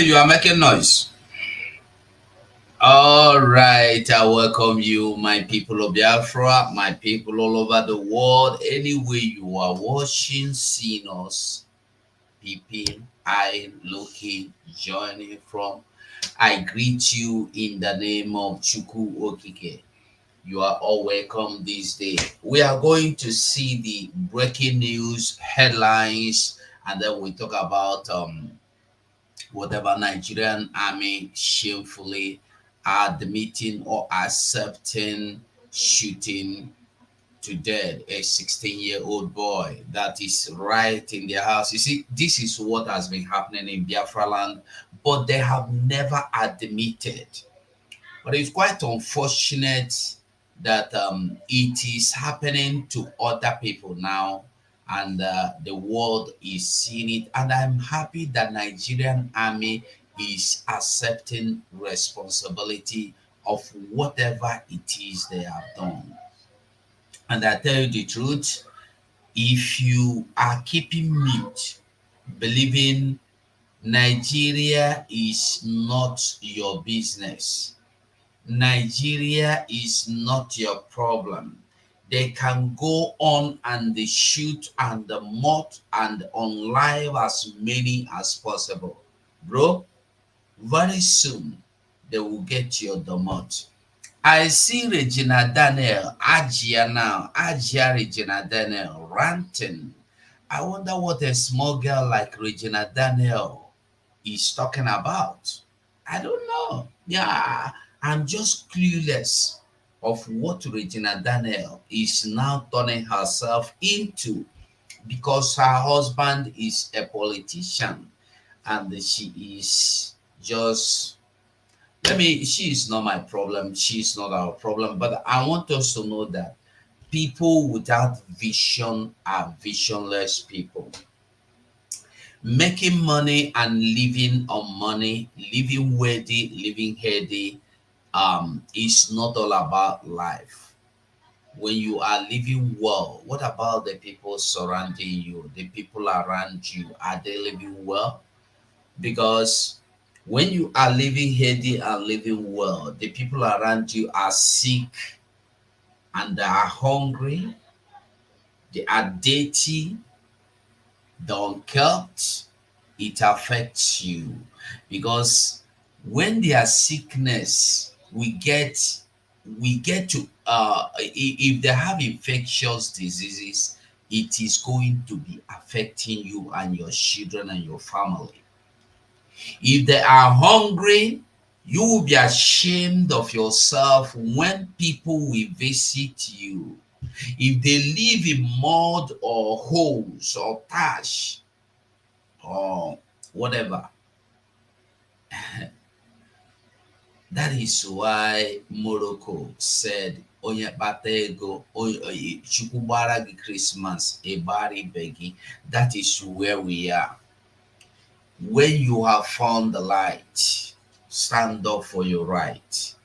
you are making noise. All right, I welcome you, my people of Biafra, my people all over the world. Anyway, you are watching, seeing us, peeping, eyeing, looking, joining from. I greet you in the name of Chuku Okike. You are all welcome this day. We are going to see the breaking news headlines, and then we talk about whatever Nigerian army shamefully admitting or accepting shooting to death a 16-year-old boy that is right in their house. You see, this is what has been happening in Biafra land, but they have never admitted. But it's quite unfortunate that it is happening to other people now, and the world is seeing it. And I'm happy that Nigerian army is accepting responsibility of whatever it is they have done. And I tell you the truth, if you are keeping mute, believing Nigeria is not your business, Nigeria is not your problem. They can go on and they shoot and the mud and unlive as many as possible. Bro, very soon they will get your domot. I see Regina Daniel, Ajia now, Ajia Regina Daniel ranting. I wonder what a small girl like Regina Daniel is talking about. I don't know. Yeah, I'm just clueless of what Regina Daniel is now turning herself into because her husband is a politician and she is just she is not my problem, she is not our problem, but I want us to know that people without vision are visionless people. Making money and living on money, living worthy, living heady, is not all about life. When you are living well, what about the people surrounding you, the people around you? Are they living well? Because when you are living healthy and living well, the people around you are sick and they are hungry, they are dirty, they are unkept. It affects you because when there are sickness, we get to if they have infectious diseases, it is going to be affecting you and your children and your family. If they are hungry, you will be ashamed of yourself when people will visit you. If they live in mud or holes or trash or whatever, that is why Morocco said, Onye kpata ego, Chukwu gbara gị Christmas, ịgbara ibe gị. That is where we are. When you have found the light, stand up for your right.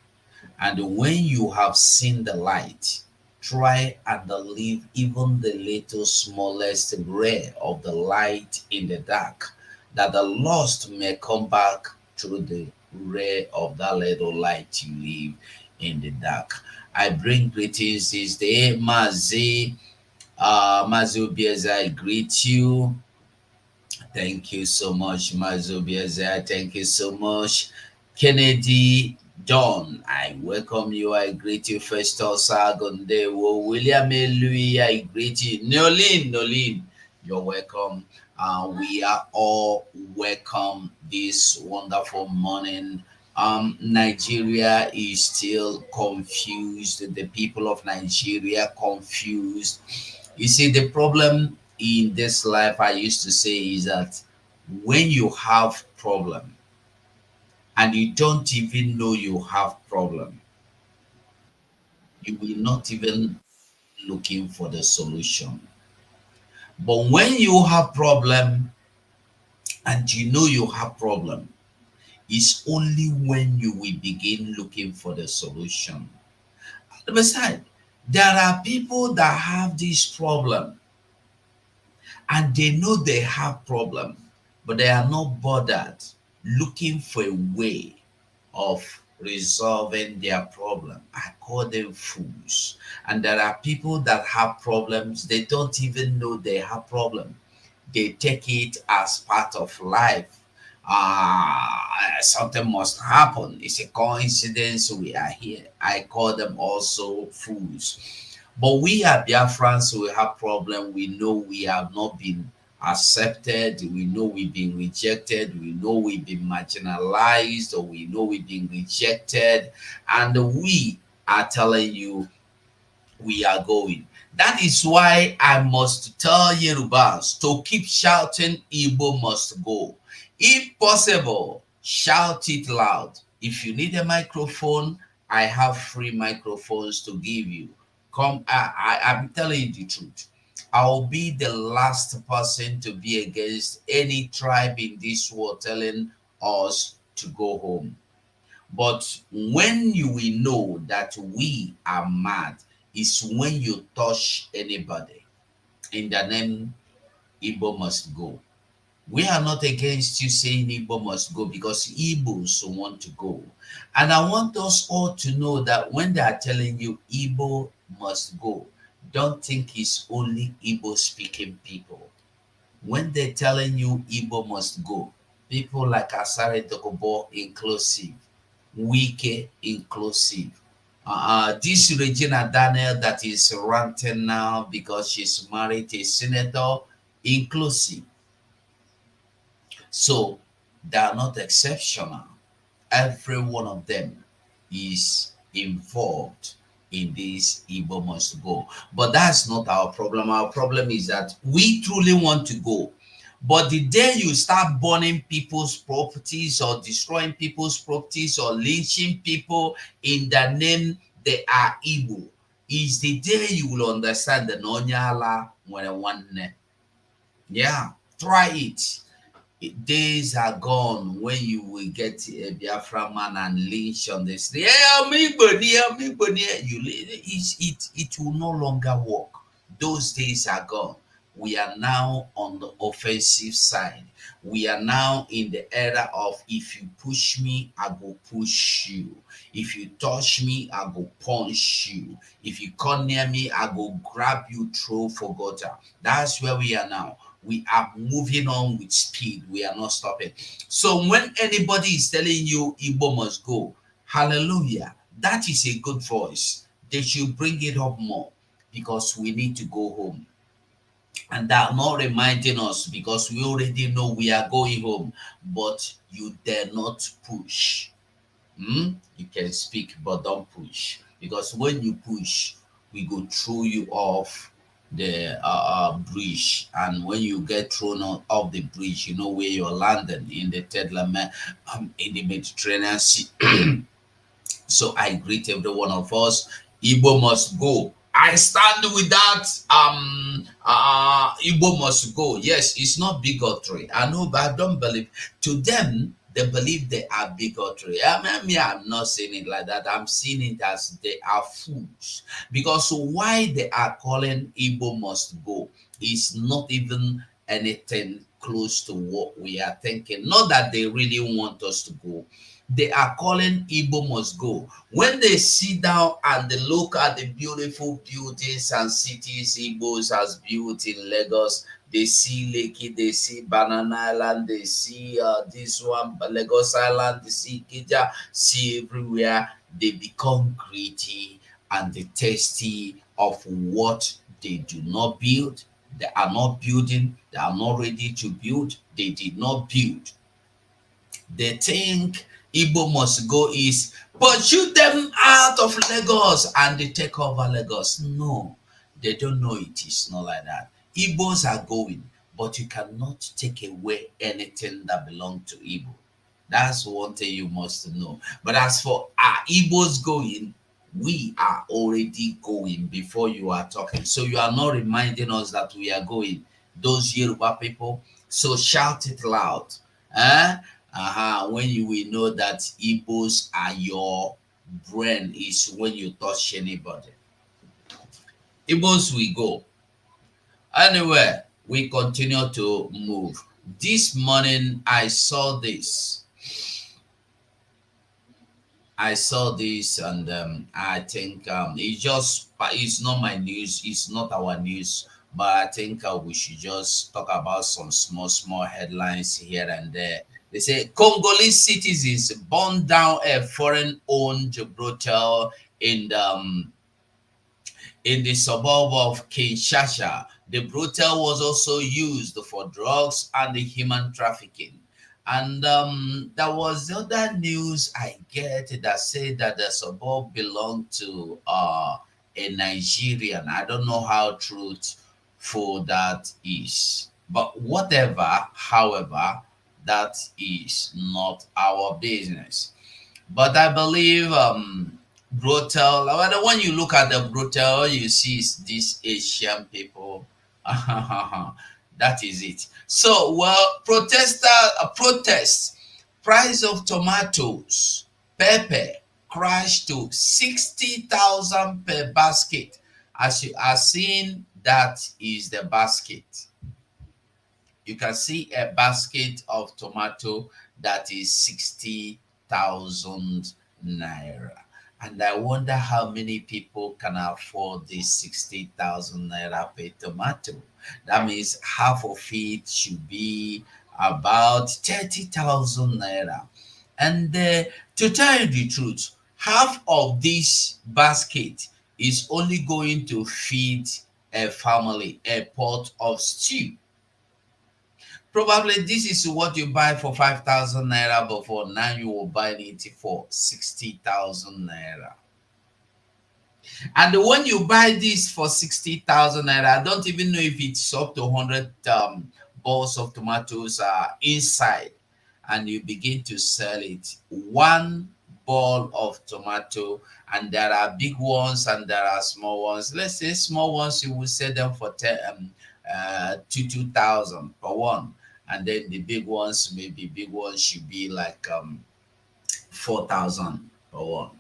And when you have seen the light, try and live even the little smallest ray of the light in the dark, that the lost may come back through the ray of that little light you live in the dark. I bring greetings this day, Mazi. Mazi Obieza, I greet you. Thank you so much, Mazubiaza. Thank you so much, Kennedy John. I welcome you. I greet you, Festus Agondewo. William Louis, I greet you. Nolin, you're welcome. We are all welcome this wonderful morning. Nigeria is still confused. The people of Nigeria confused. You see, the problem in this life, I used to say, is that when you have problem and you don't even know you have problem, you will not even looking for the solution. But when you have problem and you know you have problem, it's only when you will begin looking for the solution. Besides, there are people that have this problem and they know they have problem, but they are not bothered looking for a way of resolving their problem. I call them fools. And there are people that have problems, they don't even know they have problem. They take it as part of life. Something must happen. It's a coincidence we are here. I call them also fools. But we are Biafrans, we have problem. We know we have not been accepted. We know we've been rejected. We know we've been marginalized, or we know we've been rejected. And we are telling you we are going. That is why I must tell Yorubas to keep shouting, Igbo must go. If possible, shout it loud. If you need a microphone, I have free microphones to give you. Come, I'm telling you the truth. I'll be the last person to be against any tribe in this world telling us to go home. But when you will know that we are mad is when you touch anybody in the name Igbo must go. We are not against you saying Igbo must go because Igbos want to go. And I want us all to know that when they are telling you Igbo must go, don't think it's only Igbo speaking people. When they're telling you Igbo must go, people like Asare Dokobo inclusive, Wike inclusive. This Regina Daniel that is ranting now because she's married to a senator, inclusive. So they are not exceptional. Every one of them is involved in this Igbo must go. But that's not our problem. Our problem is that we truly want to go. But the day you start burning people's properties or destroying people's properties or lynching people in the name they are Igbo, is the day you will understand the Nonyala when one. Yeah, try it. Days are gone when you will get a Biafra man and lynch on the street. Yeah, it will no longer work. Those days are gone. We are now on the offensive side. We are now in the era of if you push me, I go push you. If you touch me, I go punch you. If you come near me, I go grab you, throw for gutter. That's where we are now. We are moving on with speed. We are not stopping. So when anybody is telling you Igbo must go, hallelujah, that is a good voice. They should bring it up more because we need to go home. And they are not reminding us because we already know we are going home, but you dare not push. You can speak, but don't push. Because when you push, we go throw you off the bridge. And when you get thrown off the bridge, you know where you're landing in the in the Mediterranean Sea. So I greet every one of us. Igbo must go. I stand with that. Igbo must go. Yes, it's not bigotry. I know, but I don't believe. To them, they believe they are bigotry. I'm not saying it like that. I'm seeing it as they are fools. Because why they are calling Igbo must go is not even anything close to what we are thinking. Not that they really want us to go. They are calling Igbo must go. When they sit down and they look at the beautiful buildings and cities Igbos has built in Lagos, they see Lekki, they see Banana Island, they see this one, Lagos Island, they see Kija, see everywhere. They become greedy and they thirsty of what they do not build. They are not building. They are not ready to build. They did not build. They think Igbo must go is pursue them out of Lagos and they take over Lagos. No, they don't know it is not like that. Igbos are going, but you cannot take away anything that belongs to Igbo. That's one thing you must know. But as for our Igbos going, we are already going before you are talking. So you are not reminding us that we are going. Those Yoruba people, so shout it loud. Eh? When you will know that Igbos are your brain is when you touch anybody. Igbos we go. Anyway, we continue to move. This morning I saw this. I saw this, and I think it's not my news, it's not our news, but I think we should just talk about some small headlines here and there. They say Congolese citizens burn down a foreign-owned brothel in the suburb of Kinshasa. The brothel was also used for drugs and human trafficking. And there was other news I get that said that the suburb belonged to a Nigerian. I don't know how truthful that is. But whatever, however, that is not our business. But I believe brutal. When you look at the brutal, all you see is these Asian people. That is it. So, well, protest. Price of tomatoes, pepper crashed to 60,000 per basket. As you are seeing, that is the basket. You can see a basket of tomato that is 60,000 naira. And I wonder how many people can afford this 60,000 naira per tomato. That means half of it should be about 30,000 naira. And to tell you the truth, half of this basket is only going to feed a family a pot of stew. Probably this is what you buy for 5,000 naira before. Now you will buy it for 60,000 naira. And when you buy this for 60,000 naira, I don't even know if it's up to 100 balls of tomatoes inside. And you begin to sell it. One ball of tomato, and there are big ones and there are small ones. Let's say small ones, you will sell them for 2,000 per one. And then the big ones, maybe big ones should be like 4,000 per one.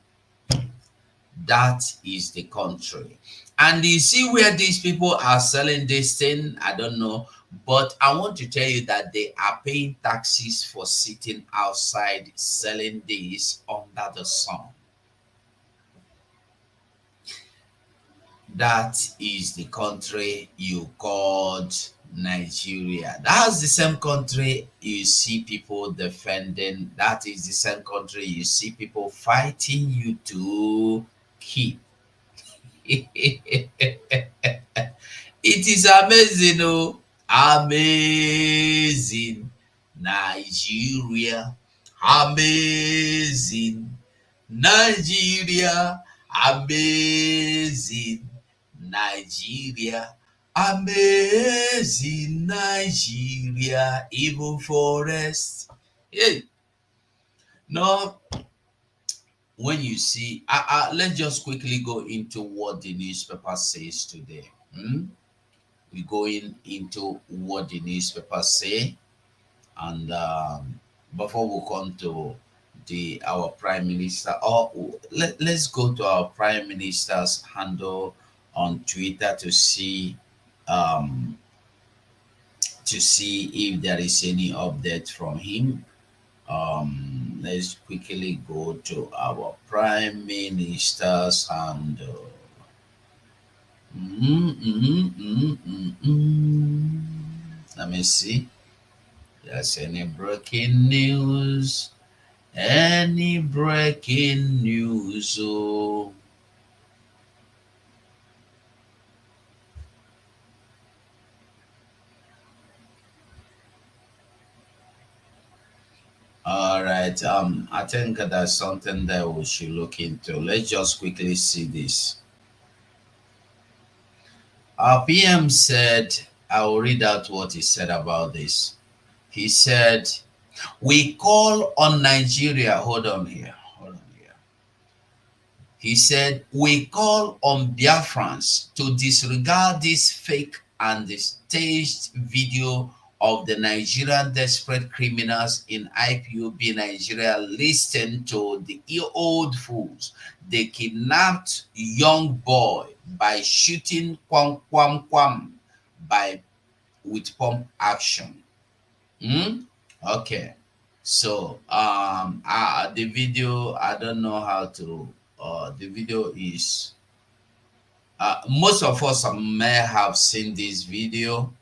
That is the country. And you see where these people are selling this thing, I don't know, but I want to tell you that they are paying taxes for sitting outside selling this under the sun. That is the country you called Nigeria. That's the same country you see people defending. That is the same country you see people fighting you to keep. It is amazing, oh, amazing Nigeria, amazing Nigeria, amazing Nigeria, amazing Nigeria, even forest. Hey, no, when you see, let's just quickly go into what the newspaper says today. We're going into what the newspaper say, and before we come to our prime minister, or let's go to our prime minister's handle on Twitter um, to see if there is any update from him. Let's quickly go to our prime minister's handle. Let me see. There's any breaking news? Any breaking news? Oh. All right. I think that's something that we should look into. Let's just quickly see this. Our PM said, I will read out what he said about this. He said, we call on Nigeria. Hold on here. He said, we call on Biafrans to disregard this fake and staged video of the Nigerian desperate criminals in IPOB Nigeria listening to the old fools. They kidnapped young boy by shooting kwam kwam kwam with pump action. Okay. So the video, I don't know how to. The video is. Most of us may have seen this video.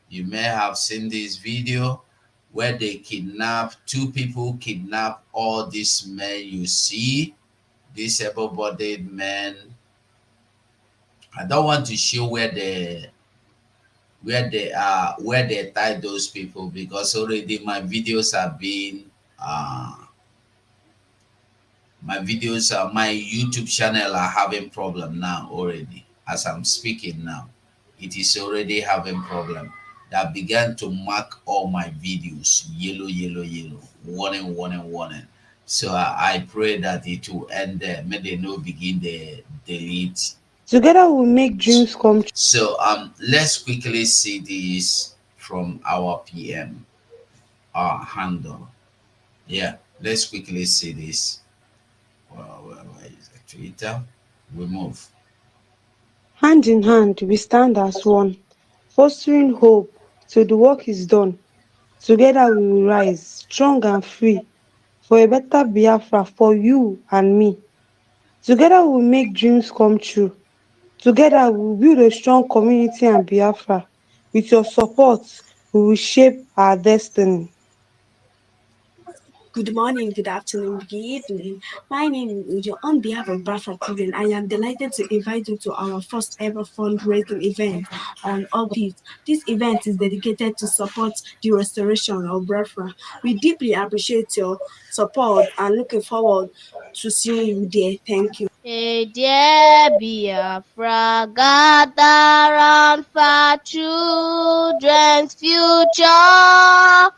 You may have seen this video where they kidnap two people, kidnap all these men you see, these able-bodied men. I don't want to show where they tied those people because already uh my YouTube channel are having problem now already. As I'm speaking now, it is already having problem. That began to mark all my videos yellow, yellow, yellow, warning, warning, warning. So I pray that it will end there. May they no begin the delete. Together we make dreams come true. So let's quickly see this from our PM handle. Yeah, let's quickly see this. Well, where is the Twitter? We move. Hand in hand, we stand as one, fostering hope till the work is done. Together we will rise, strong and free, for a better Biafra for you and me. Together we will make dreams come true. Together we will build a strong community and Biafra. With your support, we will shape our destiny. Good morning, good afternoon, good evening. My name is Ujo. On behalf of Biafra Quiln, I am delighted to invite you to our first ever fundraising event on August. This event is dedicated to support the restoration of Biafra. We deeply appreciate your support and looking forward to seeing you there. Thank you. Hey dear Biafra, gather round for children's future.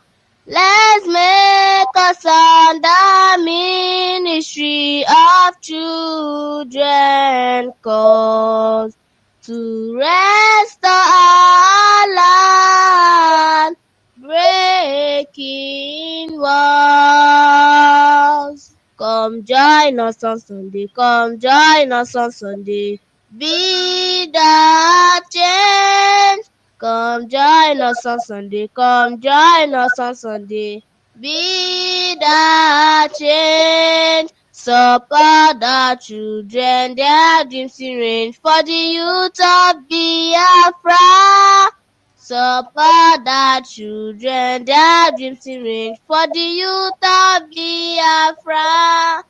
Let's make us under ministry of children cause to restore our land, breaking walls. Come join us on Sunday, come join us on Sunday. Be the change. Come join us on Sunday, come join us on Sunday. Be the change. Support the children, their dreams in range for the youth of Biafra. Support the children, their dreams in range for the youth of Biafra.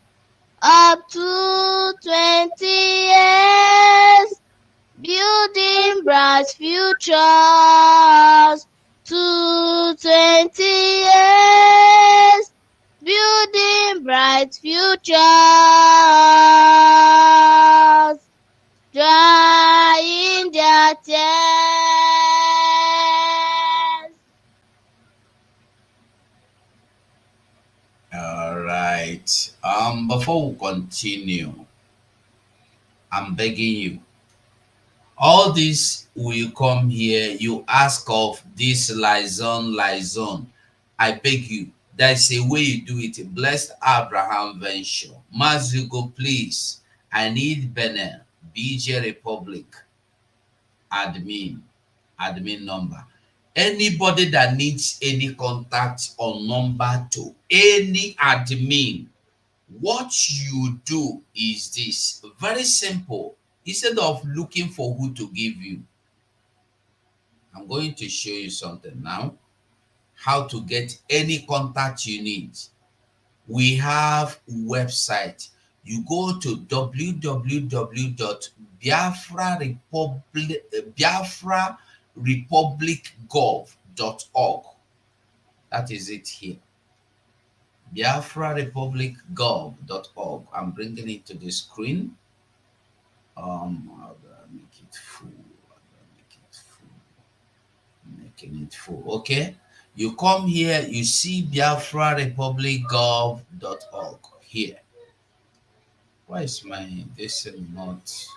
Up to 20 years, building bright futures. To 20 years, building bright futures. Drying their tears. All right. Before we continue, I'm begging you. All this will come here. You ask of this liaison. I beg you. There's a way you do it. Blessed Abraham Venture. Mazugo, please. I need Benin, BJ Republic, admin number. Anybody that needs any contact or number to any admin, what you do is this. Very simple. Instead of looking for who to give you, I'm going to show you something now. How to get any contact you need. We have website. You go to biafrarepublicgov.org. That is it here. biafrarepublicgov.org. I'm bringing it to the screen. How do I make it full? Making it full. Okay. You come here, you see biafrarepublicgov.org here. Why is my this not?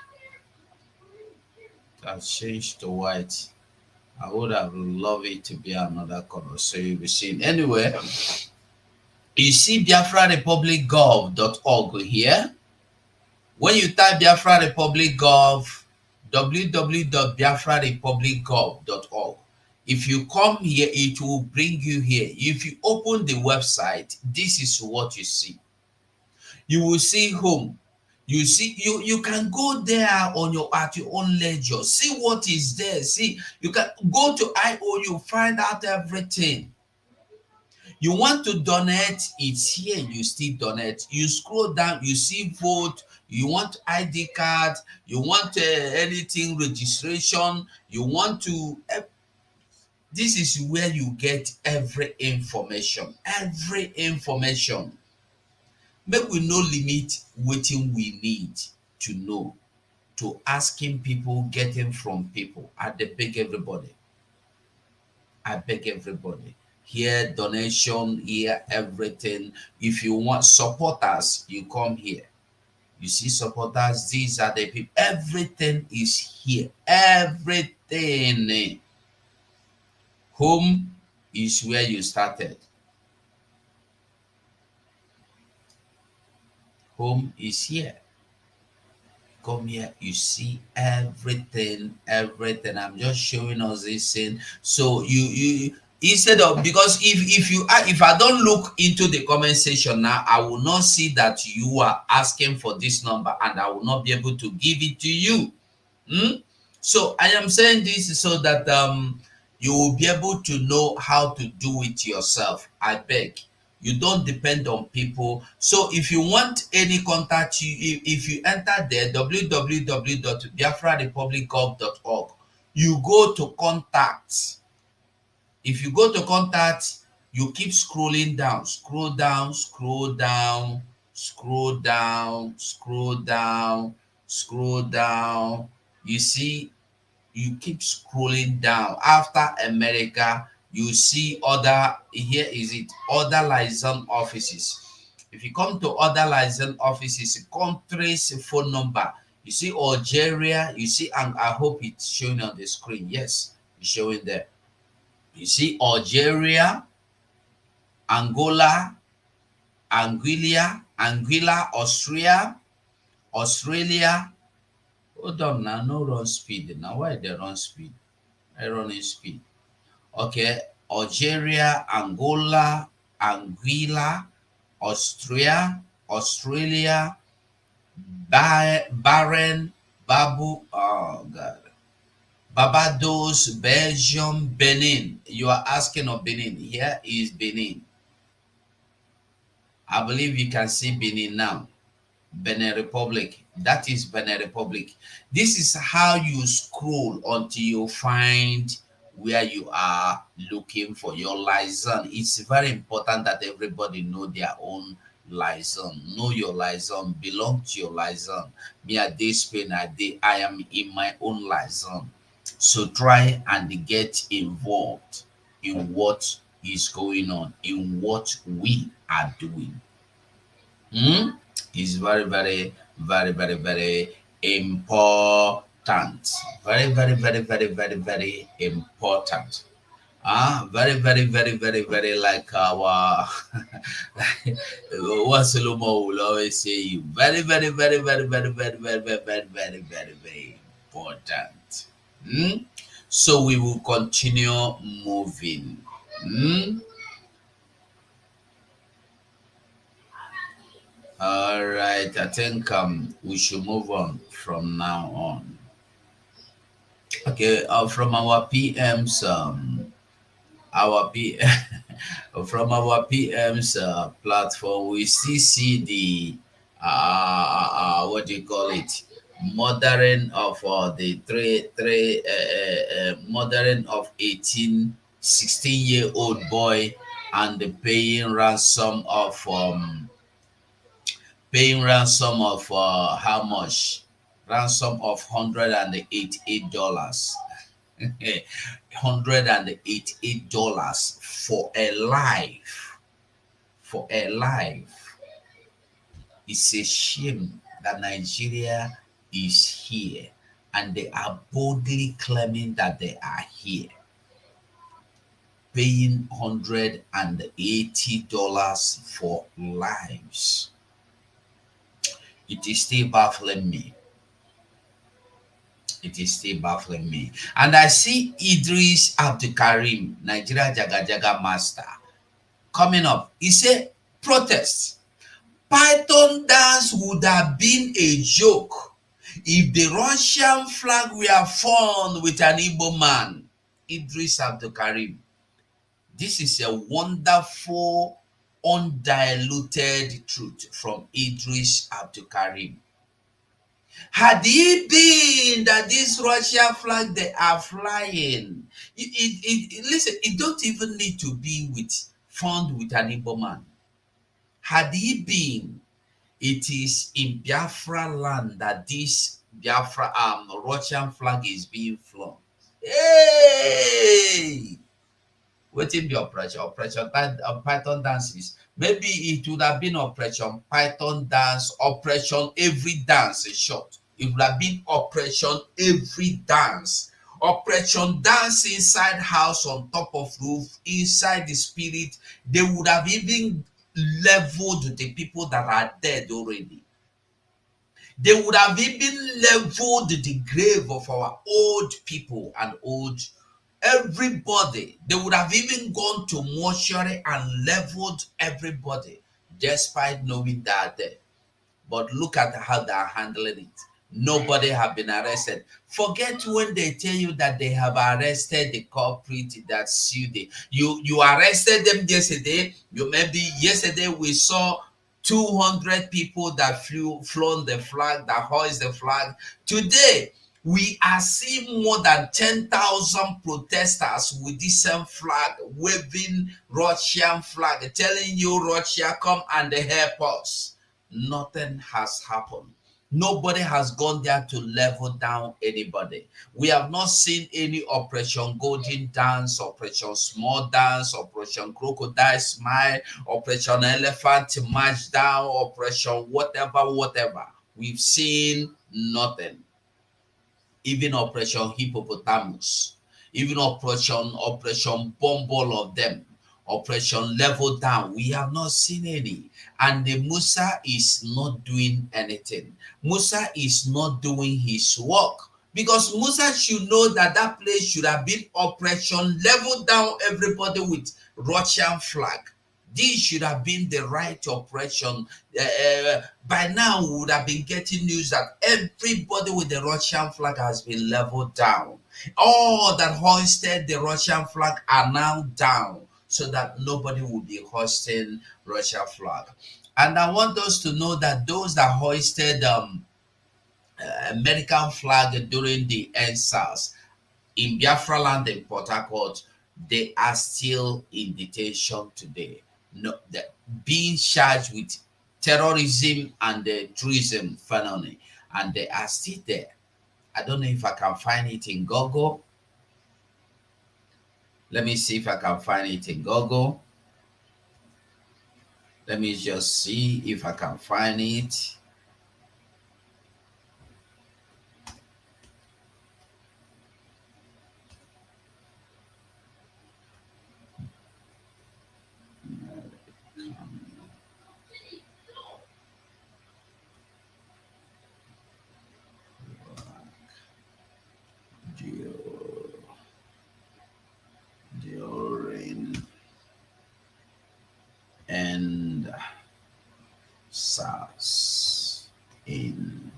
I've changed to white. I would have loved it to be another color, so you'll be seeing. Anyway, you see biafrarepublicgov.org here. When you type Biafra Republic Gov, www.biafrarepublicgov.org. If you come here, it will bring you here. If you open the website, this is what you see. You will see home. You can go there on your at your own leisure. See what is there. See, you can go to IOU, find out everything. You want to donate, it's here. You still donate. You scroll down, you see vote. You want ID card. You want anything registration. You want to. This is where you get every information. Every information. Make we no limit wetin we need to know, to asking people, getting from people. I dey beg everybody. I beg everybody. Here, donation, here, everything. If you want supporters, you come here. You see supporters, these are the people. Everything is here. Everything. Home is where you started. Home is here. Come here, you see everything. I'm just showing us this thing. So you instead of, because if I don't look into the comment section now, I will not see that you are asking for this number, and I will not be able to give it to you. So I am saying this so that you will be able to know how to do it yourself. I beg. You don't depend on people. So if you want any contact, if you enter there, www.biafrarepublic.org, you go to contact. If you go to contact, you keep scrolling down, scroll down, scroll down, scroll down, scroll down, scroll down. You see, you keep scrolling down. After America, you see other, here is it, other liaison offices. If you come to other liaison offices, countries phone number, you see Algeria, you see, and I hope it's showing on the screen. Yes, it's showing there. You see Algeria, Angola, Anguilla, Australia. Hold on now, no run speed. Now why they run speed? I running speed. Okay, Algeria, Angola, Anguilla, Australia, Bahrain, Barbados, Belgium, Benin. You are asking of Benin. Here is Benin. I believe you can see Benin now. Benin Republic. That is Benin Republic. This is how you scroll until you find where you are looking for your liaison. It's very important that everybody know their own liaison. Know your liaison. Belong to your liaison. Me at this Spain, I am in my own liaison. So try and get involved in what is going on, in what we are doing. Is very, very, very, very, very important. Very, very, very, very, very, very important. Very, very, very, very, very like our what Solomon will always say, very, very, very, very, very, very, very, very, very, very, very, very important. So we will continue moving. All right, I think we should move on from now on. Okay, from our PM's from our PM's platform, we still see the what do you call it? Mothering of the mothering of 16-year-old boy, and the paying ransom of how much? Ransom of $188. $188 for a life. For a life. It's a shame that Nigeria is here, and they are boldly claiming that they are here, paying $180 for lives. It is still baffling me. It is still baffling me. And I see Idris Abdulkarim, Nigeria Jaga Jaga Master, coming up. He said, protest. Python dance would have been a joke if the Russian flag were flown with an Igbo man, Idris Abdul Karim. This is a wonderful, undiluted truth from Idris Abdul Karim. Had it been that this Russian flag they are flying, listen, it don't even need to be found with an Igbo man. Had it been, it is in Biafra land that this Biafra Russian flag is being flown. Hey! Wetin be Operation Python dances. Maybe it would have been Operation Python dance, Operation Every Dance in short. It would have been Operation Every Dance. Operation Dance inside house, on top of roof, inside the spirit. They would have even leveled the people that are dead already. They would have even leveled the grave of our old people and old everybody. They would have even gone to mortuary and leveled everybody, despite knowing that. But look at how they are handling it. Nobody have been arrested. Forget when they tell you that they have arrested the culprit that sued it. You arrested them yesterday. You maybe yesterday we saw 200 people that flown the flag, that hoist the flag. Today we are seeing more than 10,000 protesters with the same flag, waving Russian flag, telling you Russia come and help us. Nothing has happened. Nobody has gone there to level down anybody. We have not seen any Operation Golden Dance, Operation Small Dance, Operation Crocodile Smile, Operation Elephant March Down, Operation whatever. We've seen nothing. Even Operation Hippopotamus, even Operation Bomb, all of them, Operation Level Down, we have not seen any. And the Musa is not doing anything. Musa is not doing his work, because Musa should know that that place should have been Operation Level Down everybody with Russian flag. This should have been the right operation. By now, we would have been getting news that everybody with the Russian flag has been leveled down. All that hoisted the Russian flag are now down, so that nobody will be hoisting Russian flag. And I want us to know that those that hoisted American flag during the NSAS in Biafra land in Port Harcourt, they are still in detention today. No, being charged with terrorism and tourism felony, and they are still there. I don't know if I can find it in Google. Let me see if I can find it in Google. Let me just see if I can find it. During and SARS in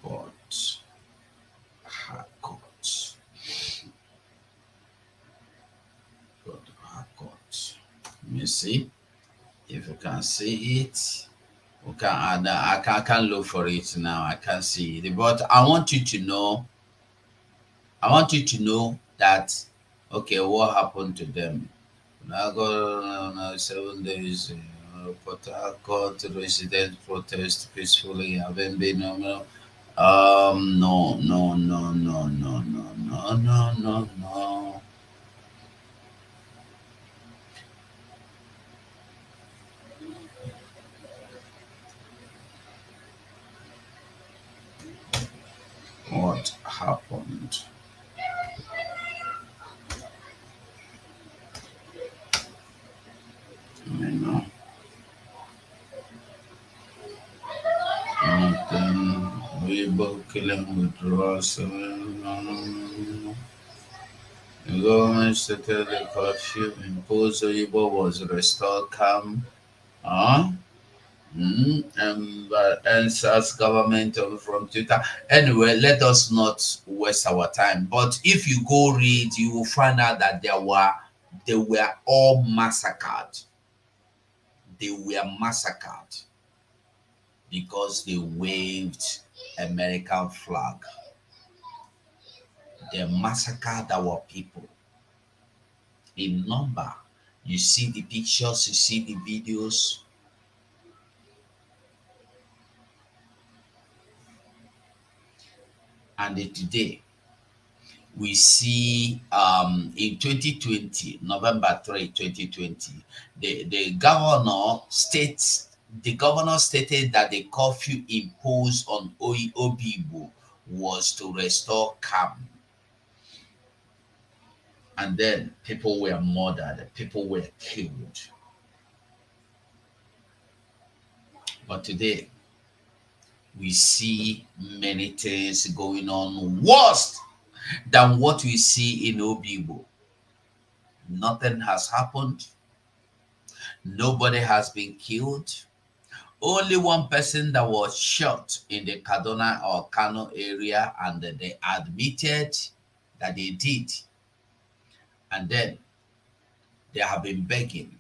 Port Harcourt. Port Harcourt. Let me see if you can see it. Okay, I can't look for it now. I can't see it. But I want you to know. I want you to know that, okay, what happened to them? Now go 7 days. Port Harcourt residents protest peacefully. Haven't been no. No. What happened? I know. Nothing. We both killing withdrawals. No. The government stated the curfew imposed Oyibo was restored calm Huh? NSAS government from Twitter. Anyway, let us not waste our time. But if you go read, you will find out that they were all massacred. They were massacred because they waved American flag. They massacred our people in number. You see the pictures, you see the videos. And today we see in 2020, November 3, 2020, the governor stated that the curfew imposed on Obibo was to restore calm. And then people were murdered, people were killed. But today we see many things going on worse than what we see in Obibo. Nothing has happened. Nobody has been killed. Only one person that was shot in the Kaduna or Kano area, and they admitted that they did. And then they have been begging,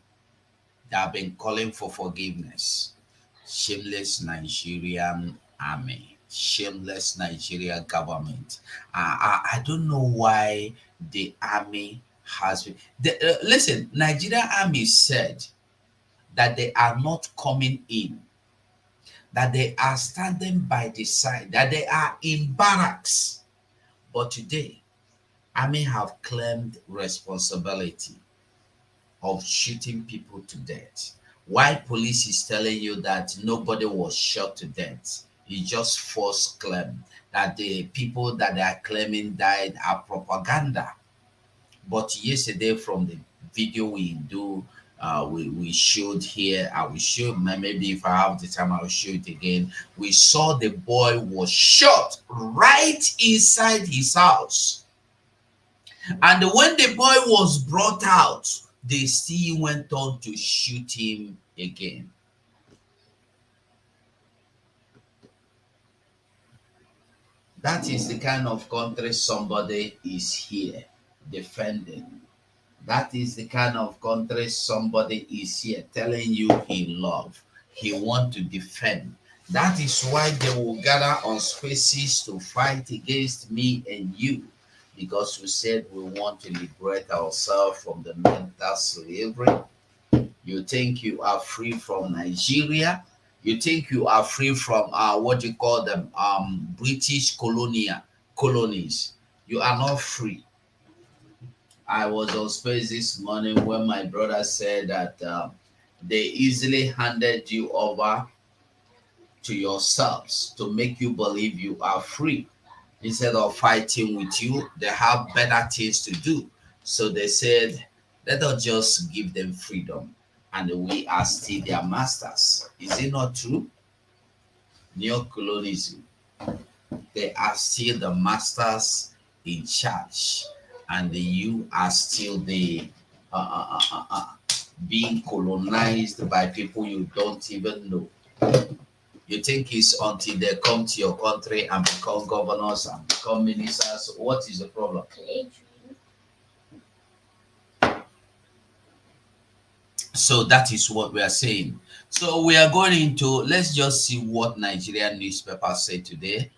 they have been calling for forgiveness. Shameless Nigerian army, shameless Nigerian government. I don't know why the army has been. Listen, Nigerian army said that they are not coming in, that they are standing by the side, that they are in barracks. But today, army have claimed responsibility of shooting people to death. Why police is telling you that nobody was shot to death? It's just false claim that the people that they are claiming died are propaganda. But yesterday, from the video we showed here, I will show, maybe if I have the time, I'll show it again. We saw the boy was shot right inside his house. And when the boy was brought out, they still went on to shoot him again. That is the kind of country somebody is here defending. That is the kind of country somebody is here telling you he love, he want to defend. That is why they will gather on spaces to fight against me and you, because we said we want to liberate ourselves from the mental slavery. You think you are free from Nigeria? You think you are free from what you call them British colonies? You are not free. I was on space this morning when my brother said that they easily handed you over to yourselves to make you believe you are free. Instead of fighting with you, they have better things to do. So they said, let us just give them freedom, and we are still their masters. Is it not true? Neo-colonialism, they are still the masters in charge, and you are still the being colonized by people you don't even know. You think it's until they come to your country and become governors and become ministers? What is the problem? So that is what we are saying. So we are going into, let's just see what Nigerian newspapers say today.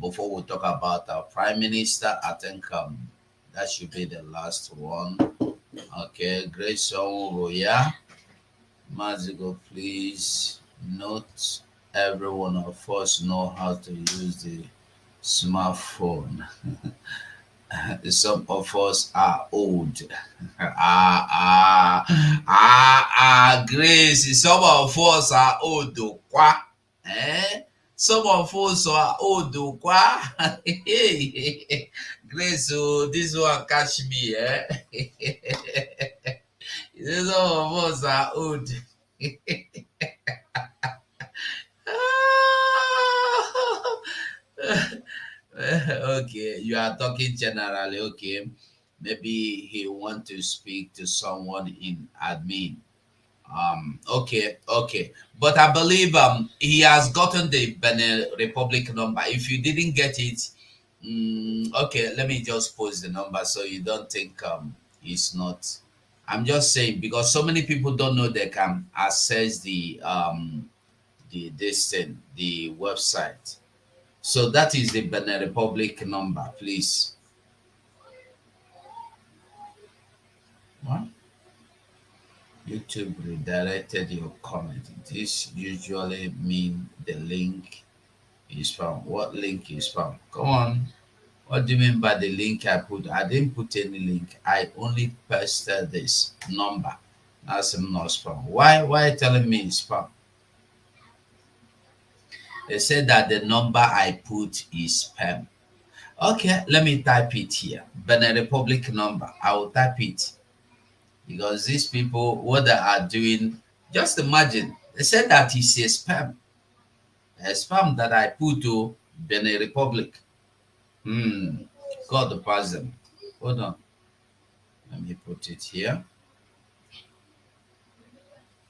Before we talk about our prime minister, I think that should be the last one. Okay, Grace Roya. Mazigo, please. Not every one of us know how to use the smartphone. Some of us are old. Grace. Some of us are old. Eh? Some of us are old. Grace, oh, this one catch me. Some of us are old. Okay, you are talking generally. Okay, maybe he want to speak to someone in admin. Okay, okay. But I believe he has gotten the Benin Republic number. If you didn't get it, okay, let me just post the number so you don't think it's not. I'm just saying because so many people don't know they can access the this thing, the website. So that is the Benin Republic number, please. What? YouTube redirected your comment. This usually mean the link is found. What link is found? Come on. What do you mean by the link I put? I didn't put any link. I only pasted this number. That's not spam. Why telling me it's spam? They said that the number I put is spam. Okay, let me type it here. Benin Republic number. I will type it because these people, what they are doing, just imagine. They said that it's a spam that I put to Benin Republic. God the person. Hold on. Let me put it here.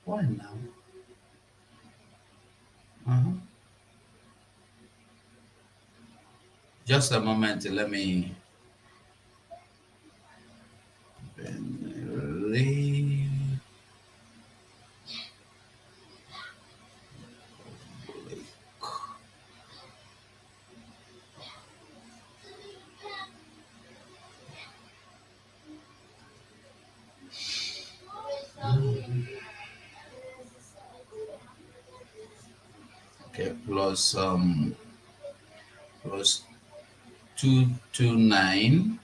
Why now? Uh-huh. Just a moment. Let me. Okay, plus 229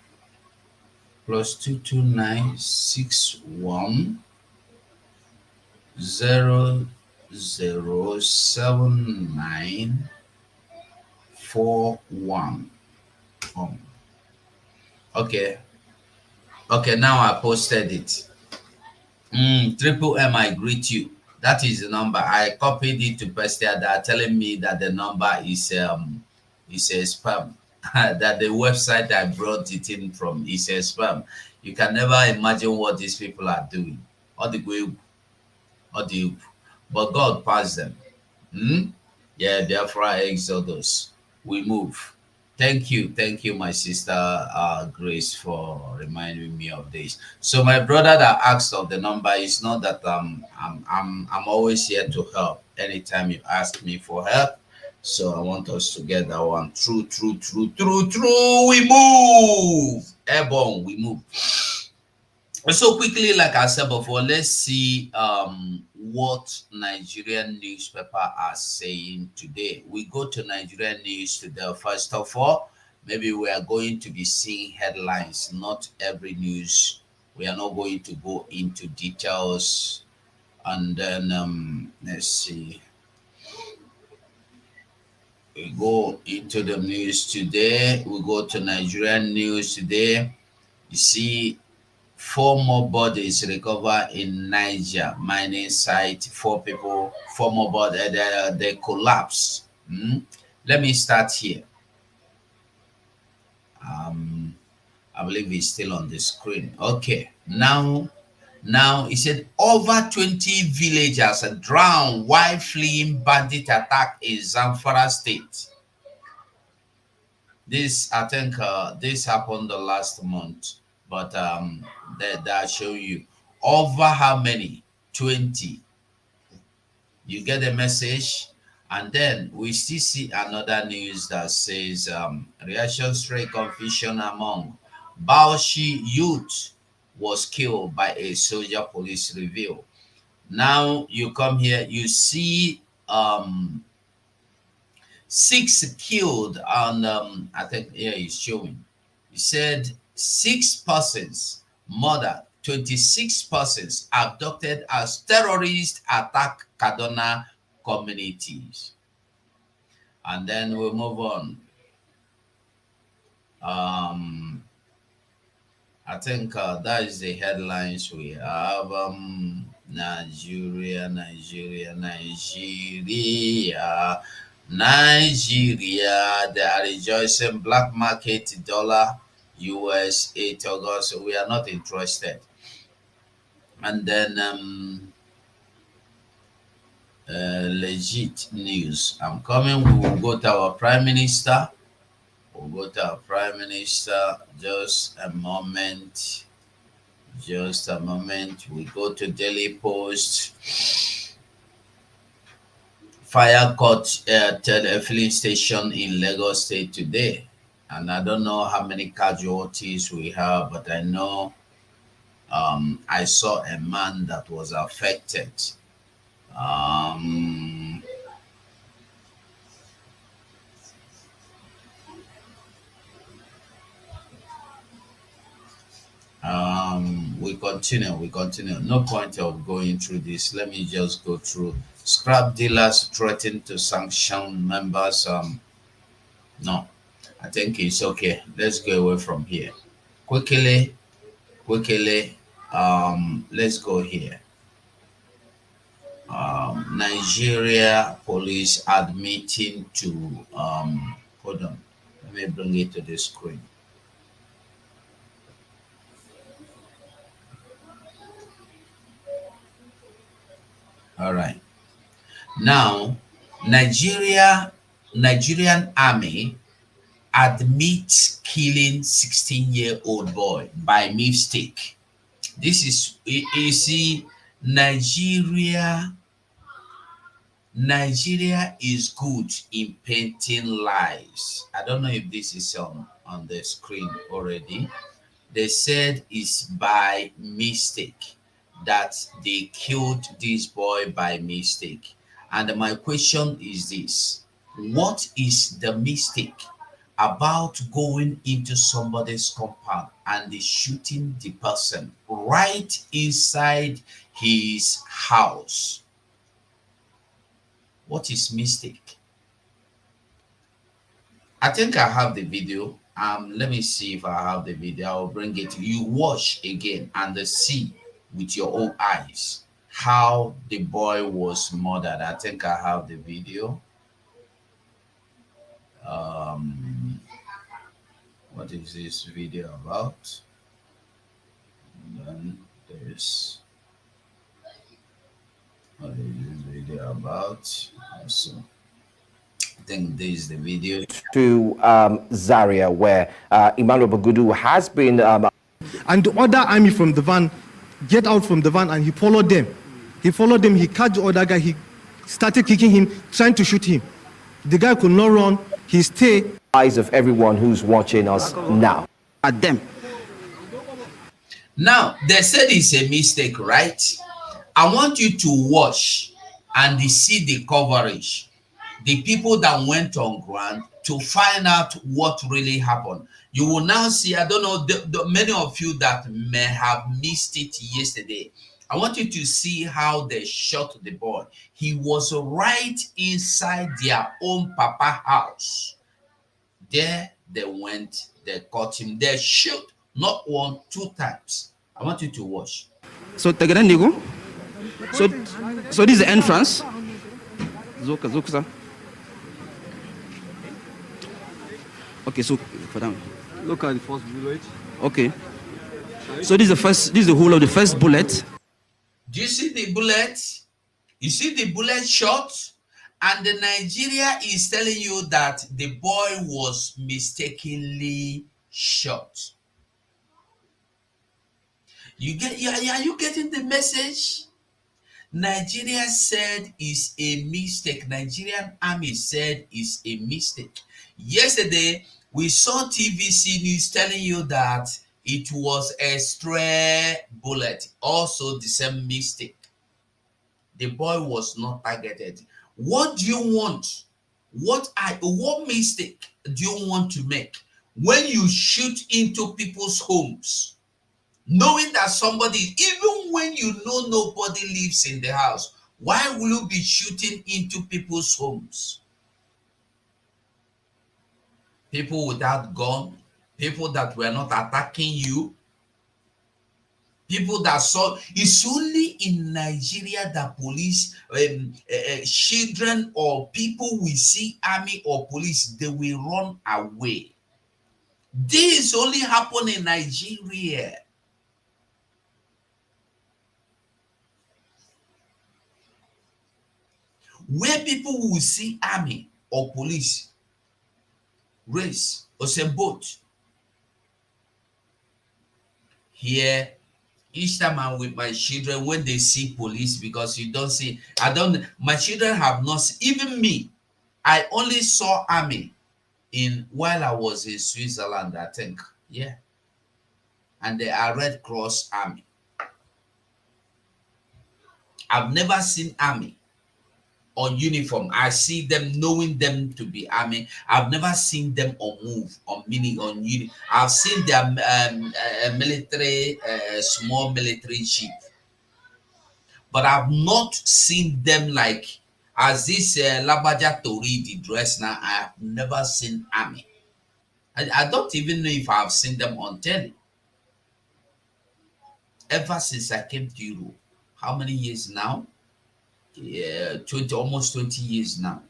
plus 22961007941. Okay. Okay, now I posted it. Triple M, I greet you. That is the number. I copied it to paste there. They're telling me that the number is a spam. That the website I brought it in from is a spam. You can never imagine what these people are doing. All the way, all the but God passed them. Yeah, Biafra Exodus. We move. Thank you, my sister Grace, for reminding me of this. So my brother that asked of the number is not that I'm always here to help. Anytime you ask me for help, so I want us to get that one. True. We move. Airborne, we move. So quickly, like I said before, let's see what Nigerian newspaper are saying today. We go to Nigerian news today. First of all, maybe we are going to be seeing headlines, not every news. We are not going to go into details. And then let's see. We go into the news today. We go to Nigerian news today. You see 4 more bodies recovered in Niger mining site. 4 people, 4 more bodies, they collapsed. Let me start here. I believe it's still on the screen. Okay, now he said over 20 villagers are drowned while fleeing bandit attack in Zamfara state. This, I think, this happened the last month, but that show you over how many 20. You get the message. And then we still see another news that says reaction straight confusion among Baoshi youth was killed by a soldier, police reveal. Now you come here, you see 6 killed, and I think here is showing. He said 6 persons murdered, 26 persons abducted as terrorists attack Kaduna communities. And then we'll move on. I think that is the headlines we have. Nigeria. They are rejoicing. Black market dollar US 8 August. So we are not interested. And then legit news. I'm coming. We will go to our Prime Minister. We'll go to our Prime Minister. Just a moment. Just a moment. We go to Daily Post. Fire caught at a filling station in Lagos State today. And I don't know how many casualties we have, but I know I saw a man that was affected. Um, we continue. No point of going through this. Let me just go through. Scrap dealers threaten to sanction members. No, I think it's okay. Let's go away from here. Quickly, let's go here. Nigeria police admitting to hold on. Let me bring it to the screen. All right. Now, Nigerian army admits killing 16-year-old boy by mistake. This is you see, Nigeria is good in painting lies. I don't know if this is on the screen already. They said it's by mistake that they killed this boy by mistake. And my question is this: what is the mistake about going into somebody's compound and shooting the person right inside his house? What is mistake? I think I have the video. Let me see if I have the video. I'll bring it. You watch again and see with your own eyes how the boy was murdered. I think I have the video. What is this video about? And then there's what is this video about? Also, I think this is the video. To Zaria, where Emmanuel Bagudu has been. And the other army from the van get out from the van and he followed them. He catch the other guy, he started kicking him, trying to shoot him. The guy could not run, he stayed. Eyes of everyone who's watching us now. At them. Now, they said it's a mistake, right? I want you to watch and see the coverage. The people that went on ground to find out what really happened. You will now see, I don't know, many of you that may have missed it yesterday. I want you to see how they shot the boy. He was right inside their own papa house. There they went, they caught him, they shoot not one, two times. I want you to watch. So Tagarandigo. So this is the entrance. Zuka. Okay, so for them. Look at the first bullet. Okay. So this is the whole of the first bullet. Do you see the bullet? You see the bullet shot? And the Nigeria is telling you that the boy was mistakenly shot. Are you getting the message? Nigeria said is a mistake. Nigerian army said is a mistake. Yesterday, we saw TVC News telling you that it was a stray bullet. Also the same mistake. The boy was not targeted. What do you want? What mistake do you want to make when you shoot into people's homes, knowing that somebody, even when you know nobody lives in the house, why will you be shooting into people's homes? People without gun, people that were not attacking you, people that saw. It's only in Nigeria that police, children or people will see army or police, they will run away. This only happen in Nigeria. Where people will see army or police, race, or some boat. Here, each time I'm with my children, when they see police, because you don't see, my children have not seen, even me, I only saw army while I was in Switzerland, I think. Yeah. And they are Red Cross Army. I've never seen army on uniform. I see them knowing them to be army. I've never seen them on move, on meaning on uniform. I've seen their military, small military chief. But I've not seen them like, as this Labaja Tori, the dress now, I have never seen army. I don't even know if I've seen them on telly. Ever since I came to Europe, how many years now? Yeah, almost 20 years now.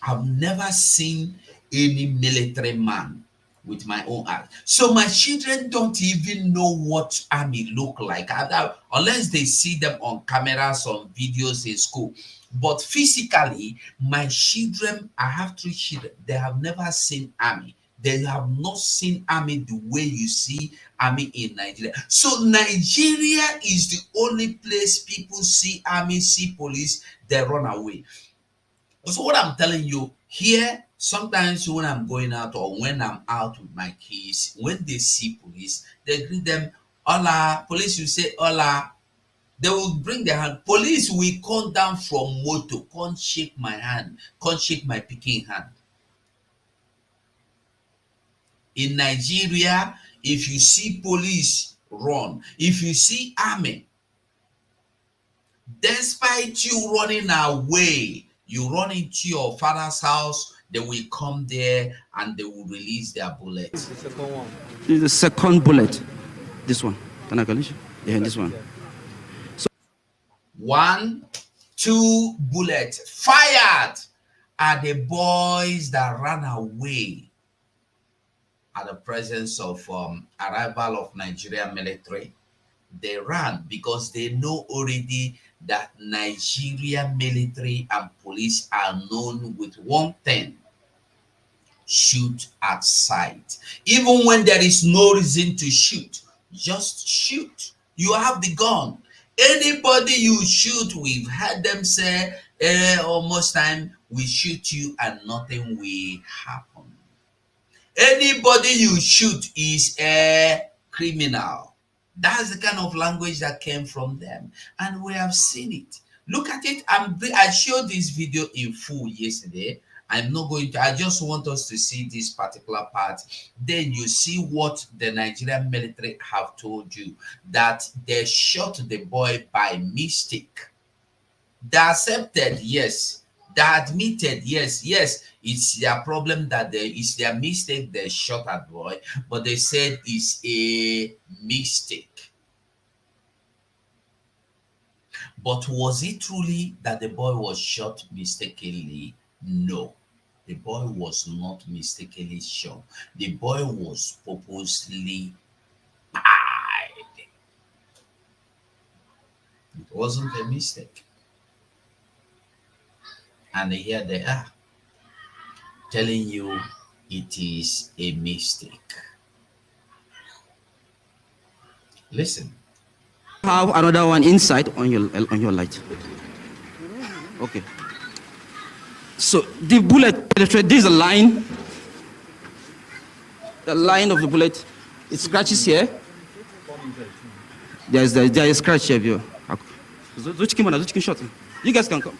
I've never seen any military man with my own eyes. So my children don't even know what army look like, unless they see them on cameras, on videos in school. But physically, my children, I have 3 children, they have never seen army. They have not seen army the way you see army in Nigeria. So Nigeria is the only place people see army, see police, they run away. So what I'm telling you here, sometimes when I'm going out or when I'm out with my kids, when they see police, they greet them, hola. Police will say, hola. They will bring their hand. Police will come down from motor, can't shake my hand, can't shake my picking hand. In Nigeria, if you see police, run. If you see army, despite you running away, you run into your father's house, they will come there and they will release their bullet. This is the second bullet. This one. Can I call it? Yeah, this one. So 1, 2 bullets fired at the boys that ran away at the presence of arrival of Nigerian military. They ran because they know already that Nigerian military and police are known with one thing: shoot at sight. Even when there is no reason to shoot, just shoot. You have the gun. Anybody you shoot, we've heard them say, almost time we shoot you and nothing will happen. Anybody you shoot is a criminal. That's the kind of language that came from them. And we have seen it. Look at it. I showed this video in full yesterday. I'm not going to, I just want us to see this particular part. Then you see what the Nigerian military have told you, that they shot the boy by mistake. They accepted, yes. They admitted, yes, it's their problem that it's their mistake they shot at boy, but they said it's a mistake. But was it truly that the boy was shot mistakenly? No, the boy was not mistakenly shot. The boy was purposely died. It wasn't a mistake. And here they are telling you it is a mistake. Listen. Have another one inside on your light. Okay. So the bullet penetrates. This is a line. The line of the bullet. It scratches here. There is a scratch here. You guys can come.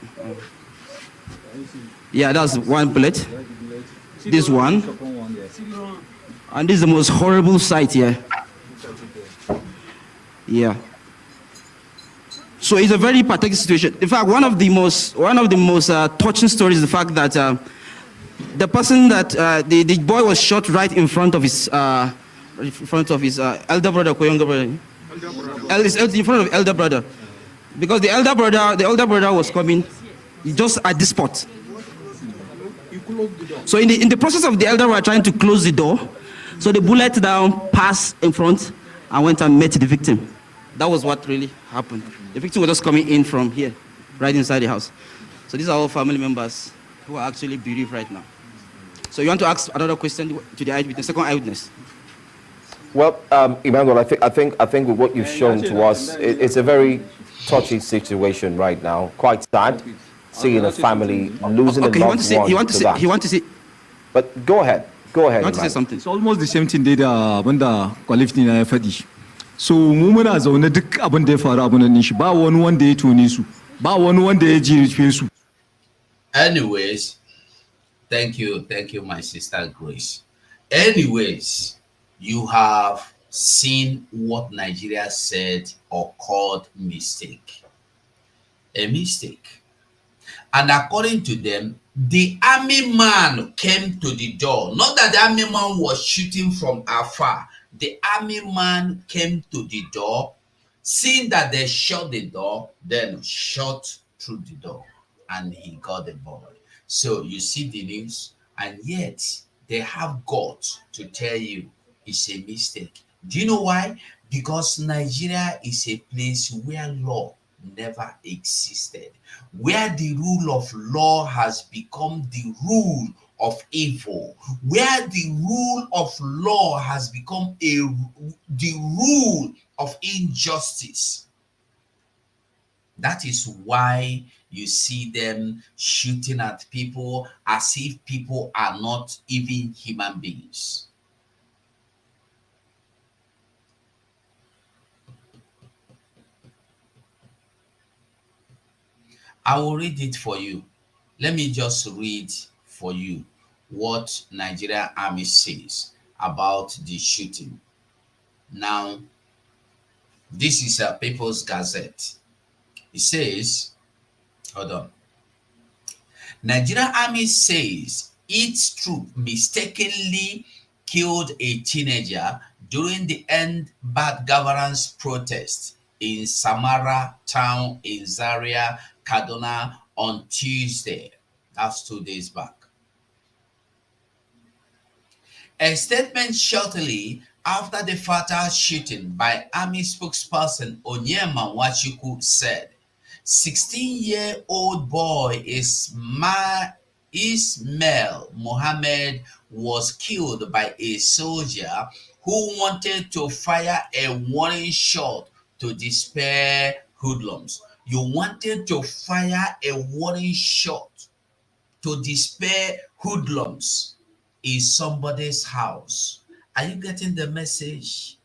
Yeah, that's one bullet. This one. And this is the most horrible sight here. Yeah. So it's a very pathetic situation. In fact, one of the most touching stories is the fact that the person that the boy was shot right in front of his elder brother, younger brother. In front of elder brother, because the elder brother was coming just at this spot. So in the process of the elder brother trying to close the door, so the bullet down passed in front and went and met the victim. That was what really happened. The victim was just coming in from here, right inside the house. So these are all family members who are actually bereaved right now. So you want to ask another question to the eyewitness, second eyewitness? Well, Emmanuel, I think with what you've shown to us, it's a very touchy situation right now. Quite sad, seeing a family losing a loved one to that. He want to say. But go ahead. Go ahead. You want to say something? It's almost the same thing da abinda kwalifti na ya faɗi. So mu muna zaune duk abin da ya faru abin nan shi ba wani wanda ya tone su, ba wani wanda ya jirfe su. Anyways, thank you, my sister Grace. Anyways, you have seen what Nigeria said or called mistake. A mistake. And according to them, the army man came to the door. Not that the army man was shooting from afar. The army man came to the door, seeing that they shut the door, then shot through the door, and he got the boy. So you see the news, and yet they have got to tell you it's a mistake. Do you know why? Because Nigeria is a place where law never existed, where the rule of law has become the rule of evil, where the rule of law has become the rule of injustice. That is why you see them shooting at people as if people are not even human beings. I will read it for you. Let me just read for you what Nigerian Army says about the shooting. Now, this is a People's Gazette. It says, hold on. Nigerian Army says its troop mistakenly killed a teenager during the End Bad Governance protest in Samara town in Zaria, Kaduna on Tuesday. That's 2 days back. A statement shortly after the fatal shooting by Army spokesperson Onyema Nwachukwu said, 16-year-old boy Ismail Mohammed was killed by a soldier who wanted to fire a warning shot to despair hoodlums. You wanted to fire a warning shot to despair hoodlums in somebody's house. Are you getting the message?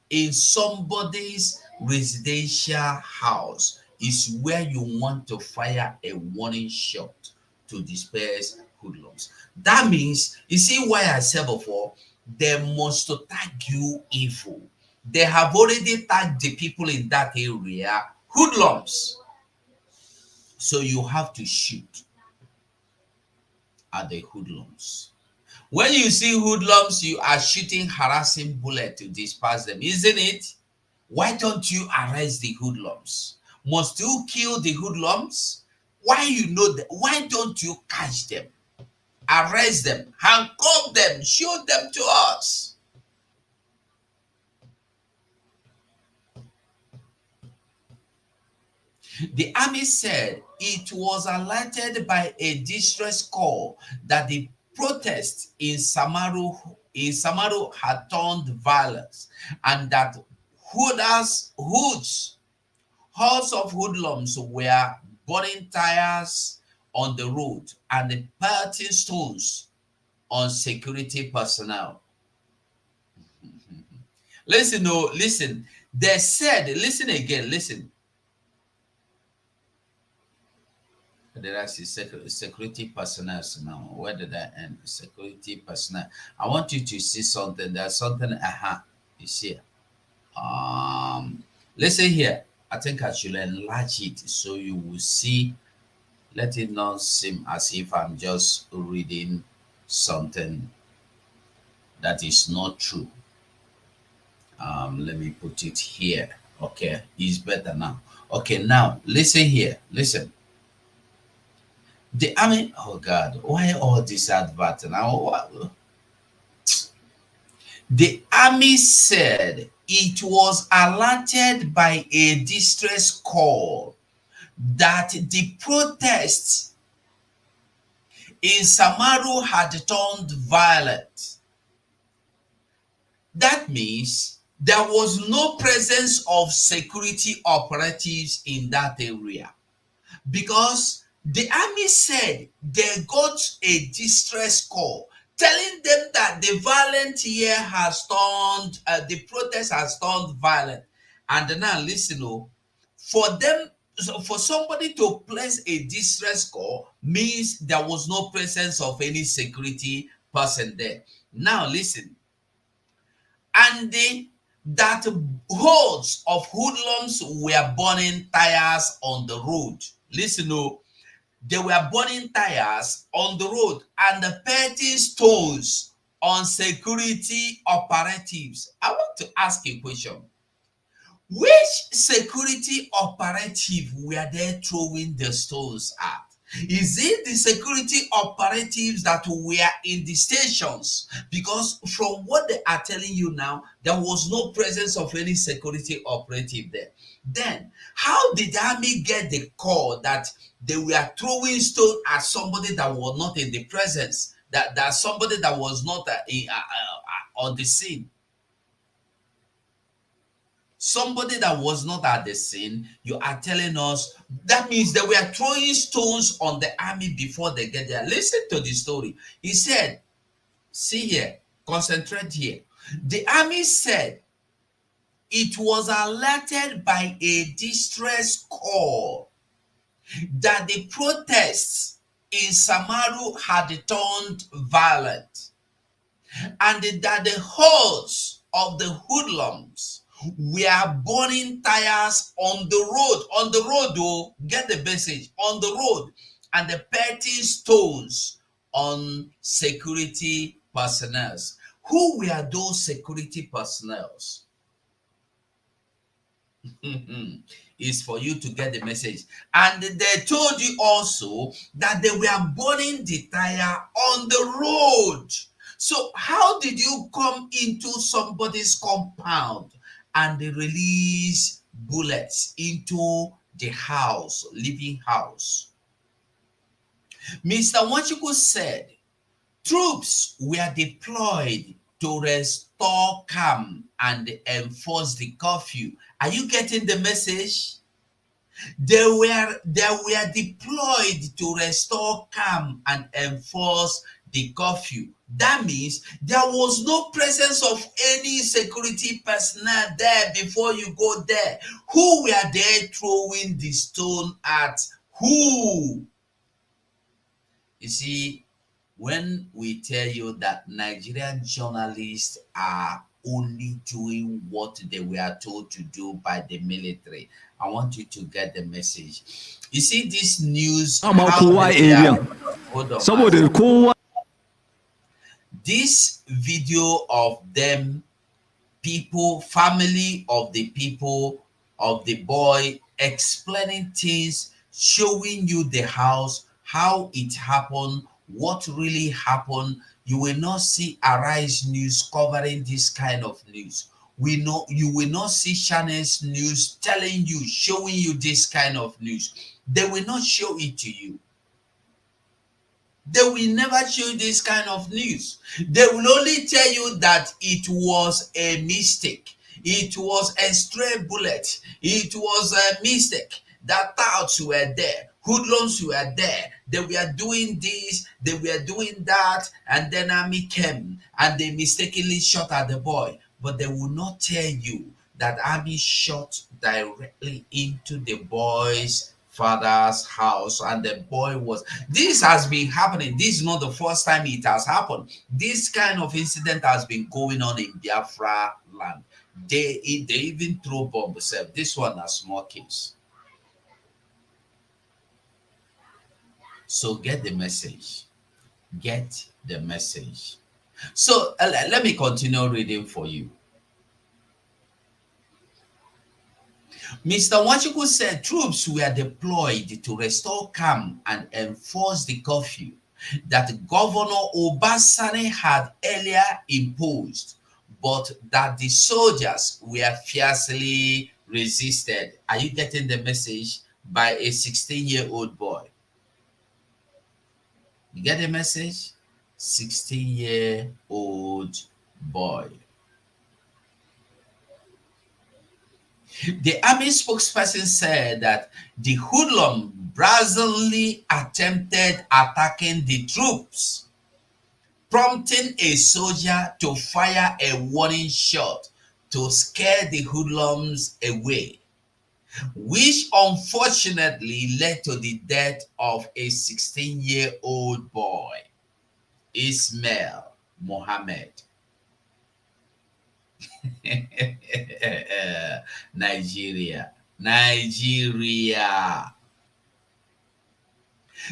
In somebody's residential house is where you want to fire a warning shot to disperse hoodlums. That means, you see why I said before, they must tag you evil. They have already tagged the people in that area hoodlums. So you have to shoot at the hoodlums. When you see hoodlums, you are shooting harassing bullet to disperse them, isn't it? Why don't you arrest the hoodlums? Must you kill the hoodlums? Why you know that? Why don't you catch them? Arrest them, handcuff them, show them to us. The army said it was alerted by a distress call that the protest in Samaru had turned violence and that hordes of hoodlums were burning tires on the road and pelting stones on security personnel. Listen, no, listen. They said, listen again, listen. There are security personnel now. Where did I end? Security personnel. I want you to see something. There's something. You see. Listen here. I think I should enlarge it so you will see. Let it not seem as if I'm just reading something that is not true. Let me put it here. Okay, it's better now. Okay, now listen here. Listen. The army, oh God, why all this advert now? The army said it was alerted by a distress call that the protests in Samaru had turned violent. That means there was no presence of security operatives in that area, because the army said they got a distress call telling them that the violent here has turned, the protest has turned violent. And now listen, for them, so for somebody to place a distress call means there was no presence of any security person there. Now listen, and that hordes of hoodlums were burning tires on the road. Listen, they were burning tires on the road and pelting stones on security operatives. I want to ask a question. Which security operative were they throwing the stones at? Is it the security operatives that were in the stations? Because from what they are telling you now, there was no presence of any security operative there. Then, how did the army get the call that they were throwing stones at somebody that was not in the presence, that somebody that was not on the scene? Somebody that was not at the scene, you are telling us that means they were throwing stones on the army before they get there. Listen to the story. He said, see here, concentrate here. The army said it was alerted by a distress call that the protests in Samaru had turned violent, and that the hordes of the hoodlums were burning tires on the road, oh, get the message, on the road, and the pelting stones on security personnel. Who were those security personnel? Is for you to get the message. And they told you also that they were burning the tire on the road. So how did you come into somebody's compound and they release bullets into the house, living house? Mr. Nwachukwu said troops were deployed to restore calm and enforce the curfew. Are you getting the message? They were deployed to restore calm and enforce the curfew. That means there was no presence of any security personnel there before you go there. Who were they throwing the stone at? Who? You see, when we tell you that Nigerian journalists are only doing what they were told to do by the military, I want you to get the message. You see this news. This video of them, people, family of the people of the boy explaining things, showing you the house, how it happened, what really happened. You will not see Arise News covering this kind of news. You will not see Channels News telling you, showing you this kind of news. They will not show it to you. They will never show you this kind of news. They will only tell you that it was a mistake. It was a stray bullet. It was a mistake. That thoughts were there. Hoodlums were there. They were doing this, they were doing that, and then army came and they mistakenly shot at the boy. But they will not tell you that army shot directly into the boy's father's house, and the boy was. This has been happening. This is not the first time it has happened. This kind of incident has been going on in Biafra land. They even throw bombs. This one a small case. So get the message. Get the message. So let me continue reading for you. Mr. Nwachukwu said troops were deployed to restore calm and enforce the curfew that Governor Obasani had earlier imposed, but that the soldiers were fiercely resisted. Are you getting the message? By a 16-year-old boy. You get the message? 16-year-old boy. The army spokesperson said that the hoodlum brazenly attempted attacking the troops, prompting a soldier to fire a warning shot to scare the hoodlums away, which unfortunately led to the death of a 16-year-old boy, Ismail Mohammed. Nigeria.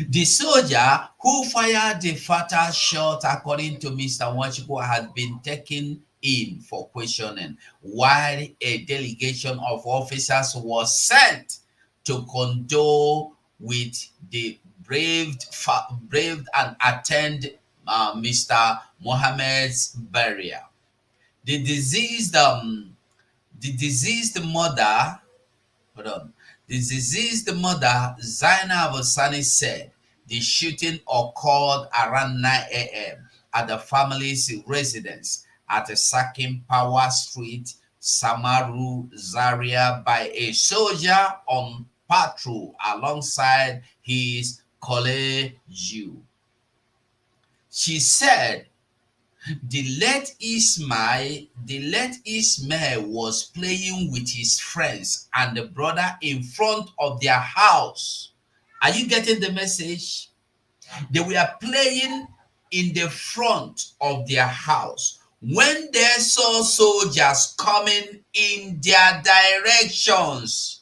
The soldier who fired the fatal shot, according to Mr. Nwachukwu, has been taken in for questioning, while a delegation of officers was sent to condole with the braved and attend Mr. Mohammed's burial. The deceased mother, Zainab Sani, said the shooting occurred around 9 a.m. at the family's residence at Sakin Power Street, Samaru, Zaria, by a soldier on patrol alongside his colleague. She said the late Ismail was playing with his friends and the brother in front of their house. Are you getting the message? They were playing in the front of their house when they saw soldiers coming in their directions.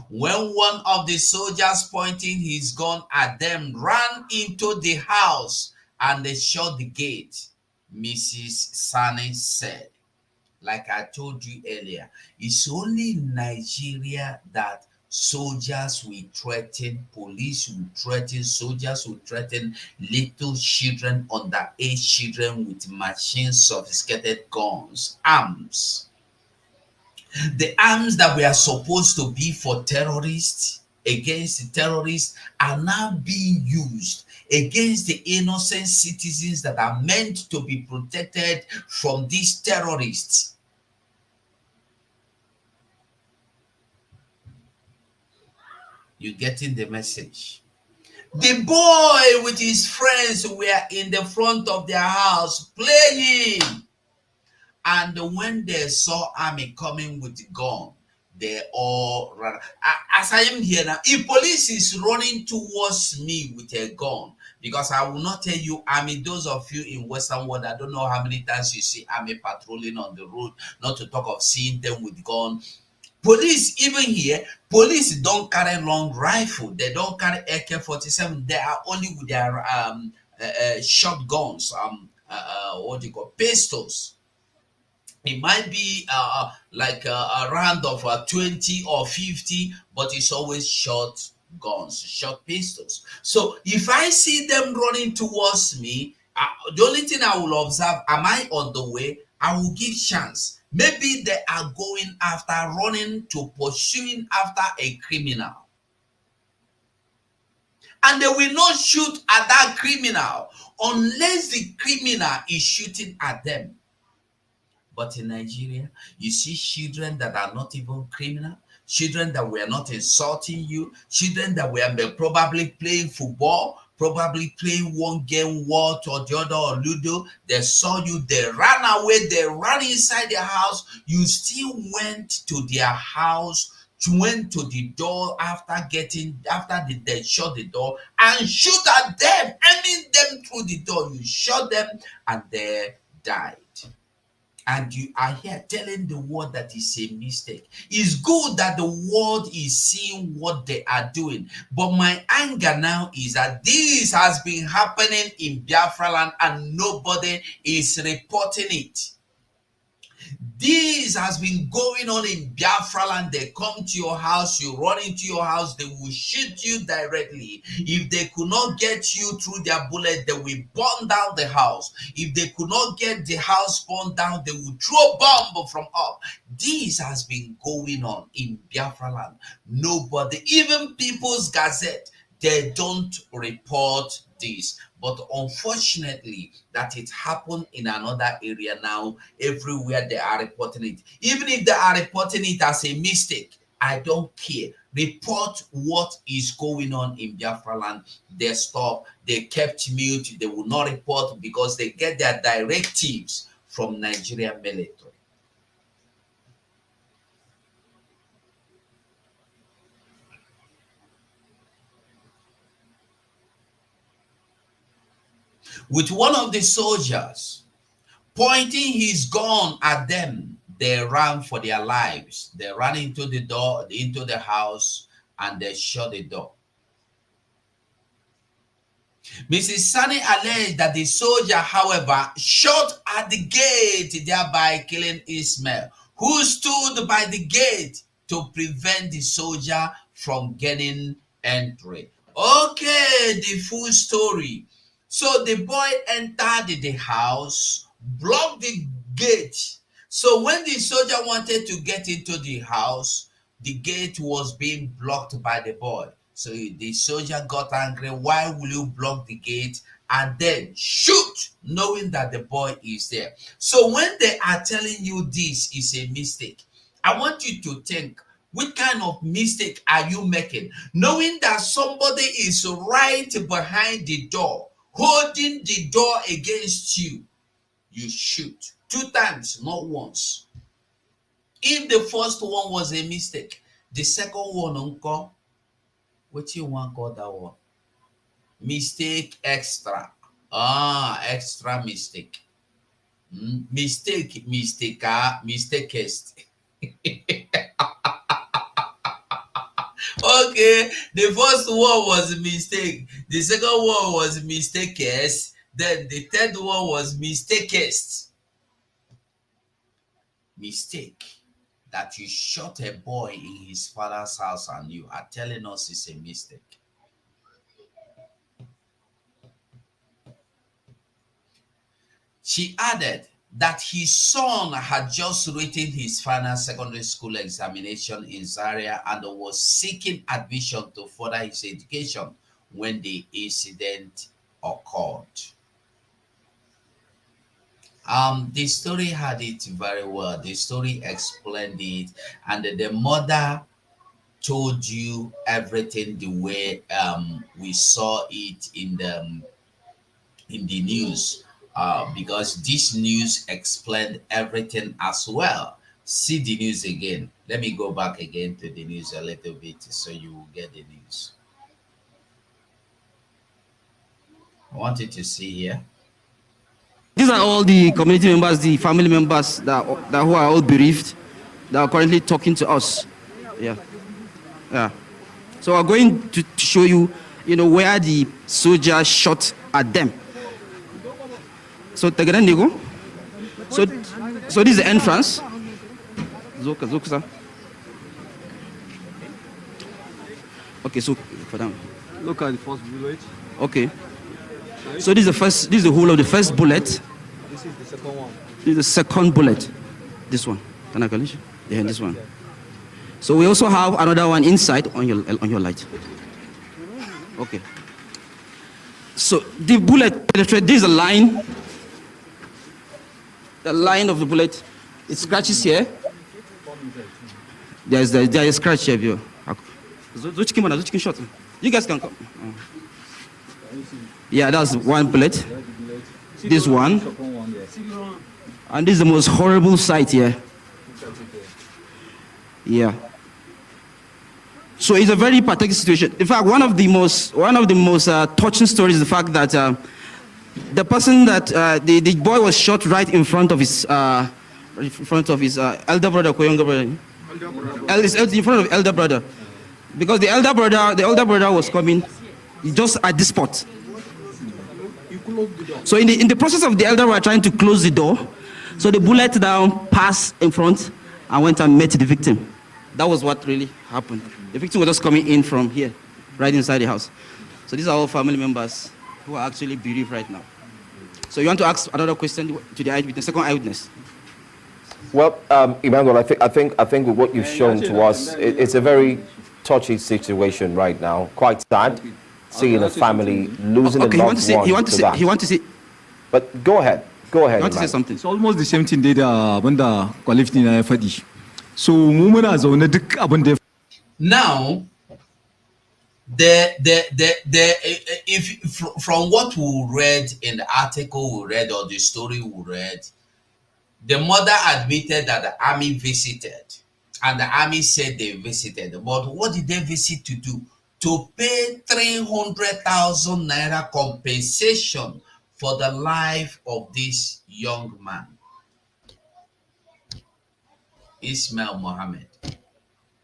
When one of the soldiers, pointing his gun at them, ran into the house and they shut the gate, Mrs. Sani said. Like I told you earlier, it's only in Nigeria that soldiers will threaten, police will threaten, soldiers will threaten little children, underage children with machines, sophisticated guns, arms. The arms that were supposed to be for terrorists, against the terrorists, are now being used against the innocent citizens that are meant to be protected from these terrorists. You getting the message? The boy with his friends were in the front of their house playing. And when they saw army coming with gun, they all ran. As I am here now, if police is running towards me with a gun, because I will not tell you, army, those of you in Western world, I don't know how many times you see army patrolling on the road, not to talk of seeing them with gun. Police, even here, police don't carry long rifle. They don't carry AK-47. They are only with their shotguns, what do you call, pistols. It might be like a round of 20 or 50, but it's always short guns, short pistols. So if I see them running towards me, the only thing I will observe, am I on the way? I will give chance. Maybe they are going after, running to pursuing after a criminal. And they will not shoot at that criminal unless the criminal is shooting at them. But in Nigeria, you see children that are not even criminal, children that were not insulting you, children that were probably playing football, probably playing one game, what or the other, or Ludo. They saw you, they ran away, they ran inside their house. You still went to their house, went to the door after they shut the door and shoot at them, aiming them through the door. You shot them and they died. And you are here telling the world that is a mistake. It's good that the world is seeing what they are doing. But my anger now is that this has been happening in Biafra land and nobody is reporting it. This has been going on in Biafra land. They come to your house, you run into your house, they will shoot you directly. If they could not get you through their bullet, they will burn down the house. If they could not get the house burned down, they will throw a bomb from up. This has been going on in Biafra land. Nobody, even People's Gazette, they don't report this. But unfortunately, that it happened in another area now, everywhere they are reporting it. Even if they are reporting it as a mistake, I don't care. Report what is going on in Biafra land. They stop, they kept mute, they will not report because they get their directives from Nigerian military. With one of the soldiers pointing his gun at them, they ran for their lives. They ran into the door, into the house, and they shut the door. Mrs. Sani alleged that the soldier, however, shot at the gate, thereby killing Ismail, who stood by the gate to prevent the soldier from getting entry. Okay, the full story. So the boy entered the house, blocked the gate. So when the soldier wanted to get into the house, the gate was being blocked by the boy. So the soldier got angry. Why will you block the gate? And then shoot, knowing that the boy is there. So when they are telling you this is a mistake, I want you to think, what kind of mistake are you making? Knowing that somebody is right behind the door, holding the door against you, you shoot 2 times, not once. If the first one was a mistake, the second one, uncle, what you want call that one? Mistake extra. Extra mistake. Mistake, mistakest. Okay, the first one was a mistake. The second one was mistakest. Then the third one was mistakest. Mistake. That you shot a boy in his father's house and you are telling us it's a mistake. She added that his son had just written his final secondary school examination in Zaria and was seeking admission to further his education when the incident occurred. The story had it very well. The story explained it, and the mother told you everything the way we saw it in the news. Because this news explained everything as well. See the news again. Let me go back again to the news a little bit so you will get the news. I want you to see here. These are all the community members, the family members that who are all bereaved, that are currently talking to us. Yeah. So I'm going to show you, where the soldier shot at them. So so this is the entrance. Okay, so for them. Look at the first bullet. Okay. So this is the whole of the first bullet. This is the second one. This is the second bullet. This one. Yeah, this one. So we also have another one inside on your light. Okay. So the bullet penetrates. This is a line. The line of the bullet. It scratches here. There is a scratch here. You guys can come. Yeah, that's one bullet. This one. And this is the most horrible sight here. Yeah. So it's a very pathetic situation. In fact, one of the most touching stories is the fact that the person that the boy was shot right in front of his elder brother, younger brother. In front of elder brother, because the elder brother was coming just at this spot. So in the process of the elder brother trying to close the door, So the bullet down passed in front and went and met the victim. That was what really happened. The victim was just coming in from here, right inside the house. So these are all family members who are actually bereaved right now. So you want to ask another question to the eyewitness, second eyewitness? Well, Emmanuel, I think with what you've shown to us, it's a very touchy situation right now. Quite sad, seeing a family losing a loved one to that. He want to say. But go ahead. Go ahead. You want to say something? It's almost the same thing da abinda kwalifti na ya faɗi. So mu muna zaune duk abin da Now, if from what we read in the article we read or the story we read, the mother admitted that the army visited, and the army said they visited. But what did they visit to do? To pay 300,000 naira compensation for the life of this young man, Ismail Mohammed.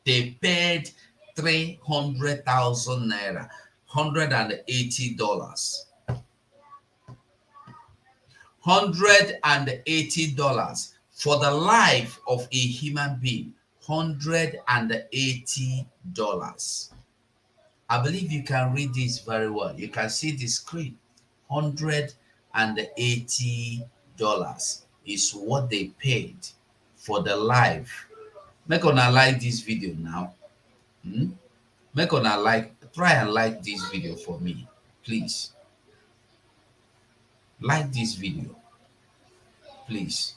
They paid 300,000 naira, $180. $180 for the life of a human being. $180. I believe you can read this very well. You can see the screen. $180 is what they paid for the life. Make una like this video now. Make una try and like this video for me, please. Like this video, please.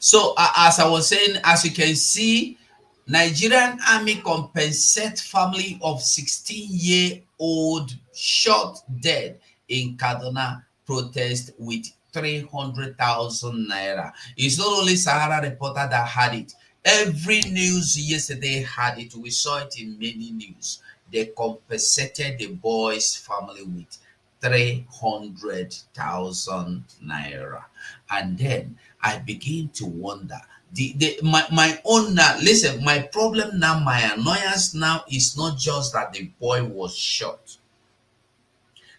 So as I was saying, as you can see, Nigerian army compensate family of 16-year-old shot dead in Kaduna protest with 300,000 naira. It's not only Sahara Reporter that had it. Every news yesterday had it. We saw it in many news. They compensated the boy's family with 300,000 naira. And then I begin to wonder. My own now, listen, my problem now, my annoyance now is not just that the boy was shot.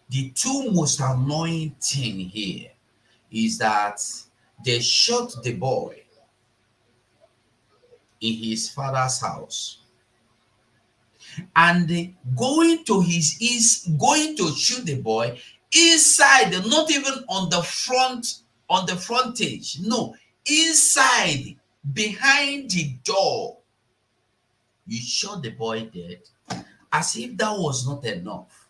The two most annoying thing here is that they shot the boy in his father's house, and going to shoot the boy inside, not even on the frontage, no, inside, behind the door. You shot the boy dead, as if that was not enough.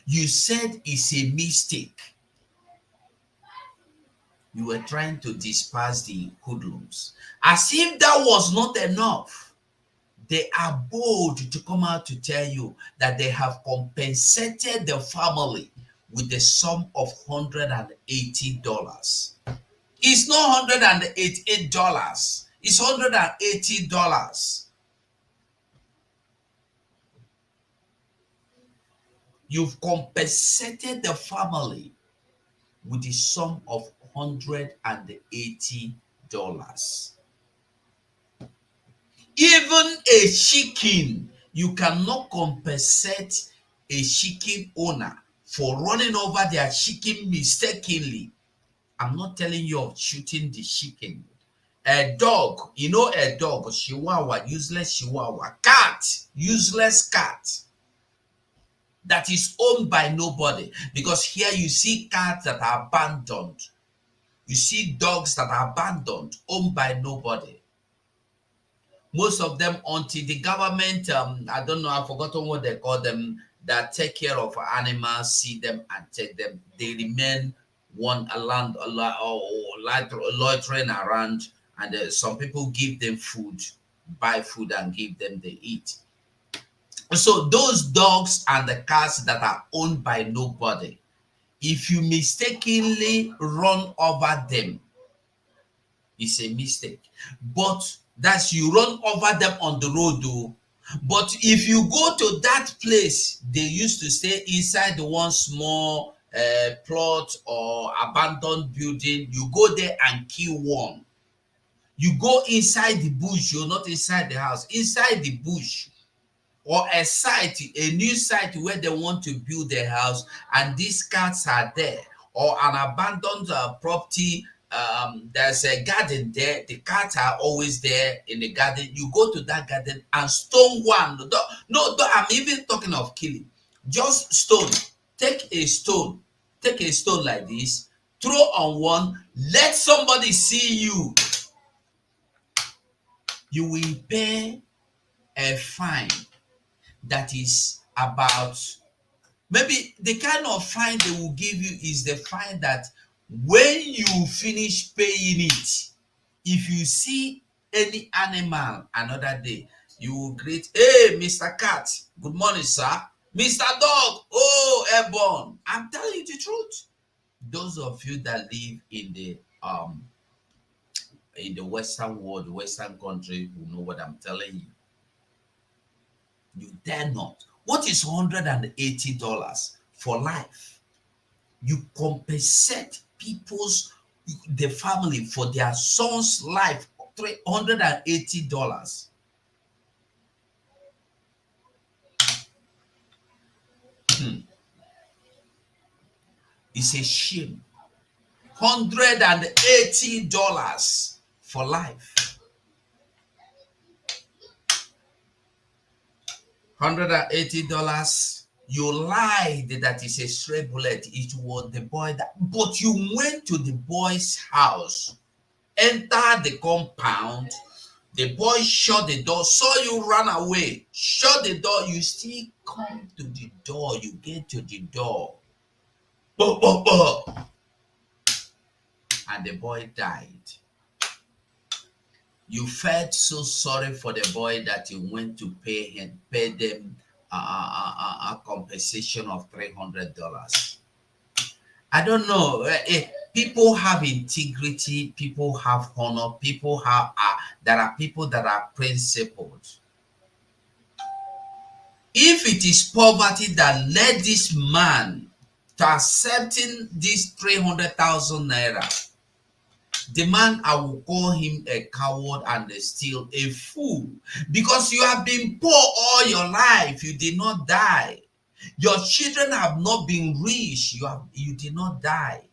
You said it's a mistake. You were trying to disperse the hoodlums. As if that was not enough, they are bold to come out to tell you that they have compensated the family with the sum of $180. It's not $188, it's $180. You've compensated the family with the sum of $180. Even a chicken, you cannot compensate a chicken owner for running over their chicken mistakenly. I'm not telling you of shooting the chicken. A dog, you know, a dog, chihuahua, useless chihuahua, cat, useless cat, that is owned by nobody. Because here you see cats that are abandoned. You see dogs that are abandoned, owned by nobody. Most of them, until the government, I don't know, I've forgotten what they call them, that take care of animals, see them and take them. They remain loitering around, and some people give them food, buy food and give them, they eat. So those dogs and the cats that are owned by nobody, if you mistakenly run over them, it's a mistake. But that's, you run over them on the road though. But if you go to that place, they used to stay inside the one small plot or abandoned building, you go there and kill one. You go inside the bush, you're not inside the house, inside the bush, or a site, a new site where they want to build their house, and these cats are there, or an abandoned property, there's a garden there, the cats are always there in the garden. You go to that garden and stone one. No, I'm even talking of killing. Just stone. Take a stone like this, throw on one, let somebody see you. You will pay a fine that is about, maybe the kind of fine they will give you is the fine that when you finish paying it, if you see any animal another day, you will greet, hey, Mr. Cat, good morning, sir. Mr. Dog, oh, airborne. I'm telling you the truth. Those of you that live in the Western world, Western country, who know what I'm telling you. You dare not. What is $180 for life? You compensate the family for their son's life, $380. It's a shame. $180 for life. $180. You lied that it's a stray bullet. It was the boy that, but you went to the boy's house, entered the compound. The boy shut the door, saw you run away, shut the door. You still come to the door. You get to the door. And the boy died. You felt so sorry for the boy that you went to pay them a compensation of $300. I don't know. People have integrity. People have honor. People have. There are people that are principled. If it is poverty that led this man to accepting this 300,000 naira, the man, I will call him a coward and still a fool, because you have been poor all your life. You did not die. Your children have not been rich. You did not die.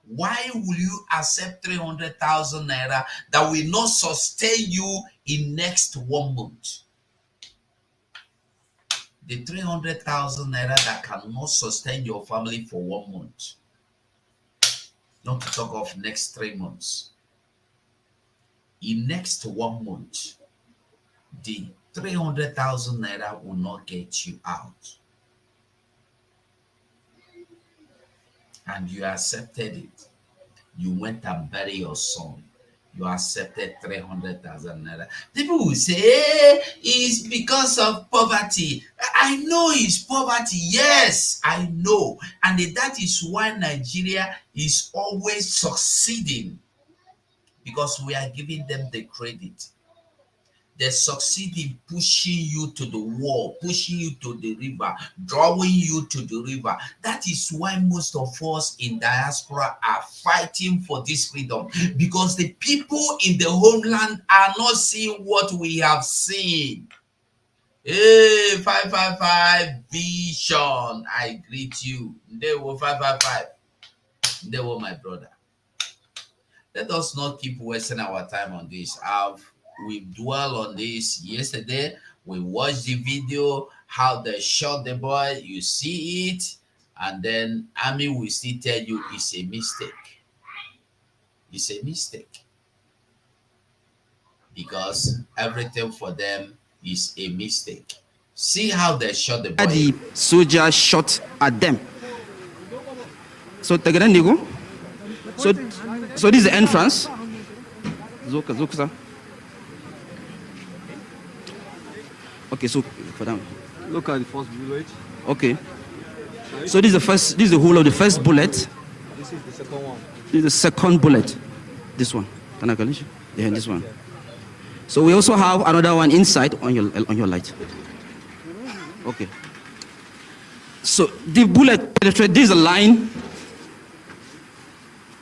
Why will you accept 300,000 naira that will not sustain you in next 1 month? The 300,000 naira that cannot sustain your family for 1 month. Not to talk of next 3 months. In next 1 month, the 300,000 naira will not get you out. And you accepted it. You went and buried your son. You accepted 300,000 naira. People will say, hey, it's because of poverty. I know it's poverty. Yes, I know. And that is why Nigeria is always succeeding. Because we are giving them the credit. They succeed in pushing you to the wall, pushing you to the river, drawing you to the river. That is why most of us in diaspora are fighting for this freedom, because the people in the homeland are not seeing what we have seen. Hey, 555 Vision, I greet you. They were 555. They were my brother. Let us not keep wasting our time on this. We dwell on this yesterday. We watched the video, how they shot the boy. You see it, and then Army will still tell you it's a mistake. It's a mistake. Because everything for them is a mistake. See how they shot the boy. The soldier shot at them. So so this is the entrance. Okay, so for them. Look at the first bullet. Okay. So this is the whole of the first bullet. This is the second one. This is the second bullet. This one. Yeah, this one. So we also have another one inside on your light. Okay. So the bullet penetrates. This is a line.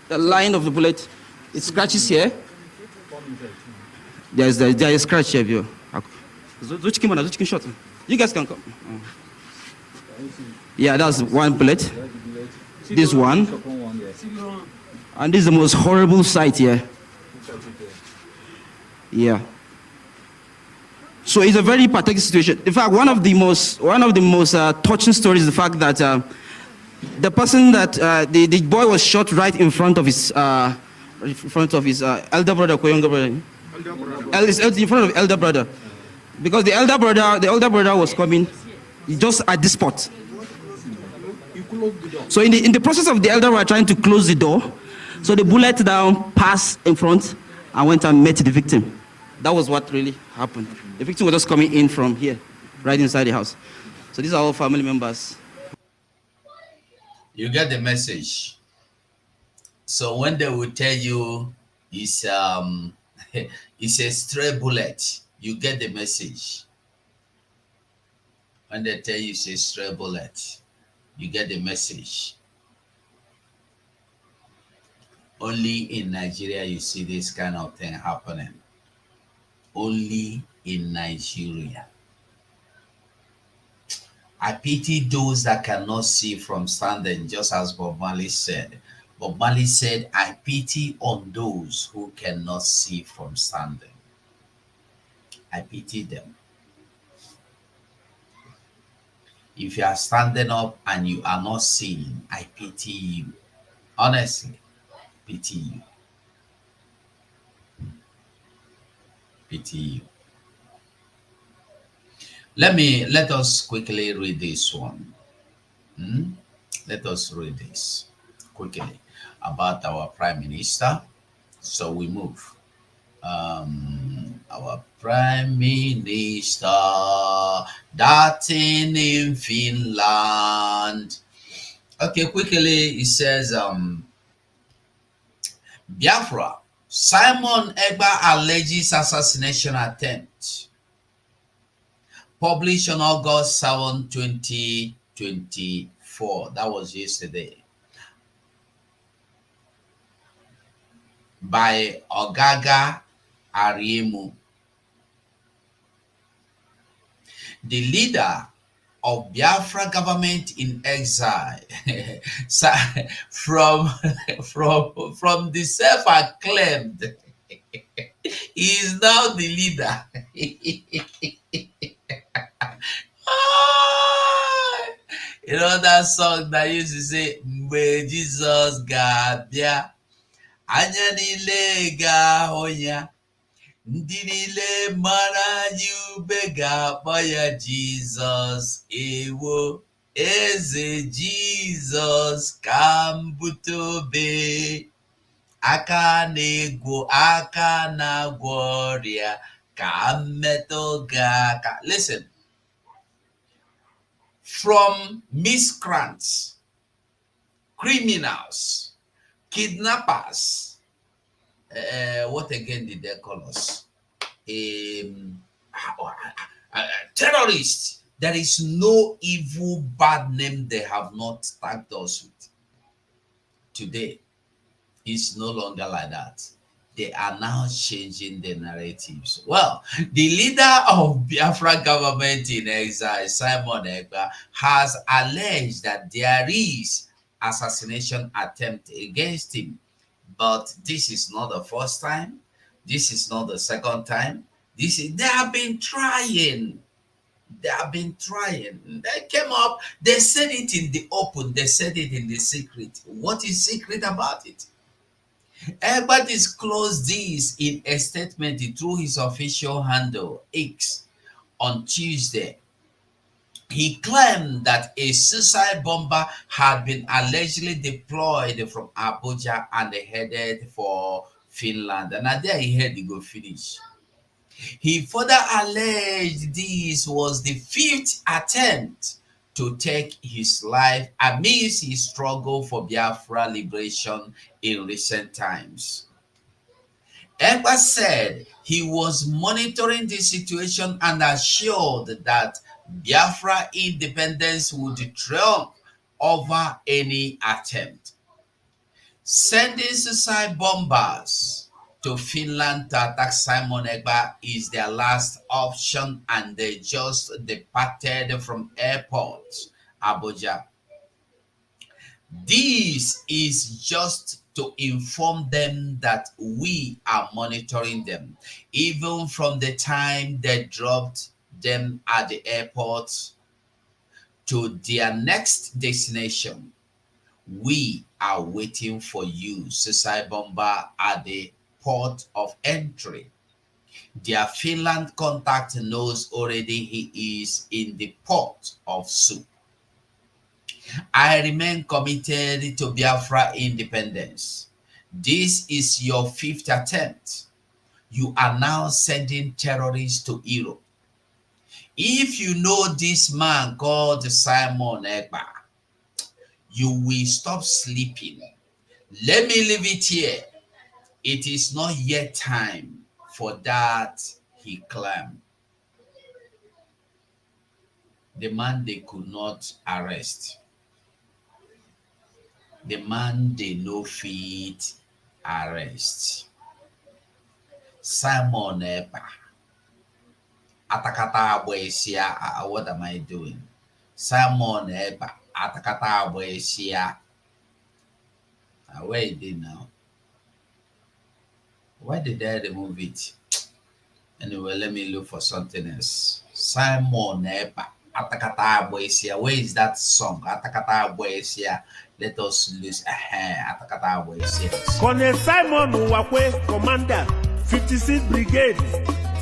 The line of the bullet. It scratches here. There is a scratch here. Shot. You guys can come. Yeah, that's one bullet. This one. And this is the most horrible sight here. Yeah. So it's a very pathetic situation. In fact, one of the most touching stories is the fact that the person that the boy was shot right in front of his elder brother, younger brother. In front of elder brother, because the elder brother was coming just at this spot. So in the process of the elder brother trying to close the door, so the bullet down passed in front and went and met the victim. That was what really happened. The victim was just coming in from here, right inside the house. So these are all family members. You get the message. So when they will tell you it's it's a stray bullet, you get the message. When they tell you it's a stray bullet, you get the message. Only in Nigeria you see this kind of thing happening. Only in Nigeria. I pity those that cannot see from standing, just as Bob Marley said. Bob Marley said, I pity on those who cannot see from standing. I pity them. If you are standing up and you are not seeing, I pity you. Honestly, pity you. Pity you. Let us quickly read this one. Let us read this quickly about our Prime Minister. So we move. Our Prime Minister, that in Finland. Okay, quickly, it says, Biafra, Simon Ekpa alleges assassination attempt. Published on August 7, 2024. That was yesterday. By Ogaga Ariemu. The leader of Biafra government in exile from the self-acclaimed, he is now the leader. You know that song that used to say, Mgbe Jesus ga-abịa, anya niile ga-ahụ ya, ndị niile mara ya ube ga-akpọ ya Jesus, ewo, eze Jesus ka m bute obe, aka na-egwu aka na-agwọ ọrịa ka m metụ gị aka. Listen. From miscreants, criminals, kidnappers, what again did they call us? Terrorists. There is no evil bad name they have not tagged us with. Today, it's no longer like that. They are now changing the narratives. Well, the leader of Biafra government in exile, Simon Ekpa, has alleged that there is assassination attempt against him. But this is not the first time. This is not the second time. They have been trying. They have been trying. They came up, they said it in the open, they said it in the secret. What is secret about it? Ekpa disclosed this in a statement through his official handle, X, on Tuesday. He claimed that a suicide bomber had been allegedly deployed from Abuja and headed for Finland. And there he had to go finish. He further alleged this was the 5th attempt to take his life amidst his struggle for Biafra liberation in recent times. Ekpa said he was monitoring the situation and assured that Biafra independence would triumph over any attempt. Sending suicide bombers to Finland to attack Simon Ekpa is their last option, and they just departed from airport Abuja. This is just to inform them that we are monitoring them, even from the time they dropped them at the airport to their next destination. We are waiting for you, Suicide Bomber, at the port of entry. Their Finland contact knows already he is in the port of Soup. I remain committed to Biafra independence. This is your fifth attempt. You are now sending terrorists to Europe. If you know this man called Simon Ekpa, you will stop sleeping. Let me leave it here. It is not yet time for that, he claimed. The man they could not arrest. The man they no fit arrest. Simon Ekpa. Atakata Aboesia. What am I doing? Simon Ekpa. Atakata Aboesia. Where is it now? Why did they remove it? Anyway, let me look for something else. Simon Ekpa. Atakata Aboesia. Where is that song? Atakata Aboesia. Let us lose. Atakata Aboesia. Colonel Simon Wakwe, Commander, 56th Brigade.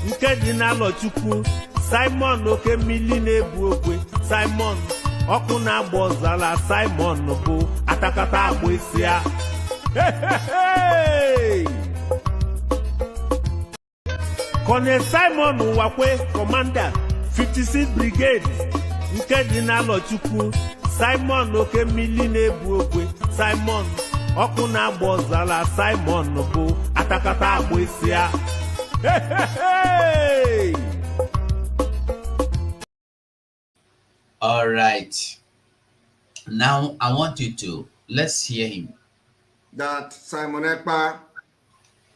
Nkedina Lochukwu. Simon Okemili Nebuokwe. Simon Okuna Bozala. Simon Bo Atakata Aboesia. Hey! Colonel Simon Wakwe, Commander, 56th Brigade. Nkedina Lochukwu. Simon Okemili Nebuokwe. Simon Okuna Bozala. Simon Bo Atakata Aboesia. Hey! All right. Now I want you to let's hear him. That Simon Ekpa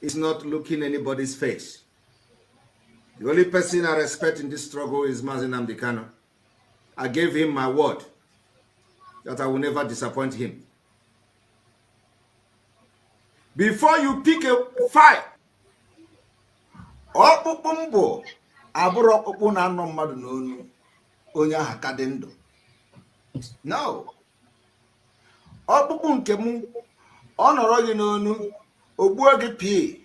is not looking anybody's face. The only person I respect in this struggle is Mazi Nnamdi Kanu. I gave him my word that I will never disappoint him. Before you pick a fight, ọkpụkpụ mbụ abụrụ ọkpụkpụ na anọ mmadụ n'onu onye aha ka dị ndụ. No. Ọkpụkpụ nke m ọ nọrọ gị n'onu ogbuo gị pee.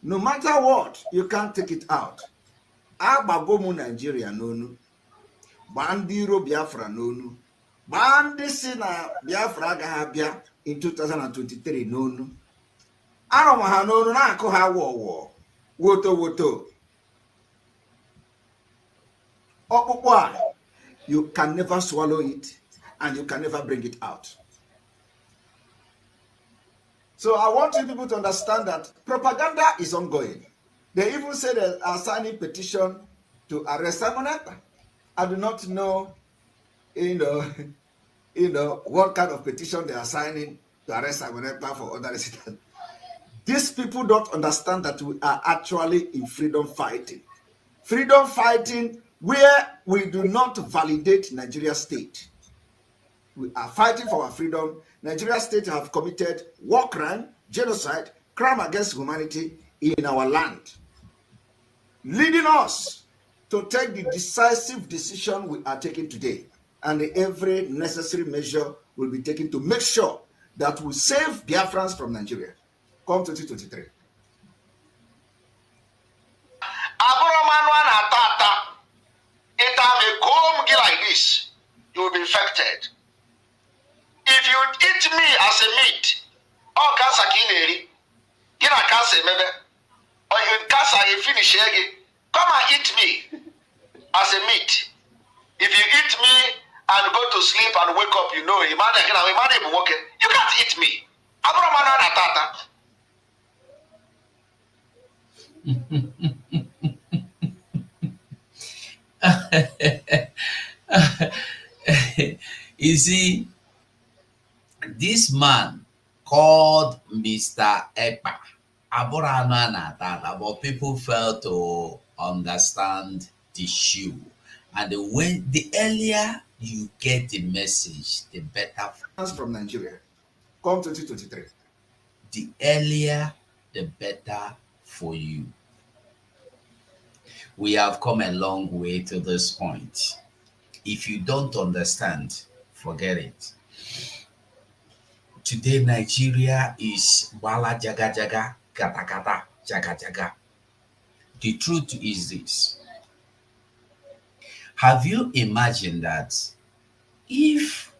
No matter what, you can't take it out. Agbago mu Nigeria n'onu. Gbaa ndị iro Biafra n'onu. Gbaa ndị si na Biafra agaghị abịa in 2023 n'onu. Arọ ma ha n'onu na-akụ ha wọwọ. Woto woto. Ọkpụkpụ a, you can never swallow it and you can never bring it out. So I want you people to understand that propaganda is ongoing. They even say they are signing petition to arrest Simon Ekpa. I do not know, what kind of petition they are signing to arrest Simon Ekpa for other reasons. These people don't understand that we are actually in freedom fighting. Freedom fighting where we do not validate Nigeria state. We are fighting for our freedom. Nigeria state have committed war crime, genocide, crime against humanity in our land, leading us to take the decisive decision we are taking today. And every necessary measure will be taken to make sure that we save Biafrans from Nigeria. Come 2023. It may comb like this, you will be infected. If you eat me as a meat, or cancer kileri, you know cancer maybe, or you cancer you finish again, come and eat me as a meat. If you eat me and go to sleep and wake up, you know, you can't eat me. You see, this man called Mr. Ekpa but people fail to understand the shoe. And the earlier you get the message, the better. From Nigeria, come 2023. The earlier, the better for you. We have come a long way to this point. If you don't understand, forget it. Today, Nigeria is Bala Jaga Jaga, Gata Gata, Jaga Jaga. The truth is this. Have you imagined that if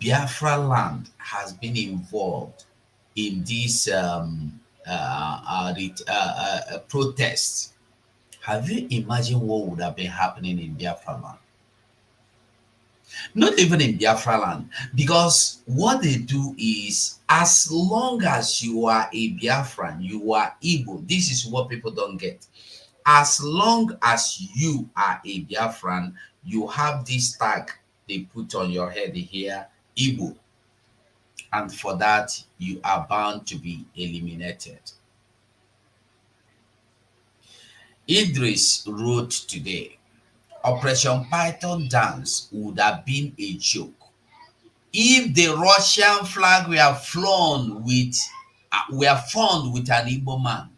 Biafra land has been involved in this protest, have you imagined what would have been happening in Biafra land? Not even in Biafra land, because what they do is, as long as you are a Biafran, you are Igbo. This is what people don't get. As long as you are a Biafran, you have this tag they put on your head here, Igbo. And for that, you are bound to be eliminated. Idris wrote today, Operation Python dance would have been a joke if the Russian flag were flown with an Igbo man.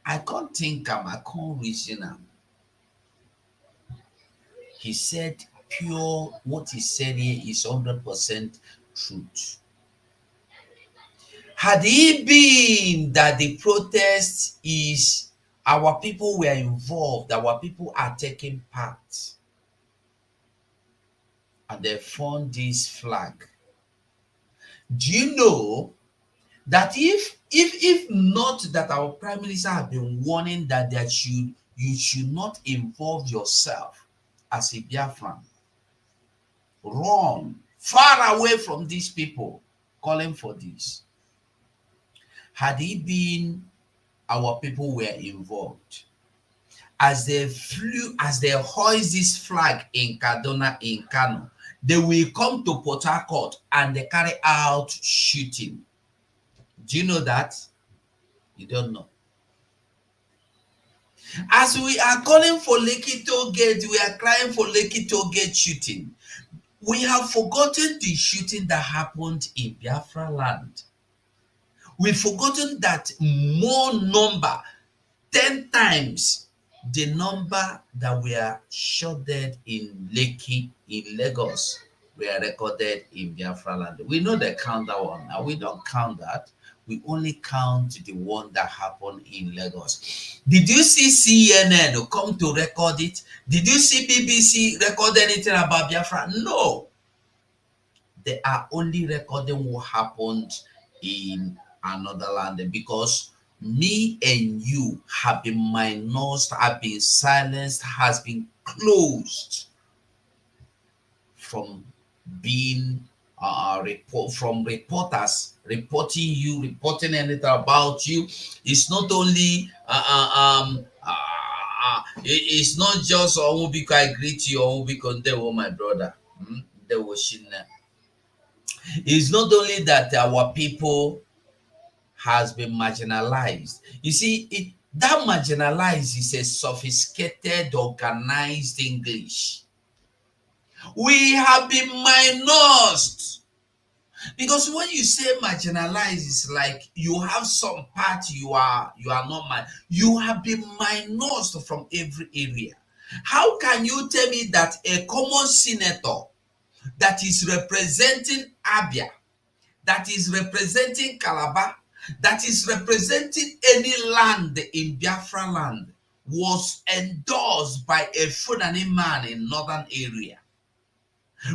I can't think him, I can't reason him. He said what he said here is 100% truth. Had it been that the protest is our people were involved, our people are taking part, and they found this flag, do you know that if not that our prime minister have been warning that you should not involve yourself as a Biafran, run far away from these people calling for this. Had it been our people were involved, as they hoist this flag in Kaduna, in Kano, they will come to Port Harcourt and they carry out shooting. Do you know that? You don't know. As we are calling for Lekki Toll Gate, we are crying for Lekki Toll Gate shooting. We have forgotten the shooting that happened in Biafra land. We've forgotten that more number, 10 times the number that were shot dead in Lekki, in Lagos, were recorded in Biafra land. We know they count that one. Now we don't count that. We only count the one that happened in Lagos. Did you see CNN come to record it? Did you see BBC record anything about Biafra? No. They are only recording what happened in another land, because me and you have been minused, have been silenced, has been closed from being from reporters reporting anything about you. It's not only it's not just Omubiko I greet you, Omubiko Ndewo my brother. Ndewo Shinne. It's not only that our people has been marginalized. You see, that marginalized is a sophisticated, organized English. We have been minused. Because when you say marginalized, it's like you have some part you are not you have been minused from every area. How can you tell me that a common senator that is representing Abia, that is representing Calabar, that is representing any land in Biafra land, was endorsed by a Fulani man in northern area?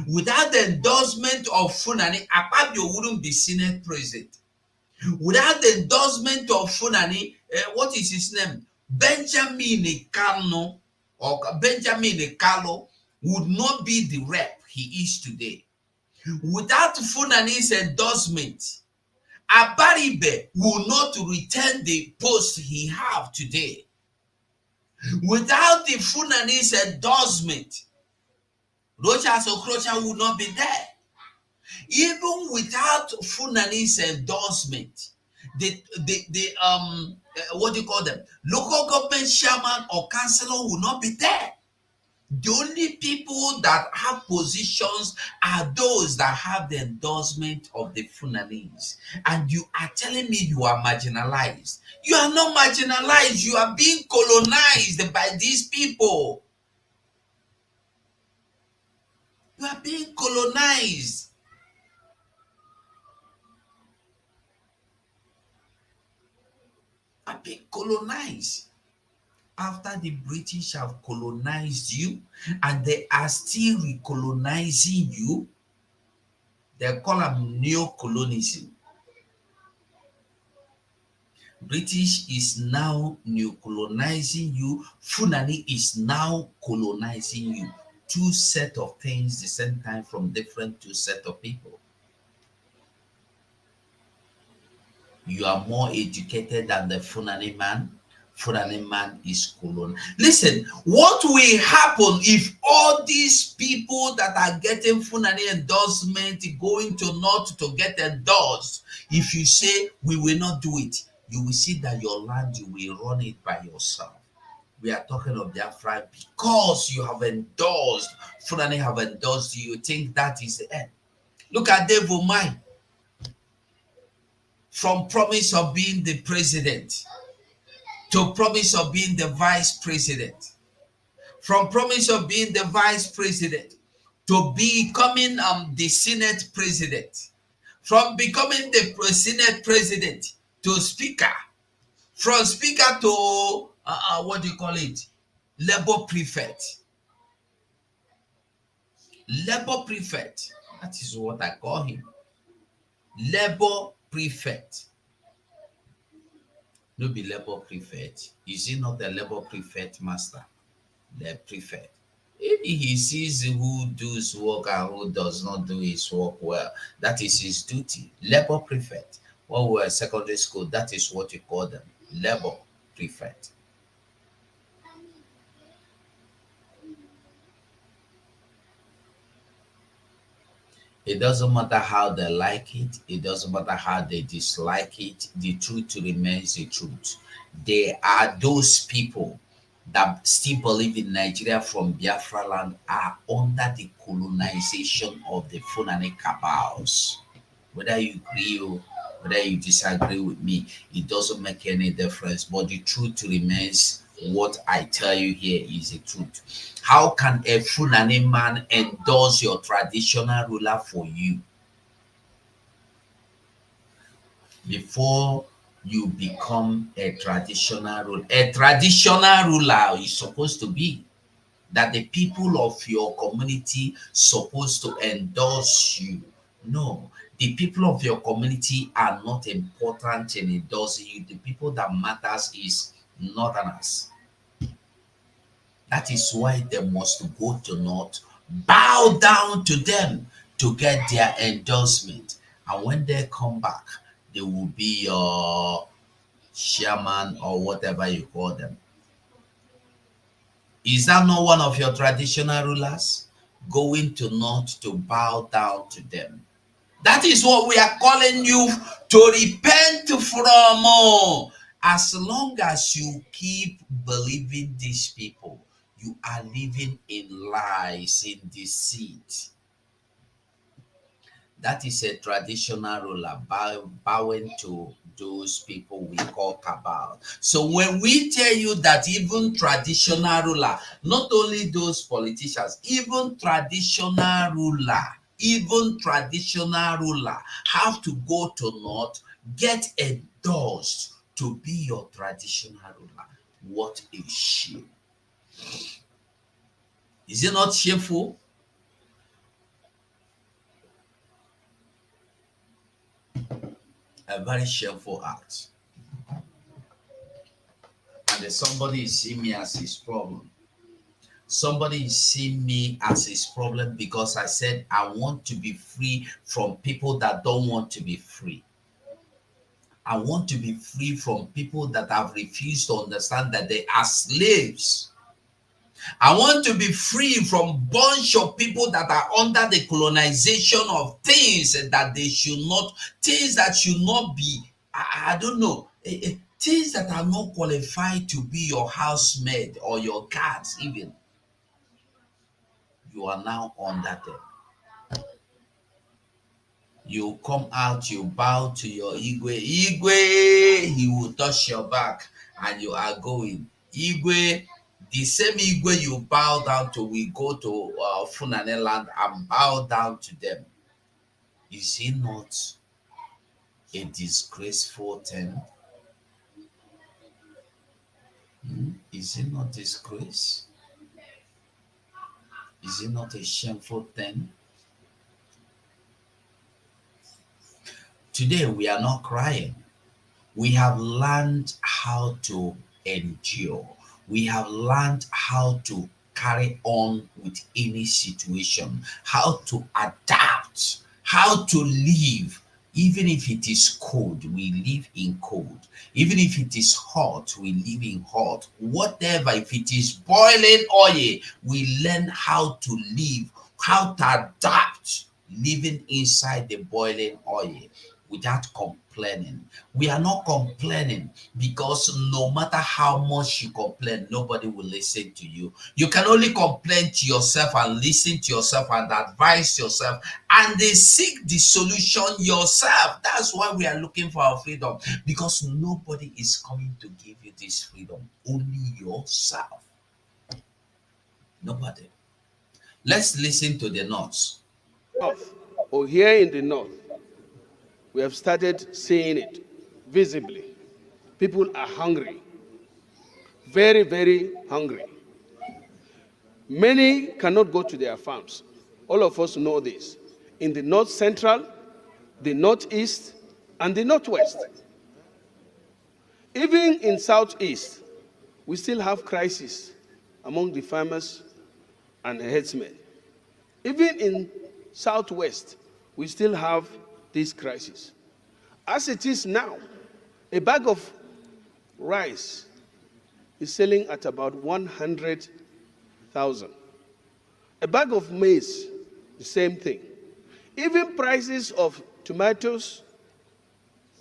Without the endorsement of Fulani, Akpabio wouldn't be Senate president. Without the endorsement of Fulani, what is his name? Benjamin Kano or Benjamin Kalo would not be the rep he is today. Without Fulani's endorsement, Abaribe will not retain the post he have today. Without the Fulani's endorsement, Rochas Okrocha would not be there. Even without Fulani's endorsement, what do you call them? Local government chairman or councillor will not be there. The only people that have positions are those that have the endorsement of the Fulanese. And you are telling me you are marginalized. You are not marginalized. You are being colonized by these people. You are being colonized. You are being colonized. After the British have colonized you and they are still recolonizing you, they call them neo-colonialism. British is now neo-colonizing you. Fulani is now colonizing you. Two set of things the same time from different two set of people. You are more educated than the Fulani man. Fulani man is colon. Listen, what will happen if all these people that are getting Fulani endorsement going to North to get endorsed? If you say we will not do it, you will see that your land, you will run it by yourself. We are talking of Biafra because you have endorsed, Fulani have endorsed you. You think that is the end. Look at Dave Omai. From promise of being the president to promise of being the vice president, from promise of being the vice president to becoming the Senate president, from becoming the Senate president to speaker, from speaker to what do you call it? Labor prefect. Labor prefect. That is what I call him. Labor prefect. No be labor prefect. Is he not the labor prefect master? The prefect. If he sees who does work and who does not do his work well, that is his duty. Labor prefect. When we were in secondary school, that is what you call them. Labor prefect. It doesn't matter how they like it. It doesn't matter how they dislike it. The truth remains the truth. There are those people that still believe in Nigeria from Biafra land are under the colonization of the Fulani cabals. Whether you agree or whether you disagree with me, it doesn't make any difference. But the truth remains what I tell you here is the truth. How can a Fulani man endorse your traditional ruler for you? Before you become a traditional ruler. A traditional ruler is supposed to be that the people of your community supposed to endorse you. No, the people of your community are not important in endorsing you. The people that matters is northerners. That is why they must go to North, bow down to them to get their endorsement. And when they come back, they will be your chairman or whatever you call them. Is that not one of your traditional rulers? Going to North to bow down to them. That is what we are calling you to repent from. As long as you keep believing these people, you are living in lies, in deceit. That is a traditional ruler bowing to those people we call cabal. So when we tell you that even traditional ruler, not only those politicians, even traditional ruler have to go to North, get endorsed to be your traditional ruler. What a shame. Is it not shameful? A very shameful act. And then somebody is seeing me as his problem. Somebody is seeing me as his problem because I said I want to be free from people that don't want to be free. I want to be free from people that have refused to understand that they are slaves. I want to be free from a bunch of people that are under the colonization of things that they should not, things that should not be I don't know, things that are not qualified to be your housemaid or your guards even, you are now under them. You come out, you bow to your Igwe. Igwe, he will touch your back and you are going. Igwe, the same Igwe you bow down to, we go to Funane land and bow down to them. Is it not a disgraceful thing? Is it not disgrace? Is it not a shameful thing? Today we are not crying. We have learned how to endure. We have learned how to carry on with any situation, how to adapt, how to live. Even if it is cold, we live in cold. Even if it is hot, we live in hot. Whatever, if it is boiling oil, we learn how to live, how to adapt, living inside the boiling oil without complaining. We are not complaining because no matter how much you complain, nobody will listen to you. You can only complain to yourself and listen to yourself and advise yourself and then seek the solution yourself. That's why we are looking for our freedom, because nobody is coming to give you this freedom, only yourself. Nobody. Let's listen to the North. Or here in the North, we have started seeing it visibly. People are hungry, very, very hungry. Many cannot go to their farms. All of us know this. In the North Central, the Northeast, and the Northwest. Even in Southeast, we still have crisis among the farmers and the herdsmen. Even in Southwest, we still have this crisis. As it is now, a bag of rice is selling at about 100,000. A bag of maize, the same thing. Even prices of tomatoes,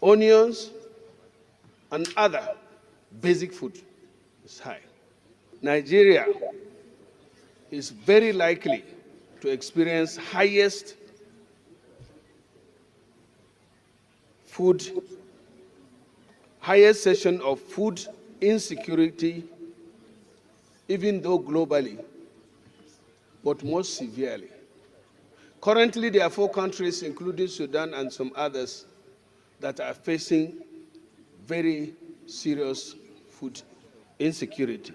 onions, and other basic food is high. Nigeria is very likely to experience highest session of food insecurity, even though globally, but most severely. Currently, there are 4 countries, including Sudan and some others, that are facing very serious food insecurity.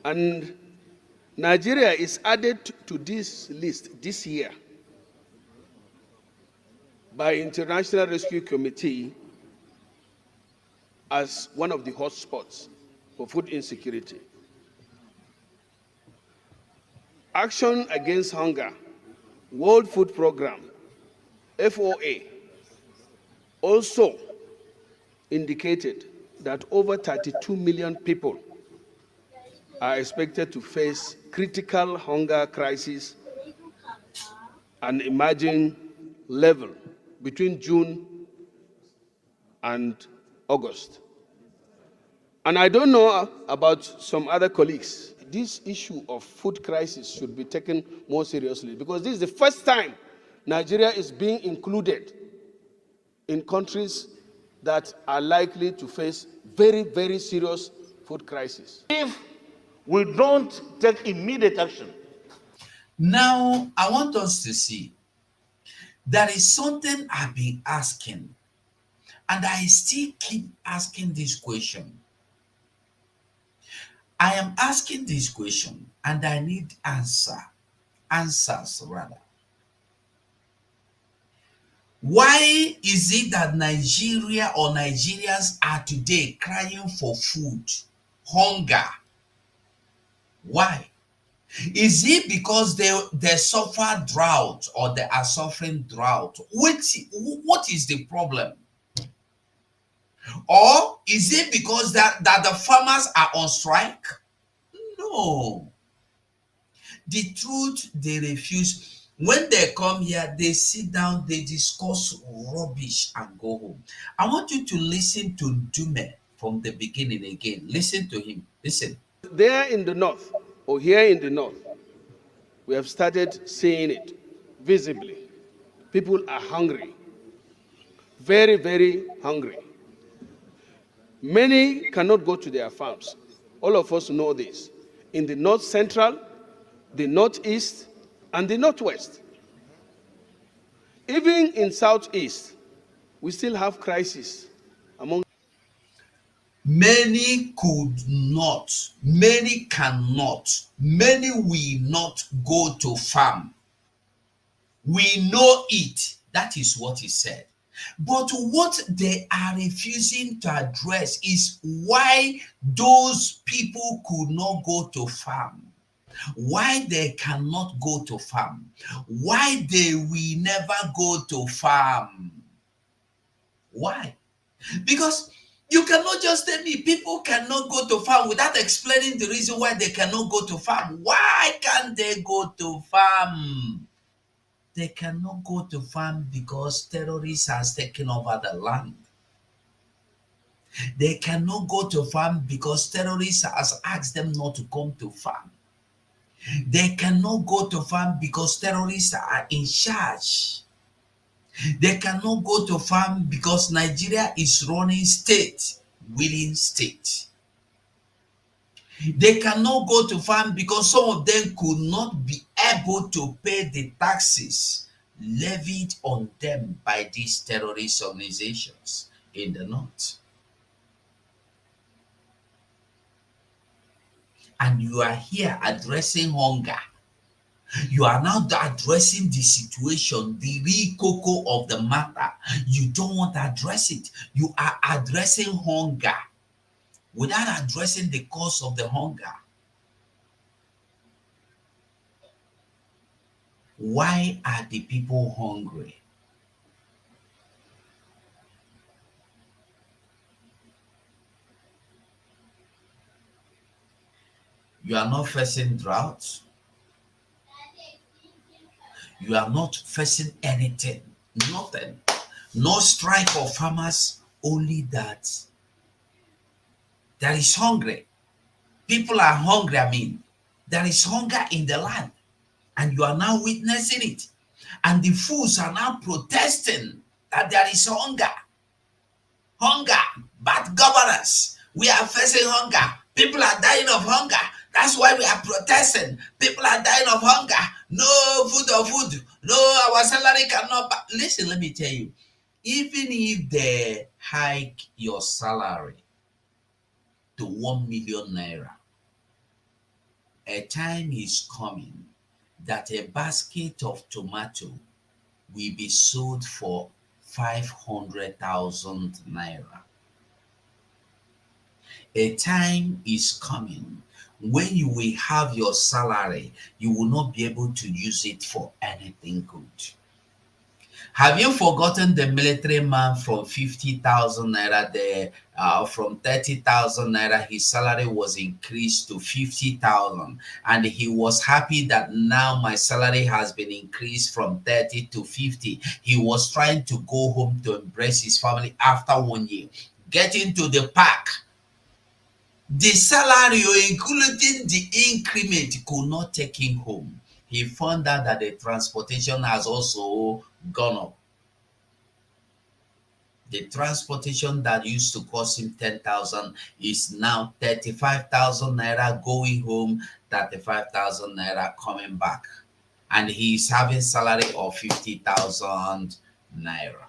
And Nigeria is added to this list this year by International Rescue Committee as one of the hotspots for food insecurity. Action Against Hunger, World Food Program, FOA, also indicated that over 32 million people are expected to face critical hunger crisis and emerging level between June and August. And I don't know about some other colleagues. This issue of food crisis should be taken more seriously, because this is the first time Nigeria is being included in countries that are likely to face very, very serious food crisis. If we don't take immediate action. Now, I want us to see, there is something I've been asking, and I still keep asking this question. I am asking this question, and I need answers rather. Why is it that Nigeria or Nigerians are today crying for food, hunger? Why? Is it because they suffer drought, or they are suffering drought? What is the problem? Or is it because that the farmers are on strike? No. The truth they refuse. When they come here, they sit down, they discuss rubbish and go home. I want you to listen to Dume from the beginning again. Listen to him. Listen. There in the north, or here in the north, we have started seeing it visibly. People are hungry, very, very hungry. Many cannot go to their farms. All of us know this. In the north central, the northeast, and the northwest. Even in southeast, we still have crisis among. Many could not, many cannot, many will not go to farm. We know it. That is what he said. But what they are refusing to address is why those people could not go to farm. Why they cannot go to farm. Why they will never go to farm. Why? Because you cannot just tell me people cannot go to farm without explaining the reason why they cannot go to farm. Why can't they go to farm? They cannot go to farm because terrorists has taken over the land. They cannot go to farm because terrorists has asked them not to come to farm. They cannot go to farm because terrorists are in charge. They cannot go to farm because Nigeria is running state, willing state. They cannot go to farm because some of them could not be able to pay the taxes levied on them by these terrorist organizations in the north. And you are here addressing hunger. You are now addressing the situation, the real cocoa of the matter. You don't want to address it. You are addressing hunger without addressing the cause of the hunger. Why are the people hungry? You are not facing drought. You are not facing anything, nothing. No strike of farmers, only that there is hungry. People are hungry, there is hunger in the land, and you are now witnessing it. And the fools are now protesting that there is hunger. Hunger, bad governance. We are facing hunger. People are dying of hunger. That's why we are protesting. People are dying of hunger. No food or food. No, our salary cannot. Listen, let me tell you. Even if they hike your salary to 1 million naira, a time is coming that a basket of tomato will be sold for 500,000 naira. A time is coming when you will have your salary, you will not be able to use it for anything good. Have you forgotten the military man from 50,000 naira there? From 30,000 naira, his salary was increased to 50,000, and he was happy that now my salary has been increased from 30 to 50. He was trying to go home to embrace his family after 1 year. Getting to the park, the salary, including the increment, could not take him home. He found out that the transportation has also gone up. The transportation that used to cost him 10,000 is now 35,000 naira going home, 35,000 naira coming back. And he's having salary of 50,000 naira.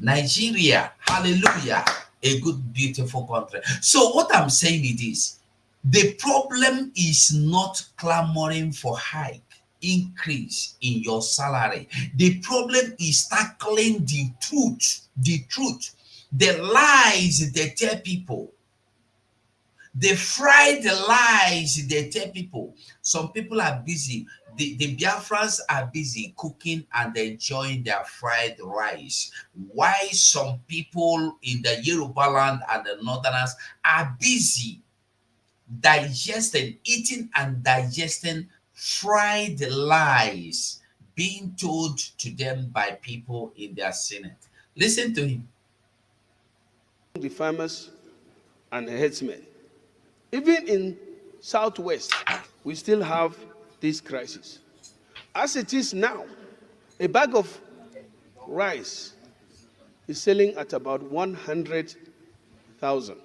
Nigeria, hallelujah, a good, beautiful country. So what I'm saying it is, the problem is not clamoring for hike, increase in your salary. The problem is tackling the truth, the lies they tell people. They fry the lies they tell people. Some people are busy. The Biafrans are busy cooking and enjoying their fried rice. Why some people in the Yoruba land and the Northerners are busy eating and digesting fried lies being told to them by people in their Senate. Listen to him. The farmers and herdsmen. Even in Southwest, we still have this crisis. As it is now, a bag of rice is selling at about 100,000.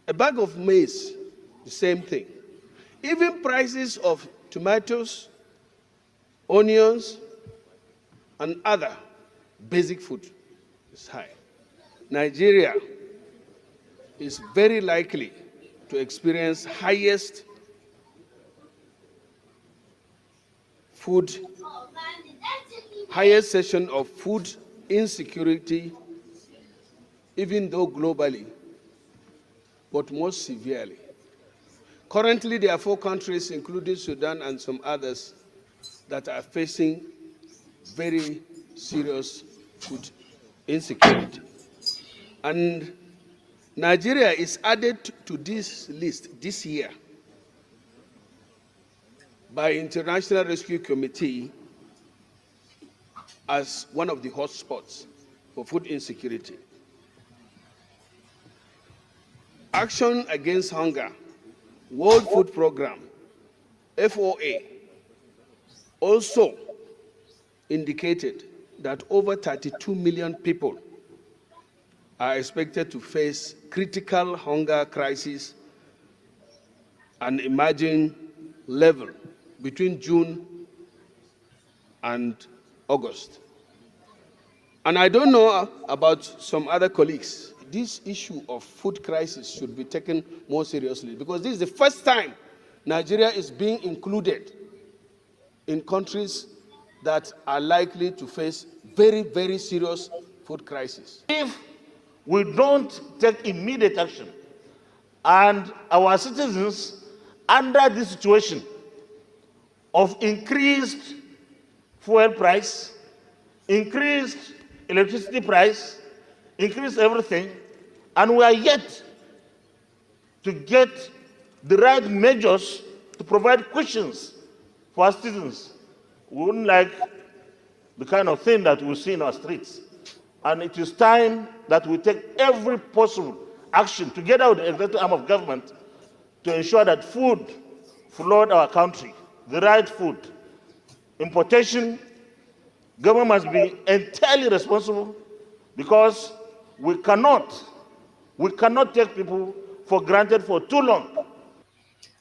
A bag of maize, the same thing. Even prices of tomatoes, onions, and other basic food is high. Nigeria is very likely to experience highest session of food insecurity, even though globally, but most severely. Currently, there are 4 countries, including Sudan and some others, that are facing very serious food insecurity. And Nigeria is added to this list this year by International Rescue Committee as one of the hotspots for food insecurity. Action Against Hunger, World Food Program, FOA, also indicated that over 32 million people are expected to face critical hunger crisis and emerging level between June and August. And I don't know about some other colleagues. This issue of food crisis should be taken more seriously, because this is the first time Nigeria is being included in countries that are likely to face very, very serious food crisis. If we don't take immediate action and our citizens, under this situation of increased fuel price, increased electricity price, increased everything, and we are yet to get the right measures to provide cushions for our citizens, we wouldn't like the kind of thing that we see in our streets. And it is time that we take every possible action together with the executive arm of government to ensure that food flood our country, the right food. Importation, government must be entirely responsible, because we cannot take people for granted for too long.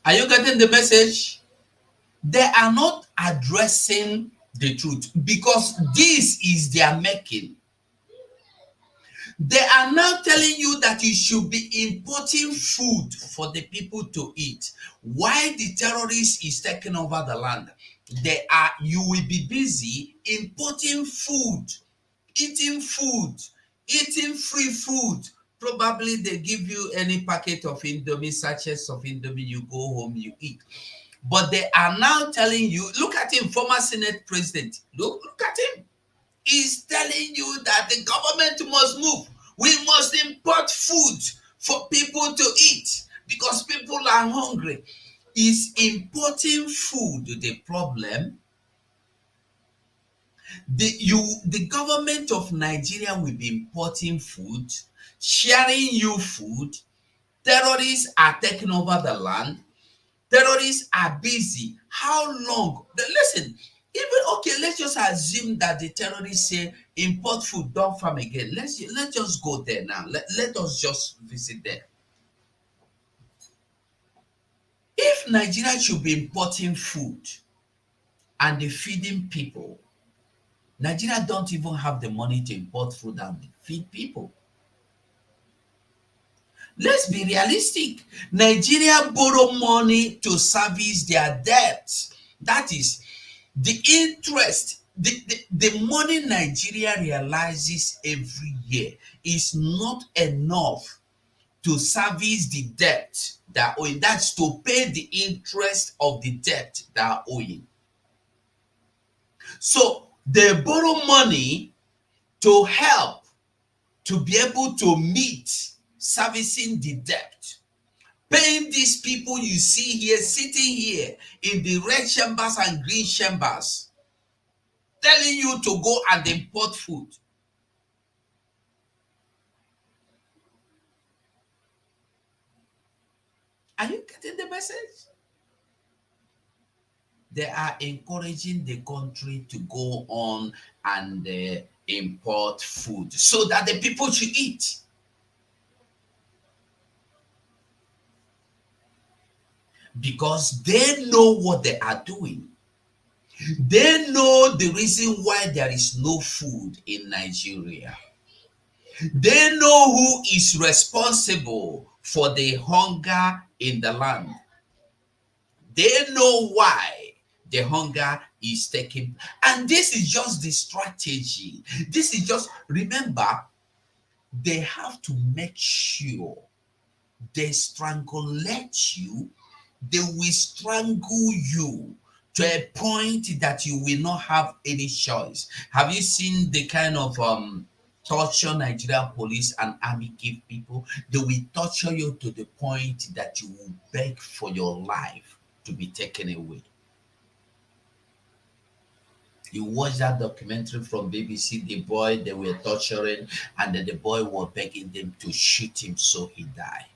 Are you getting the message? They are not addressing the truth, because this is their making. They are now telling you that you should be importing food for the people to eat. While the terrorist is taking over the land, you will be busy importing food, eating free food. Probably they give you any packet of Indomie, sachets of Indomie, you go home, you eat. But they are now telling you, look at him, former Senate president, look at him. He's telling you that the government must move. We must import food for people to eat because people are hungry. Is importing food the problem? The government of Nigeria will be importing food, sharing you food. Terrorists are taking over the land. Terrorists are busy. How long? Listen, let's just assume that the terrorists say import food, don't farm again. Let's just go there now. Let us just visit there. If Nigeria should be importing food and they feeding people, Nigeria don't even have the money to import food and feed people. Let's be realistic. Nigeria borrow money to service their debt. That is the interest. The money Nigeria realizes every year is not enough to service the debt that owing. That's to pay the interest of the debt that are owing. So they borrow money to help to be able to meet servicing the debt, paying these people you see here, sitting here in the red chambers and green chambers, telling you to go and import food. Are you getting the message? They are encouraging the country to go on and import food so that the people should eat. Because they know what they are doing. They know the reason why there is no food in Nigeria. They know who is responsible for the hunger in the land. They know why the hunger is taking. And this is just the strategy. This is just, remember, they have to make sure they strangulate you. They will strangle you to a point that you will not have any choice. Have you seen the kind of torture Nigerian police and army give people? They will torture you to the point that you will beg for your life to be taken away. You watch that documentary from BBC, the boy they were torturing, and then the boy was begging them to shoot him so he died.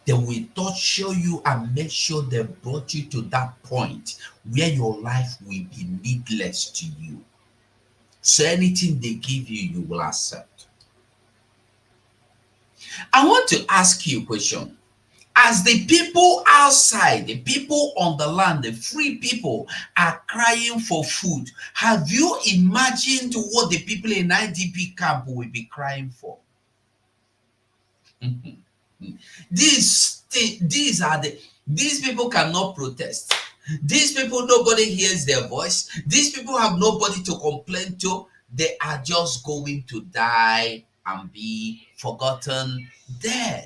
They will torture you and make sure they brought you to that point where your life will be needless to you. So anything they give you, you will accept. I want to ask you a question. As the people outside, the people on the land, the free people are crying for food, have you imagined what the people in IDP camp will be crying for? These people cannot protest. These people, nobody hears their voice. These people have nobody to complain to. They are just going to die and be forgotten there.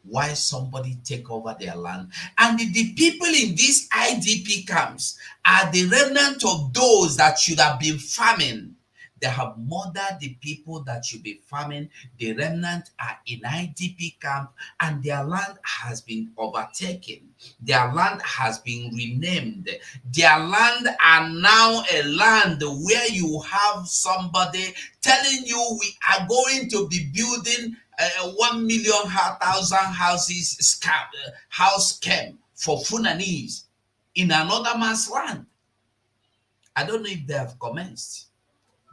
Why somebody take over their land? And the people in these IDP camps are the remnant of those that should have been farming. They have murdered the people that should be farming. The remnant are in IDP camp and their land has been overtaken. Their land has been renamed. Their land are now a land where you have somebody telling you we are going to be building 1 million houses house camp for Funanis in another man's land. I don't know if they have commenced.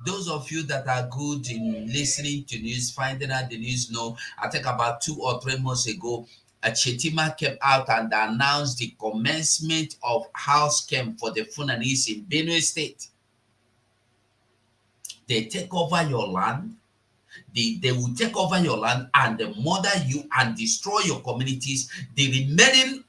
Those of you that are good in listening to news, finding out the news, know, I think about 2 or 3 months ago, a Chetima came out and announced the commencement of house camp for the Funanis in Benue State. They take over your land. They will take over your land and murder you and destroy your communities. The remaining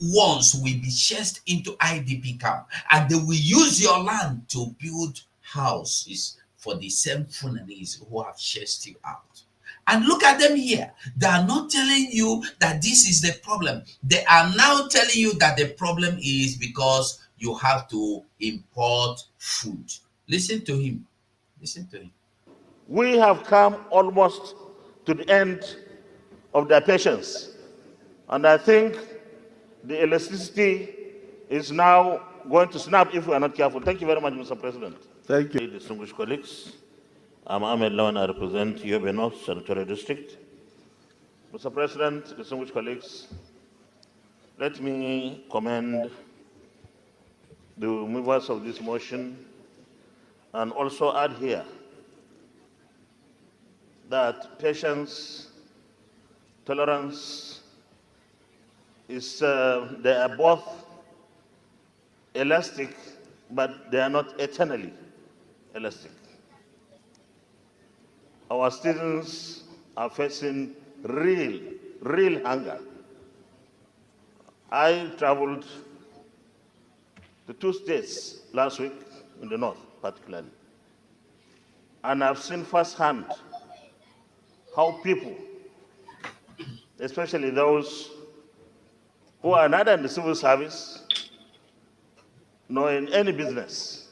ones will be chased into IDP camp and they will use your land to build houses for the same Funanis who have chased you out. And look at them here. They are not telling you that this is the problem. They are now telling you that the problem is because you have to import food. Listen to him. Listen to him. We have come almost to the end of their patience. And I think the elasticity is now going to snap if we are not careful. Thank you very much, Mr. President. Thank you. Distinguished colleagues, I'm Ahmed Lawan, I represent Yobe North Senatorial District. Mr. President, distinguished colleagues, let me commend the movers of this motion and also add here that patience, tolerance, they are both elastic, but they are not eternally elastic. Our students are facing real hunger. I traveled to 2 states last week, in the north particularly, and I've seen firsthand how people, especially those who are neither in the civil service nor in any business,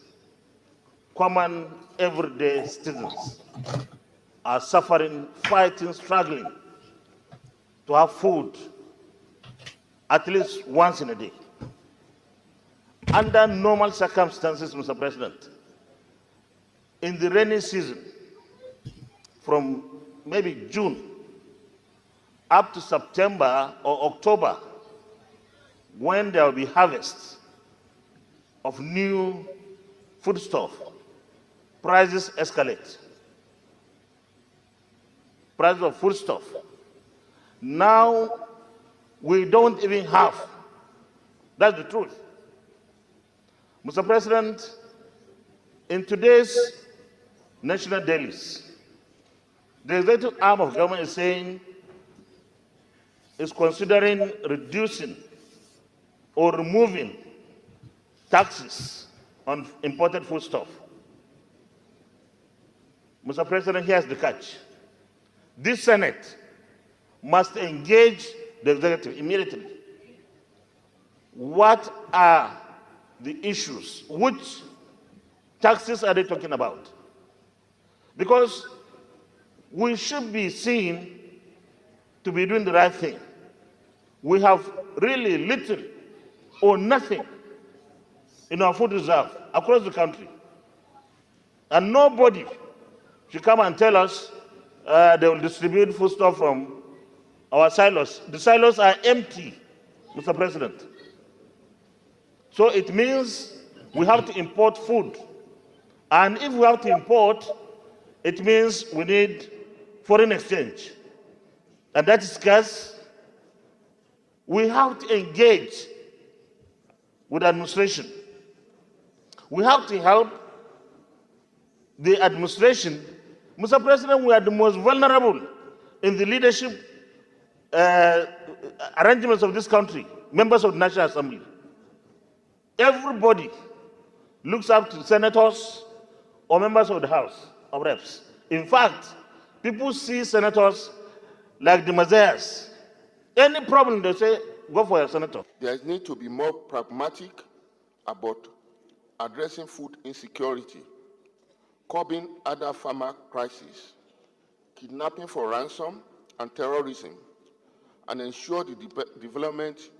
common everyday citizens, are suffering, fighting, struggling to have food at least once in a day. Under normal circumstances, Mr. President, in the rainy season, from maybe June up to September or October, when there will be harvests of new foodstuff, prices escalate. Prices of foodstuff. Now, we don't even have. That's the truth. Mr. President, in today's national dailies, the executive arm of government is saying is considering reducing or removing taxes on imported foodstuff. Mr. President, here's the catch. This Senate must engage the executive immediately. What are the issues? Which taxes are they talking about? Because we should be seen to be doing the right thing. We have really little or nothing in our food reserve across the country. And nobody should come and tell us they will distribute foodstuff from our silos. The silos are empty, Mr. President. So it means we have to import food. And if we have to import, it means we need foreign exchange. And that is scarce. We have to engage with administration. We have to help the administration. Mr. President, we are the most vulnerable in the leadership arrangements of this country, members of the National Assembly. Everybody looks up to senators or members of the House of Reps. In fact, people see senators like the messiahs. Any problem, they say, go for a senator. There need to be more pragmatic about addressing food insecurity, curbing other farmer crises, kidnapping for ransom and terrorism, and ensure the development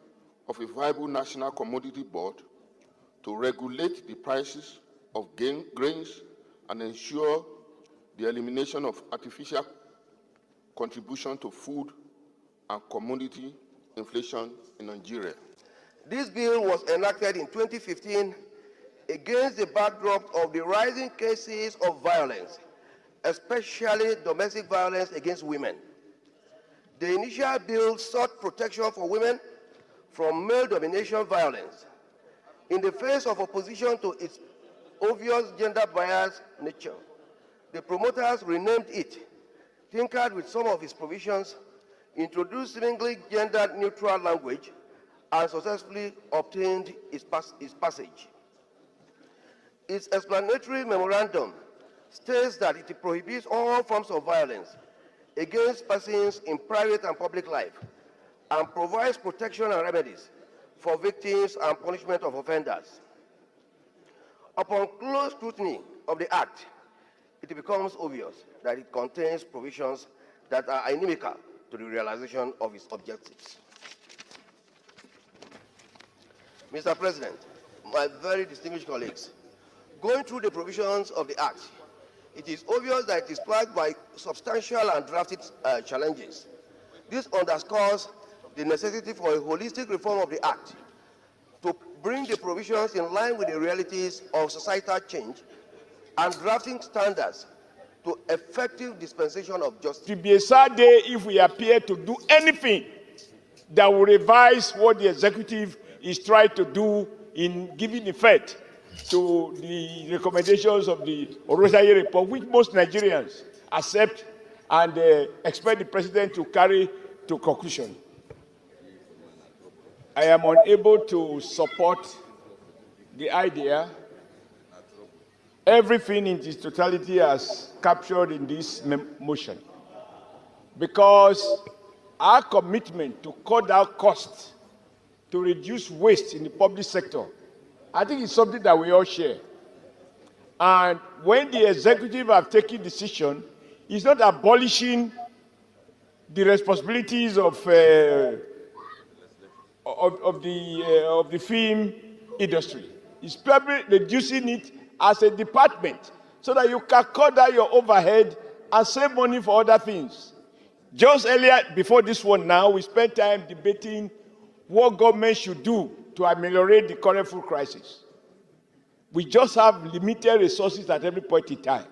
of a viable national commodity board to regulate the prices of grains and ensure the elimination of artificial contribution to food and commodity inflation in Nigeria. This bill was enacted in 2015 against the backdrop of the rising cases of violence, especially domestic violence against women. The initial bill sought protection for women from male domination violence. In the face of opposition to its obvious gender-biased nature, the promoters renamed it, tinkered with some of its provisions, introduced seemingly gender-neutral language, and successfully obtained its passage. Its explanatory memorandum states that it prohibits all forms of violence against persons in private and public life and provides protection and remedies for victims and punishment of offenders. Upon close scrutiny of the Act, it becomes obvious that it contains provisions that are inimical to the realization of its objectives. Mr. President, my very distinguished colleagues, going through the provisions of the Act, it is obvious that it is plagued by substantial and drafted challenges. This underscores the necessity for a holistic reform of the Act to bring the provisions in line with the realities of societal change and drafting standards to effective dispensation of justice. It will be a sad day if we appear to do anything that will revise what the executive is trying to do in giving effect to the recommendations of the Zaria report, which most Nigerians accept and expect the president to carry to conclusion. I am unable to support the idea. Everything in its totality as captured in this motion, because our commitment to cut down costs, to reduce waste in the public sector, I think it's something that we all share. And when the executive have taken decision It's not abolishing the responsibilities of the film industry. It's probably reducing it as a department so that you can cut down your overhead and save money for other things. Just earlier, before this one now, we spent time debating what government should do to ameliorate the current food crisis. We just have limited resources at every point in time.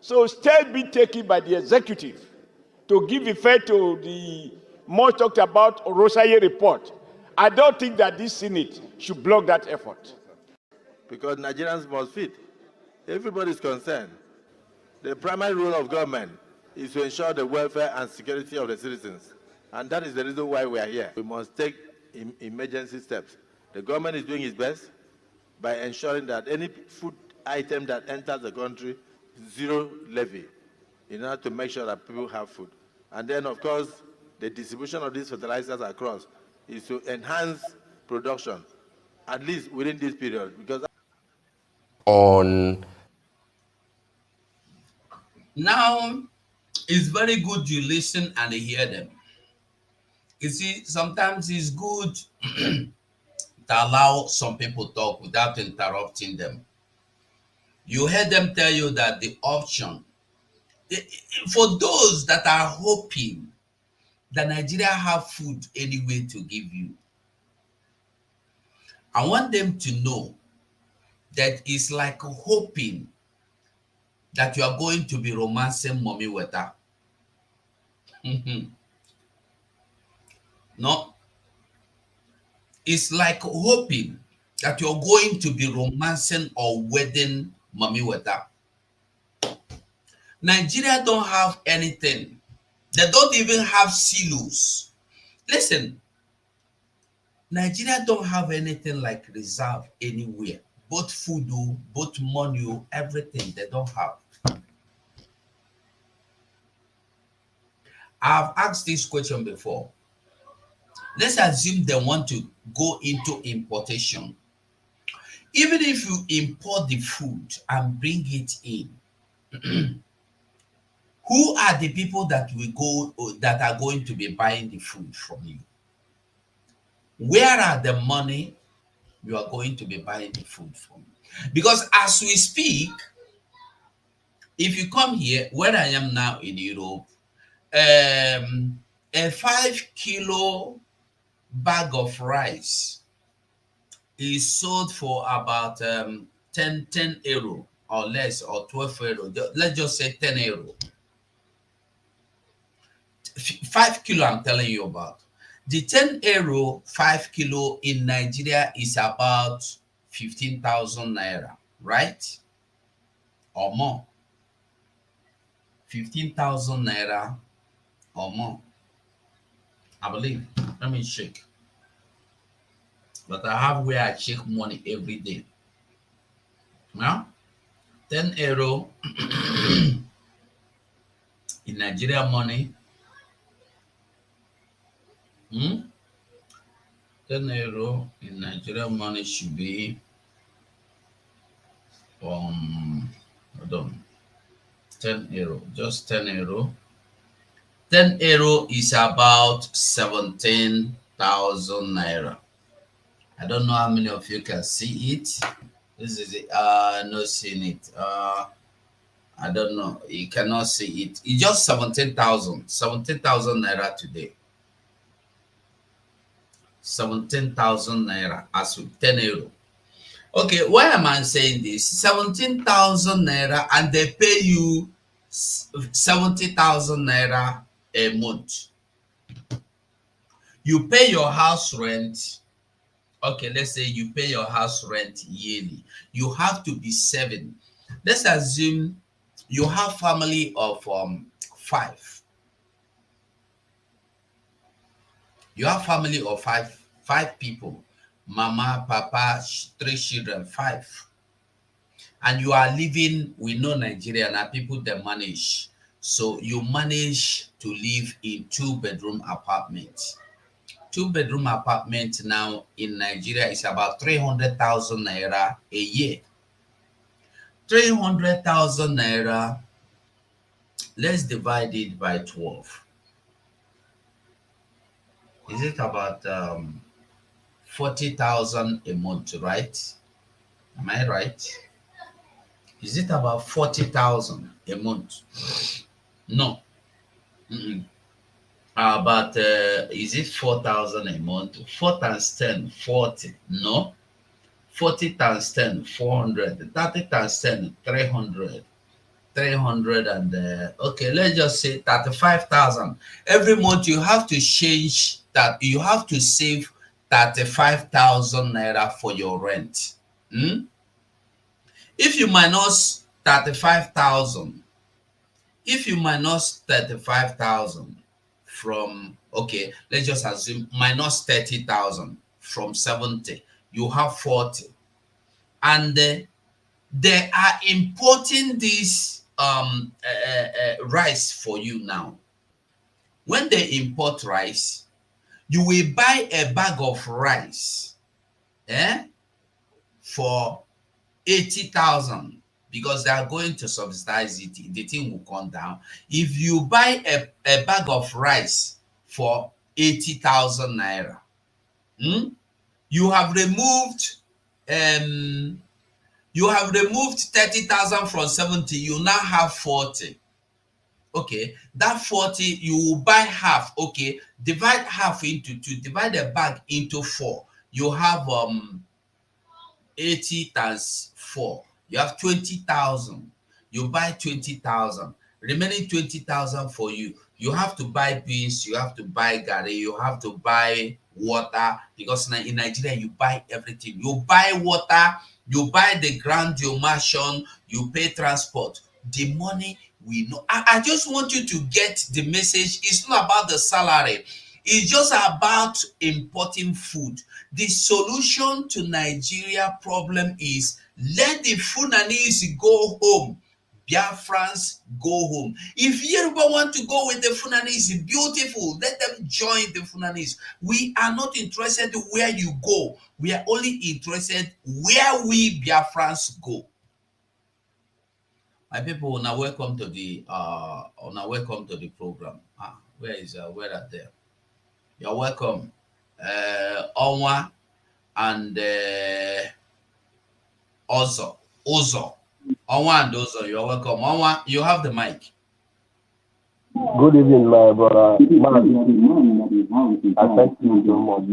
So steps being taken by the executive to give effect to the much talked about Orosaye report. I don't think that this Senate should block that effort. Because Nigerians must feed. Everybody is concerned. The primary role of government is to ensure the welfare and security of the citizens. And that is the reason why we are here. We must take emergency steps. The government is doing its best by ensuring that any food item that enters the country, zero levy, in order to make sure that people have food. And then, of course, the distribution of these fertilizers across is to enhance production, at least within this period. Because on now, it's very good you listen and hear them. You see, sometimes it's good to allow some people talk without interrupting them. You heard them tell you that the option, for those that are hoping that Nigeria have food anyway to give you, I want them to know that it's like hoping that you are going to be romancing mommy water. No. It's like hoping that you're going to be romancing or wedding mommy water. Nigeria don't have anything. They don't even have silos. Listen, Nigeria don't have anything like reserve anywhere. Both food, both money, everything they don't have. I've asked this question before. Let's assume they want to go into importation. Even if you import the food and bring it in, who are the people that are going to be buying the food from you? Where are the money you are going to be buying the food from? Because as we speak, if you come here, where I am now in Europe, a 5 kilo bag of rice is sold for about 10 euro or less, or 12 euro. Let's just say 10 euro. 5 kilo I'm telling you about. The 10 euro 5 kilo in Nigeria is about 15,000 naira, right? Or more. 15,000 naira or more, I believe. Let me check. But I have where I check money every day. Now, 10 euro in Nigeria money. 10 euro in Nigeria money should be hold on, 10 euro, just 10 euro. 10 euro is about 17,000 naira. I don't know how many of you can see it. This is it. Not seeing it. I don't know. You cannot see it. It's just 17,000 naira today. 17,000 naira as with 10 euro. Okay, why am I saying this? 17,000 naira, and they pay you 70,000 naira a month. You pay your house rent. Okay, let's say you pay your house rent yearly. You have to be 7. Let's assume you have family of 5. You have family of five people. Mama, papa, 3 children, 5. And you are living, we know Nigeria now, people that manage. So you manage to live in 2-bedroom apartments. 2-bedroom apartment now in Nigeria is about 300,000 naira a year. 300,000 naira let's divide it by 12. Is it about 40,000 a month, right? Am I right? Is it about 40,000 a month? No. Mm-mm. But is it 4,000 a month? 4 times 10, 40. No. 40 times 10, 400. 30 times 10, 300. 300 and okay, let's just say 35,000. Every month you have to change that. You have to save 35,000 naira for your rent. If you minus 35,000, if you minus 35,000 from, okay, let's just assume minus 30,000 from 70, you have 40. And they are importing this rice for you now. When they import rice, you will buy a bag of rice for 80,000 because they are going to subsidize it. The thing will come down. If you buy a bag of rice for 80,000 naira, you have removed 30,000 from 70. You now have 40. Okay, that 40 you will buy half. Okay, divide half into 2. Divide the bag into 4. You have 80 times 4. You have 20,000. You buy 20,000. Remaining 20,000 for you. You have to buy beans. You have to buy garri. You have to buy water because in Nigeria you buy everything. You buy water. You buy the ground you marshal. You pay transport. The money we know. I just want you to get the message. It's not about the salary. It's just about importing food. The solution to Nigeria problem is let the Fulanese go home. Biafrans go home. If Yoruba want to go with the Fulanese, beautiful. Let them join the Fulanese. We are not interested where you go. We are only interested where we Biafrans go. My people, now welcome to the program. Where are they? You're welcome. Onwa and Ozo. Onwa and Ozo, you're welcome. Onwa, you have the mic. Good evening, my brother. I thank you so much.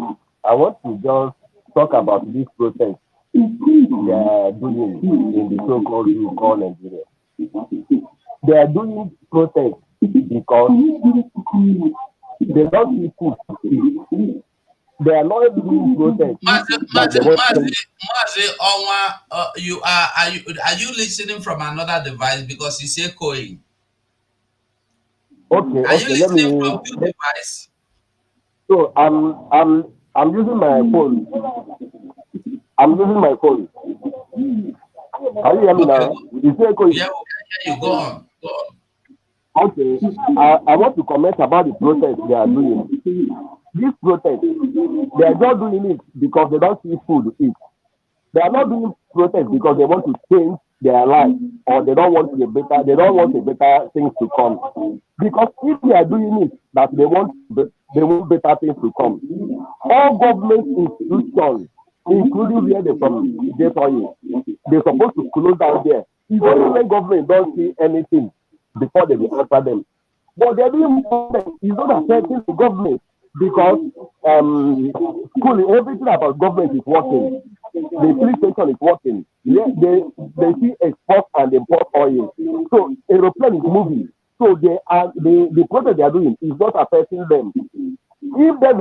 I want to just talk about this protest they are doing in the so-called group called Nigeria. They are doing protest because they don't see food to eat. They are not doing protest. Mazi Onwa, are you listening from another device because you say Koei? Okay, are you listening from two devices? So I'm using my phone. I'm using my phone. Can you hear me now? You say Koei? Yeah, okay, you go on. Okay, I want to comment about the protest they are doing. This protest, they are just doing it because they don't see food to eat. They are not doing protest because they want to change their life or they don't want a better things to come. Because if they are doing it that they want better things to come. All government institutions, including where they from, they're supposed to close down there. If only government don't see anything before they will answer them. But they're doing protest is not affecting the government because everything about government is working. The police station is working. They see export and import oil. So aeroplane is moving. So the protest they are doing is not affecting them. If they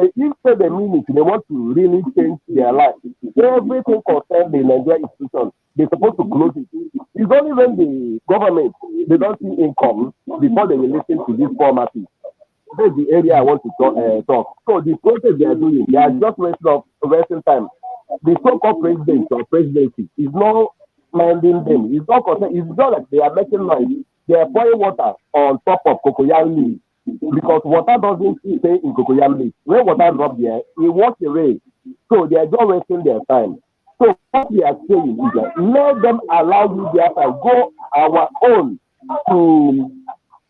mean it, they want to really change their life. Everything concerning the Nigerian institution, they're supposed to close it. It's only when the government they don't see income before they will listen to this formatting. That's the area I want to talk. So the protest they are doing, they are just wasting time. The so-called president or presidency is not minding them. It's not concerned. It's just like they are making noise. They are pouring water on top of cocoyam leaves because water doesn't stay in cocoyam leaves. When water drops there, it walks away. So they are just wasting their time. So what we are saying is that let them allow you there to go our own to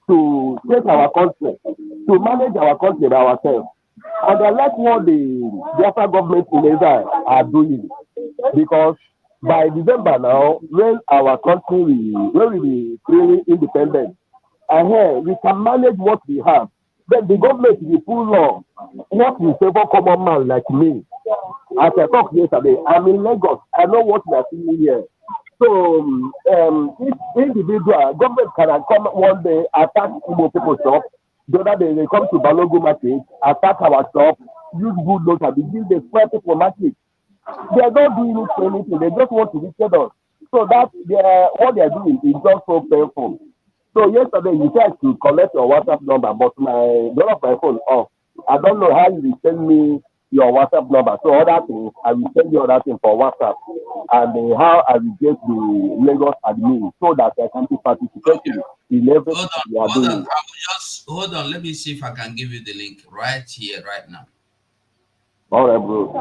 to take our country, to manage our country by ourselves. And I like what the Biafra government in Israel are doing, because by December now, when our country when we be really independent, we can manage what we have. Then the government will pull law what will favor common man like me. As I talked yesterday, I'm in Lagos. I know what we are seeing here. So, if individual government can come one day attack Igbo people shop, the other day they come to Balogo market, attack our shop, use good notes and begin the square people market. They are not doing it for anything. They just want to wicked us. So that what they are doing is just so painful. So yesterday you tried to collect your WhatsApp number, but none of my phone off. I don't know how you will send me your WhatsApp number. So other things, I will send you other things for WhatsApp, and how I will get the Lagos admin so that I can be participating in everything you are Hold on. I doing. will just hold on. Let me see if I can give you the link right here, right now. All right, bro.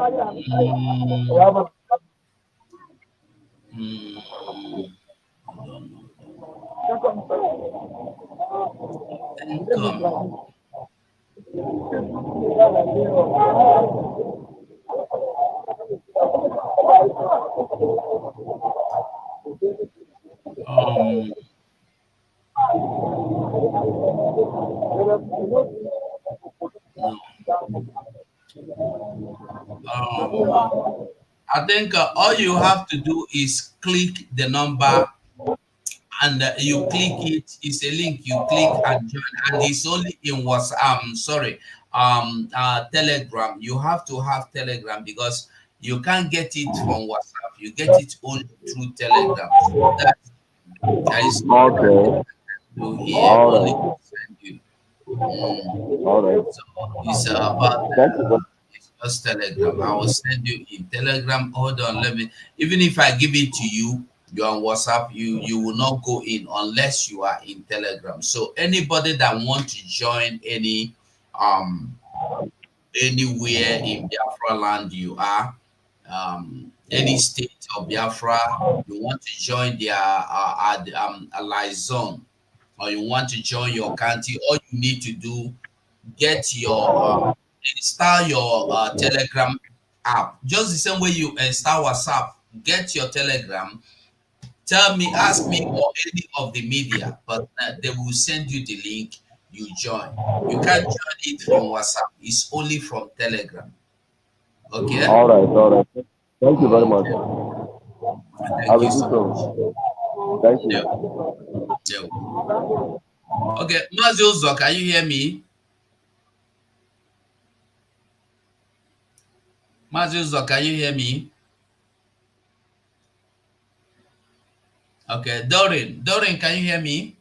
Income. I think all you have to do is click the number, and you click it. It's a link. You click and join, and it's only in WhatsApp. Sorry, Telegram. You have to have Telegram because you can't get it from WhatsApp. You get it only through Telegram. So that is Okay. do here. All Only right. send you. All right. So it's about Thank you. it's just Telegram. I will send you in Telegram. Hold on, let me. Even if I give it to you, you're on WhatsApp. You will not go in unless you are in Telegram. So anybody that want to join um anywhere in Biafra land you are, any state of Biafra, you want to join their ally zone, or you want to join your county, all you need to do, get your install your Telegram app. Just the same way you install WhatsApp, get your Telegram. Tell me, ask me or any of the media, but they will send you the link. You join. You can't join it from WhatsApp. It's only from Telegram. Okay. All right. All right. Thank you very much. I Thank will you do so much. so. Thank Yeah. you. Yeah. Okay, Mazi Uzo, can you hear me? Mazi Uzo, can you hear me? Okay, Doreen, can you hear me?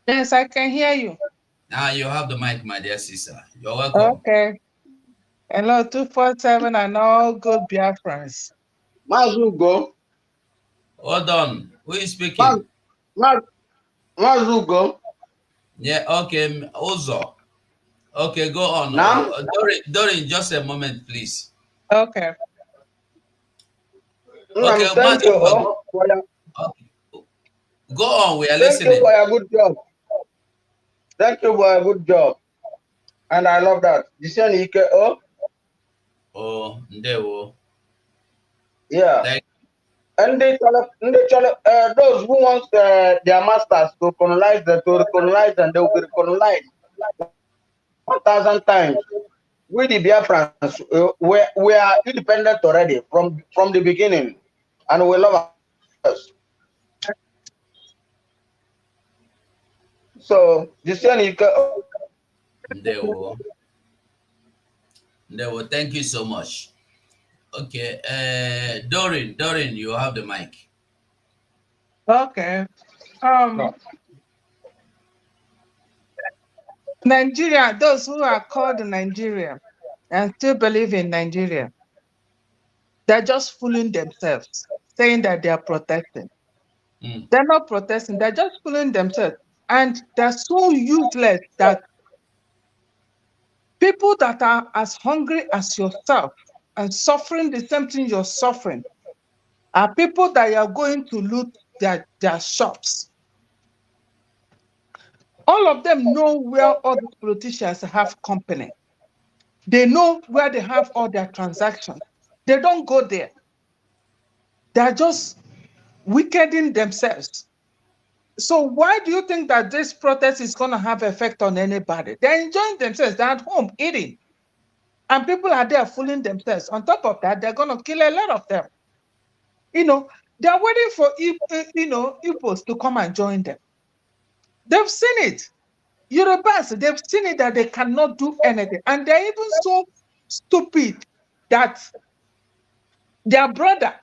Yes, I can hear you. Now you have the mic, my dear sister. You're welcome. Okay. Hello, 247 and all good Biafrans. Mazugo. Hold on. Who is speaking? Mazugo. Yeah, okay, Uzo. Okay, go on. Now? Doreen, just a moment, please. Okay. Okay, Thank Mazi you Uzo, for your, go on. We are thank you listening. for your good job. Thank you for a good job. And I love that. Oh, Ndewo. Yeah. Thank And those who want their masters to colonize them, they will be colonized 1,000 times. We the Biafrans, we are independent already from the beginning, and we love us. So this one you can. Ndewo. Ndewo, thank you so much. Okay, Doreen, you have the mic. Okay. Nigeria, those who are called Nigeria and still believe in Nigeria, they're just fooling themselves, saying that they are protesting. They're not protesting, they're just fooling themselves. And they're so useless that people that are as hungry as yourself and suffering the same thing you're suffering are people that are going to loot their shops. All of them know where all the politicians have company. They know where they have all their transactions. They don't go there. They're just wickeding themselves. So why do you think that this protest is going to have effect on anybody? They're enjoying themselves. They're at home eating. And people are there fooling themselves. On top of that, they're going to kill a lot of them. You know, they're waiting for, Igbos to come and join them. They've seen it. Yorubas, they've seen it that they cannot do anything. And they're even so stupid that their brother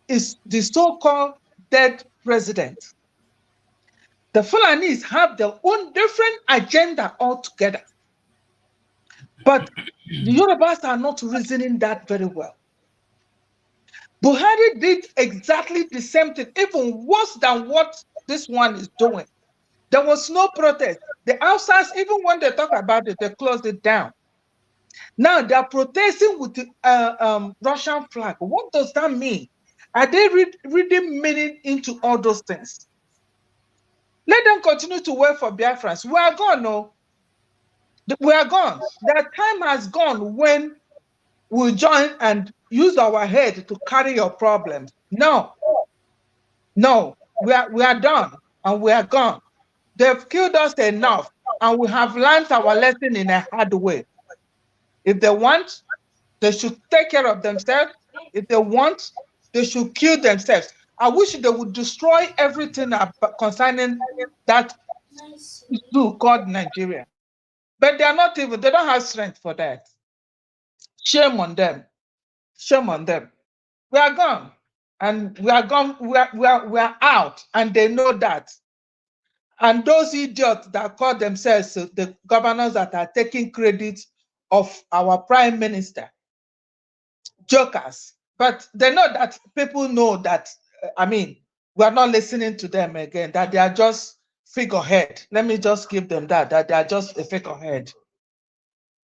is the so-called dead president. The Fulanis have their own different agenda altogether. But the Yorubas are not reasoning that very well. Buhari did exactly the same thing, even worse than what this one is doing. There was no protest. The Hausas, even when they talk about it, they closed it down. Now they're protesting with the Russian flag. What does that mean? Are they reading meaning into all those things? Let them continue to wait for Biafrans. We are gone, no. We are gone. That time has gone when we join and use our head to carry your problems. No, we are done and we are gone. They've killed us enough, and we have learned our lesson in a hard way. If they want, they should take care of themselves. If they want, they should kill themselves. I wish they would destroy everything concerning that issue called Nigeria. But they are not even, they don't have strength for that. Shame on them. Shame on them. We are gone. And we are gone, we are out, and they know that. And those idiots that call themselves the governors that are taking credit of our prime minister, jokers. But they know that people know that, we are not listening to them again, that they are just figurehead. Let me just give them that they are just a figurehead.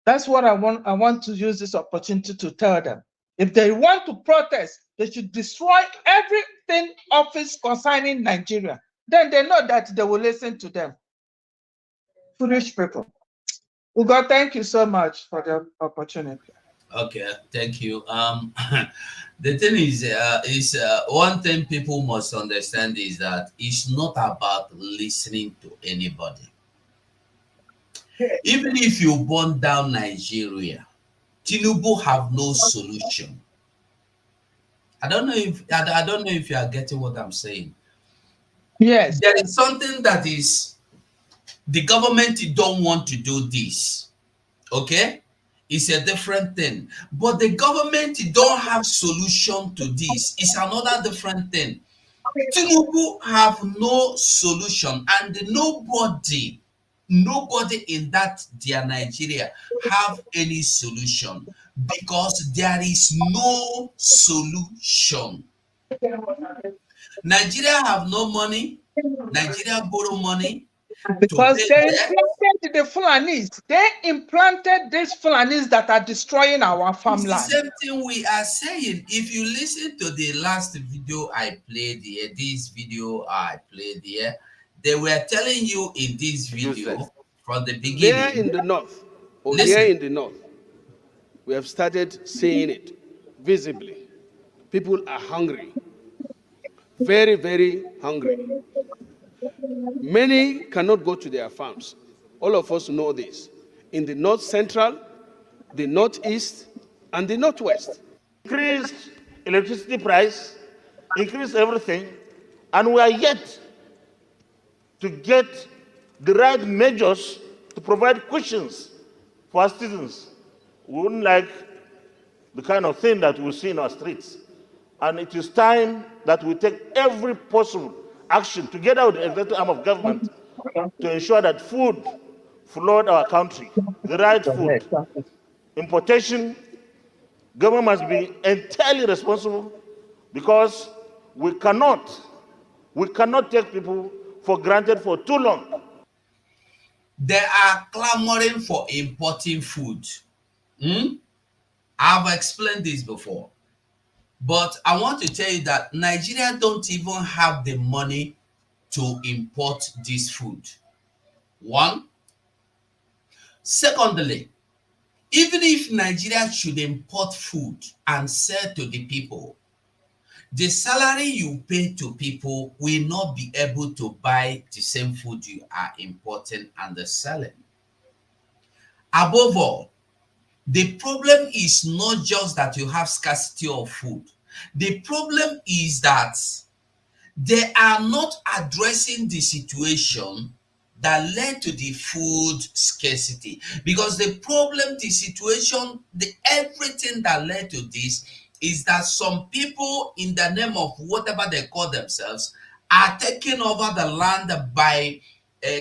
That's what I want. I want to use this opportunity to tell them. If they want to protest, they should destroy everything office concerning Nigeria. Then they know that they will listen to them. Foolish people. Ugo, thank you so much for the opportunity. Okay, thank you. The thing is one thing people must understand is that it's not about listening to anybody. Even if you burn down Nigeria, Tinubu have no solution. I don't know if you are getting what I'm saying. Yes. There is something that is the government don't want to do this. Okay? It's a different thing. But the government don't have solution to this. It's another different thing. Tinubu have no solution, and nobody in that their Nigeria have any solution, because there is no solution. Nigeria have no money. Nigeria borrow money because they implanted the Fulanis. They implanted these Fulanis that are destroying our farmland. It's the same thing we are saying. If you listen to the last video I played here, this video I played here, they were telling you in this video from the beginning. There in the north, or here in the north, we have started seeing it visibly. People are hungry, very, very hungry. Many cannot go to their farms. All of us know this. In the north central, the northeast, and the northwest. Increased electricity price, increased everything, and we are yet to get the right measures to provide cushions for our citizens. We wouldn't like the kind of thing that we see in our streets. And it is time that we take every possible action together with the executive arm of government to ensure that food flood our country, the right food. Importation, government must be entirely responsible, because we cannot take people for granted for too long. They are clamoring for importing food. I've explained this before. But I want to tell you that Nigeria don't even have the money to import this food. One. Secondly, even if Nigeria should import food and sell to the people, the salary you pay to people will not be able to buy the same food you are importing and selling. Above all, the problem is not just that you have scarcity of food. The problem is that they are not addressing the situation that led to the food scarcity. Because the problem, the situation, everything that led to this is that some people, in the name of whatever they call themselves, are taking over the land by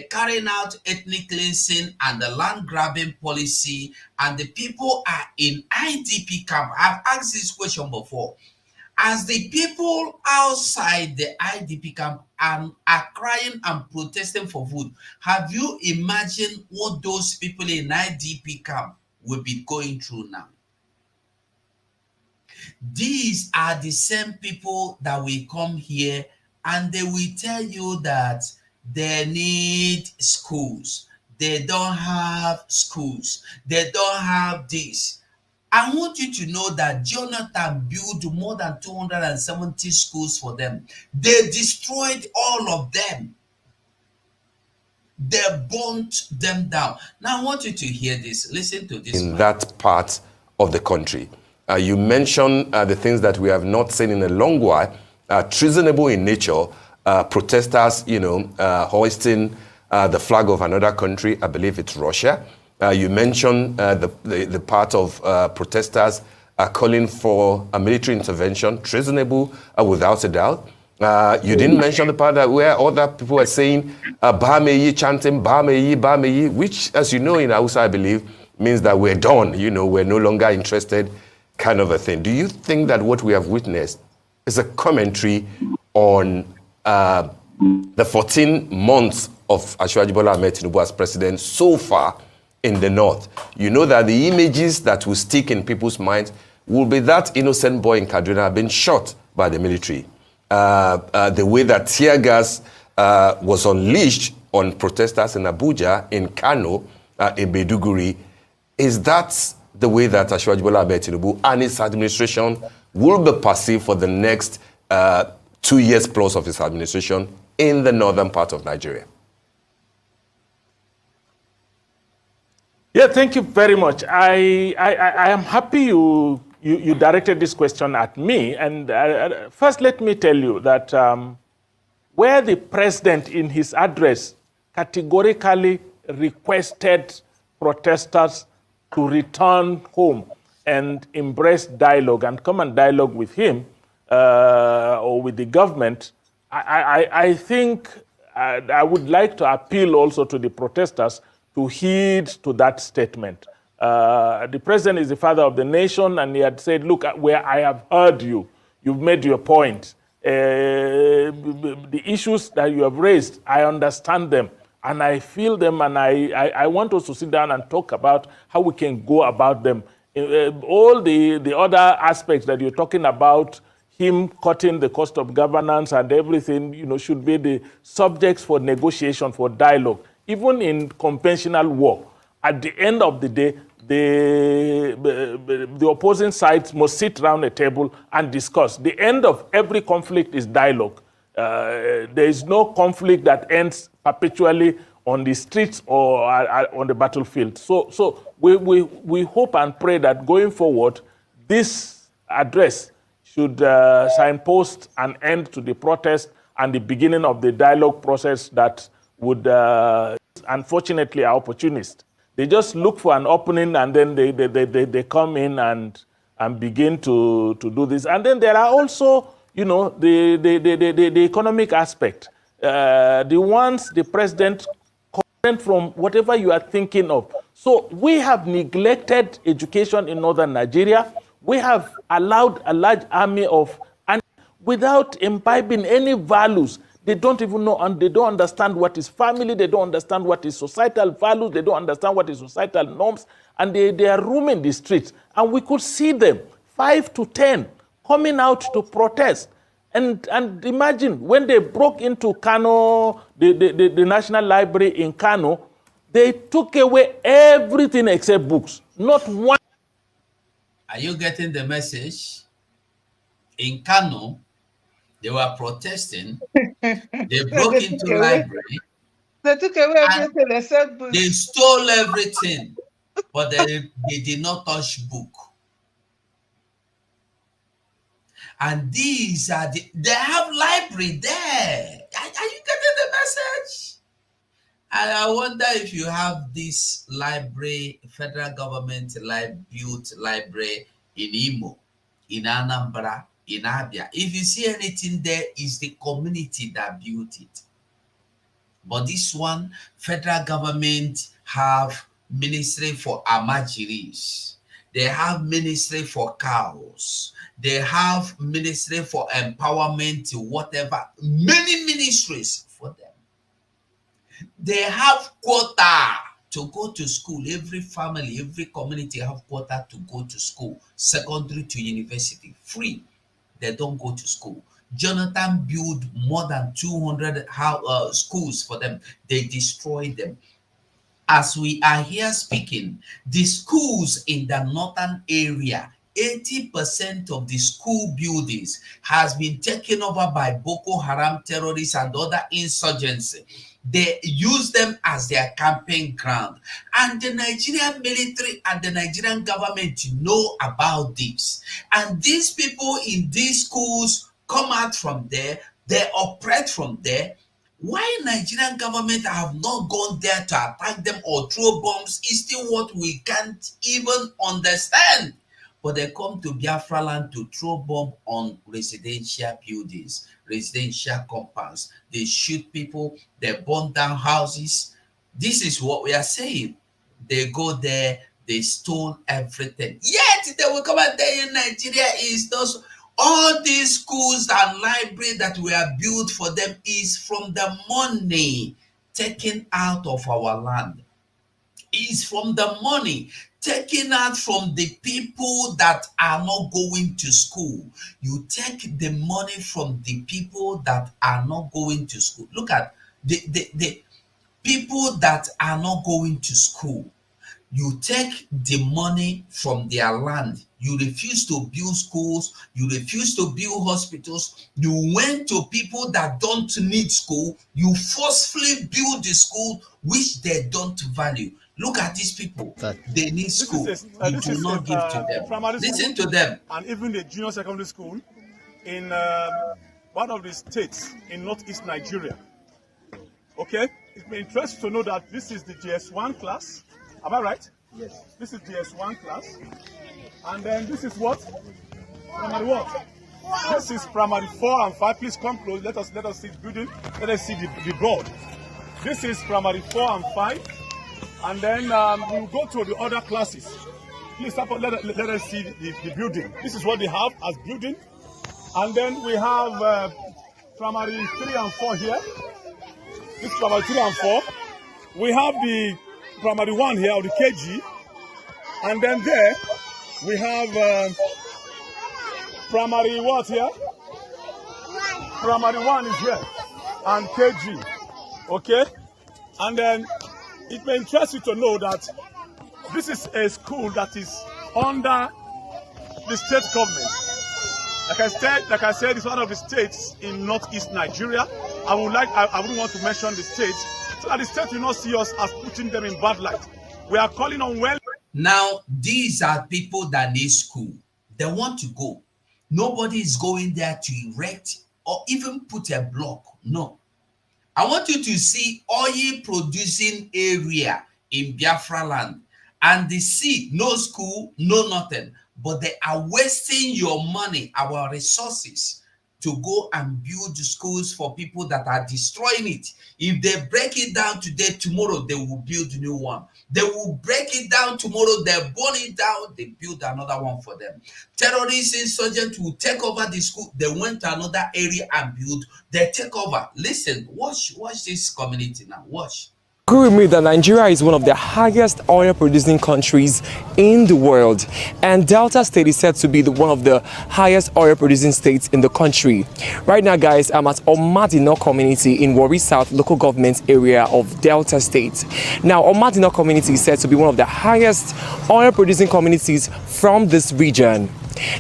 carrying out ethnic cleansing and the land grabbing policy, and the people are in IDP camp. I've asked this question before. As the people outside the IDP camp are crying and protesting for food, have you imagined what those people in IDP camp will be going through now? These are the same people that will come here and they will tell you that they need schools. They don't have schools. They don't have this. I want you to know that Jonathan built more than 270 schools for them. They destroyed all of them. They burnt them down. Now I want you to hear this. Listen to this. In that part of the country. You mentioned the things that we have not seen in a long while, treasonable in nature, protesters, hoisting the flag of another country. I believe it's Russia. You mentioned the part of protesters calling for a military intervention, treasonable without a doubt. You didn't mention the part that where other people are saying Bameyi, chanting Bameyi, Bameyi, which, as you know, in Hausa, I believe, means that we're done, we're no longer interested, kind of a thing. Do you think that what we have witnessed is a commentary on the 14 months of Asiwaju Bola Ahmed Tinubu as president so far in the north? You know that the images that will stick in people's minds will be that innocent boy in Kaduna being shot by the military. The way that tear gas was unleashed on protesters in Abuja, in Kano, in Maiduguri. Is that the way that Asiwaju Bola Ahmed Tinubu and his administration will be perceived for the next 2 years plus of his administration in the northern part of Nigeria? Yeah, thank you very much. I am happy you directed this question at me. And first, let me tell you that where the president in his address categorically requested protesters to return home and embrace dialogue and come and dialogue with him or with the government, I think I would like to appeal also to the protesters to heed to that statement. The president is the father of the nation, and he had said, look, where I have heard you, you've made your point. The issues that you have raised, I understand them, and I feel them, and I want us to sit down and talk about how we can go about them. All the other aspects that you're talking about, him cutting the cost of governance and everything, should be the subjects for negotiation, for dialogue. Even in conventional war, at the end of the day, the opposing sides must sit around a table and discuss. The end of every conflict is dialogue. There is no conflict that ends perpetually on the streets or on the battlefield. So we hope and pray that going forward, this address should signpost an end to the protest and the beginning of the dialogue process that would, unfortunately, are opportunists. They just look for an opening and then they come in and begin to do this. And then there are also, the economic aspect. The ones the president comment from whatever you are thinking of. So we have neglected education in northern Nigeria. We have allowed a large army of, and without imbibing any values. They don't even know, and they don't understand what is family, they don't understand what is societal values, they don't understand what is societal norms, and they are roaming the streets. And we could see them, 5 to 10, coming out to protest. And imagine, when they broke into Kano, the National Library in Kano, They took away everything except books. Not one. Are you getting the message? In Kano, they were protesting. They broke into library. They took away everything except books. They stole everything, but they did not touch book. And these are they have library there. Are you getting the message? And I wonder if you have this library, federal government built library in Imo, in Anambra, in Abia. If you see anything there, it's the community that built it. But this one, federal government have ministry for amajiris. They have ministry for cows. They have ministry for empowerment, whatever. Many ministries for them. They have quota to go to school. Every family, every community have quota to go to school, secondary to university, free. They don't go to school. Jonathan built more than 200 schools for them. They destroyed them. As we are here speaking, the schools in the northern area, 80% of the school buildings has been taken over by Boko Haram terrorists and other insurgents. They use them as their campaign ground. And the Nigerian military and the Nigerian government know about this. And these people in these schools come out from there, they operate from there. Why Nigerian government have not gone there to attack them or throw bombs is still what we can't even understand. But they come to Biafra land to throw bomb on residential buildings, residential compounds. They shoot people, they burn down houses. This is what we are saying. They go there, they stole everything. Yet they will come and tell you Nigeria is those. All these schools and libraries that were built for them is from the money taken out of our land. Is from the money taken out from the people that are not going to school. You take the money from the people that are not going to school. Look at the people that are not going to school. You take the money from their land. You refuse to build schools. You refuse to build hospitals. You went to people that don't need school. You forcefully build the school which they don't value. Look at these people. They need school. You do not give to them. Listen to them. And even the junior secondary school in one of the states in northeast Nigeria. Okay? It may interest you to know that this is the GS1 class. Am I right? Yes. This is GS1 class. And then this is what? Primary what? This is primary 4 and 5. Please come close. Let us see the building. Let us see the board. This is primary 4 and 5. And then we'll go to the other classes. Please stop. Let us see the building. This is what they have as building. And then we have primary 3 and 4 here. This is primary 3 and 4. We have the primary 1 here, or the KG. And then there, we have primary what here? Primary 1 is here. And KG. Okay? And then it may interest you to know that this is a school that is under the state government. Like I said, it's one of the states in northeast Nigeria. I wouldn't want to mention the states, so that the state will not see us as putting them in bad light. We are calling on well. Now, these are people that need school. They want to go. Nobody is going there to erect or even put a block. No. I want you to see oil producing area in Biafra land and the sea, no school, no nothing. But they are wasting your money, our resources, to go and build schools for people that are destroying it. If they break it down today, tomorrow they will build a new one. They will break it down tomorrow, they burn it down, they build another one for them. Terrorists, insurgents will take over the school. They went to another area and build. They take over. Listen, watch this community now. Watch. Agree with me that Nigeria is one of the highest oil producing countries in the world, and Delta State is said to be one of the highest oil producing states in the country. Right now, guys, I'm at Omadino community in Warri South local government area of Delta State. Now, Omadino community is said to be one of the highest oil producing communities from this region.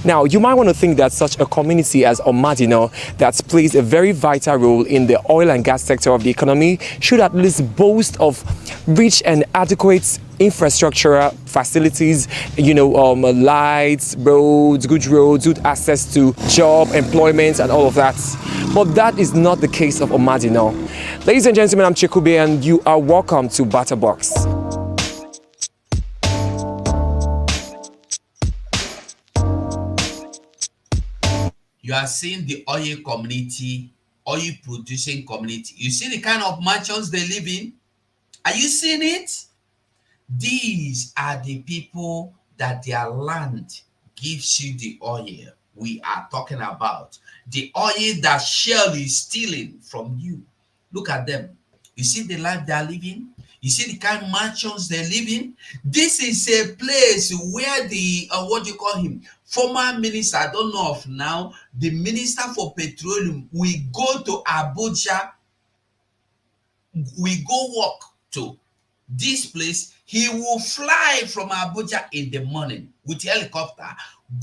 Now, you might want to think that such a community as Omadino that plays a very vital role in the oil and gas sector of the economy should at least boast of rich and adequate infrastructural facilities, lights, roads, good access to job, employment, and all of that. But that is not the case of Omadino. Ladies and gentlemen, I'm Chekube, and you are welcome to Batterbox. You are seeing the oil community, oil producing community. You see the kind of mansions they live in? Are you seeing it? These are the people that their land gives you the oil we are talking about. The oil that Shell is stealing from you. Look at them. You see the life they are living? You see the kind of mansions they live in? This is a place where the, what do you call him? Former minister, I don't know of now, the minister for petroleum, we go to Abuja, we go work to this place. He will fly from Abuja in the morning with helicopter,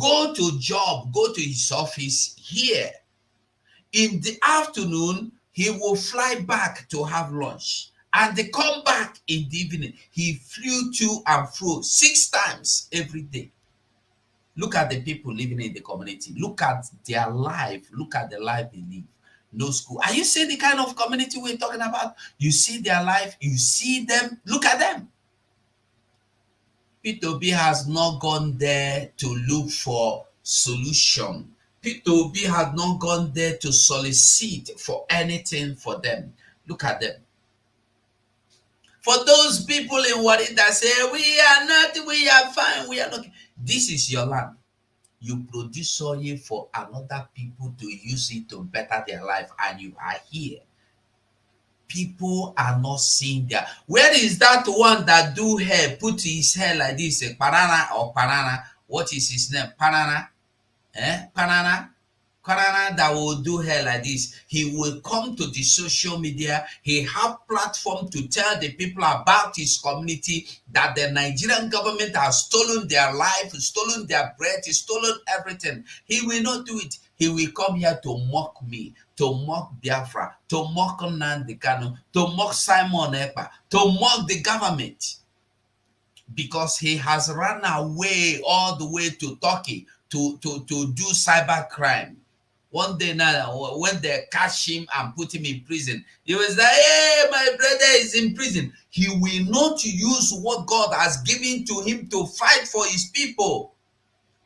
go to job, go to his office here. In the afternoon, he will fly back to have lunch. And they come back in the evening. He flew to and fro 6 times every day. Look at the people living in the community. Look at their life. Look at the life they live. No school. Are you seeing the kind of community we're talking about? You see their life. You see them. Look at them. P2B has not gone there to look for solution. P2B has not gone there to solicit for anything for them. Look at them. For those people in Warri that say, we are fine, we are not. This is your land. You produce oil for another people to use it to better their life, and you are here. People are not seeing that. Where is that one that do hair, put his hair like this, Panana or Panana? What is his name? Panana? Panana? Panana that will do hair like this. He will come to the social media. He have platform to tell the people about his community that the Nigerian government has stolen their life, stolen their bread, stolen everything. He will not do it. He will come here to mock me, to mock Biafra, to mock Nnamdi Kanu, to mock Simon Ekpa, to mock the government. Because he has run away all the way to Turkey to do cyber crime. One day now, when they catch him and put him in prison, he was like, hey, my brother is in prison. He will not use what God has given to him to fight for his people.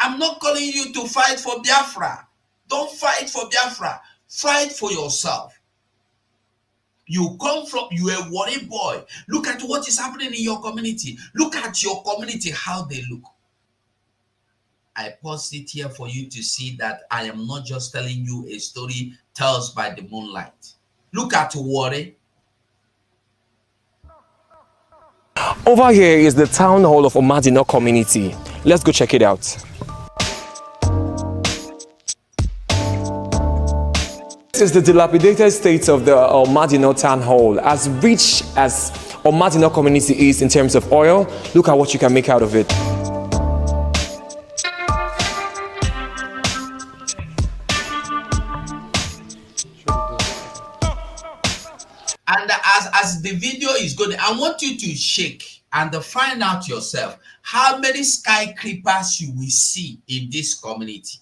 I'm not calling you to fight for Biafra. Don't fight for Biafra. Fight for yourself. You come from, you a Warri boy. Look at what is happening in your community. Look at your community, how they look. I pause it here for you to see that I am not just telling you a story tells by the moonlight. Look at Warri. Over here is the town hall of Omadino community. Let's go check it out. This is the dilapidated state of the Omadino town hall. As rich as Omadino community is in terms of oil, look at what you can make out of it. And as the video is going, I want you to shake and find out yourself how many skyscrapers you will see in this community.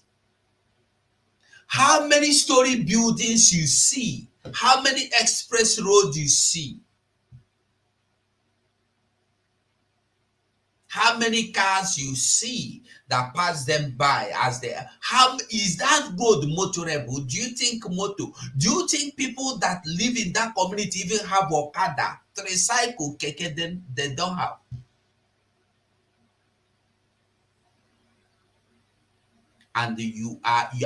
How many story buildings you see. How many express roads you see. How many cars you see that pass them by as they are. How is that road motorable? Do you think motor? Do you think people that live in that community even have Okada, tricycle, keke? Then they don't have. And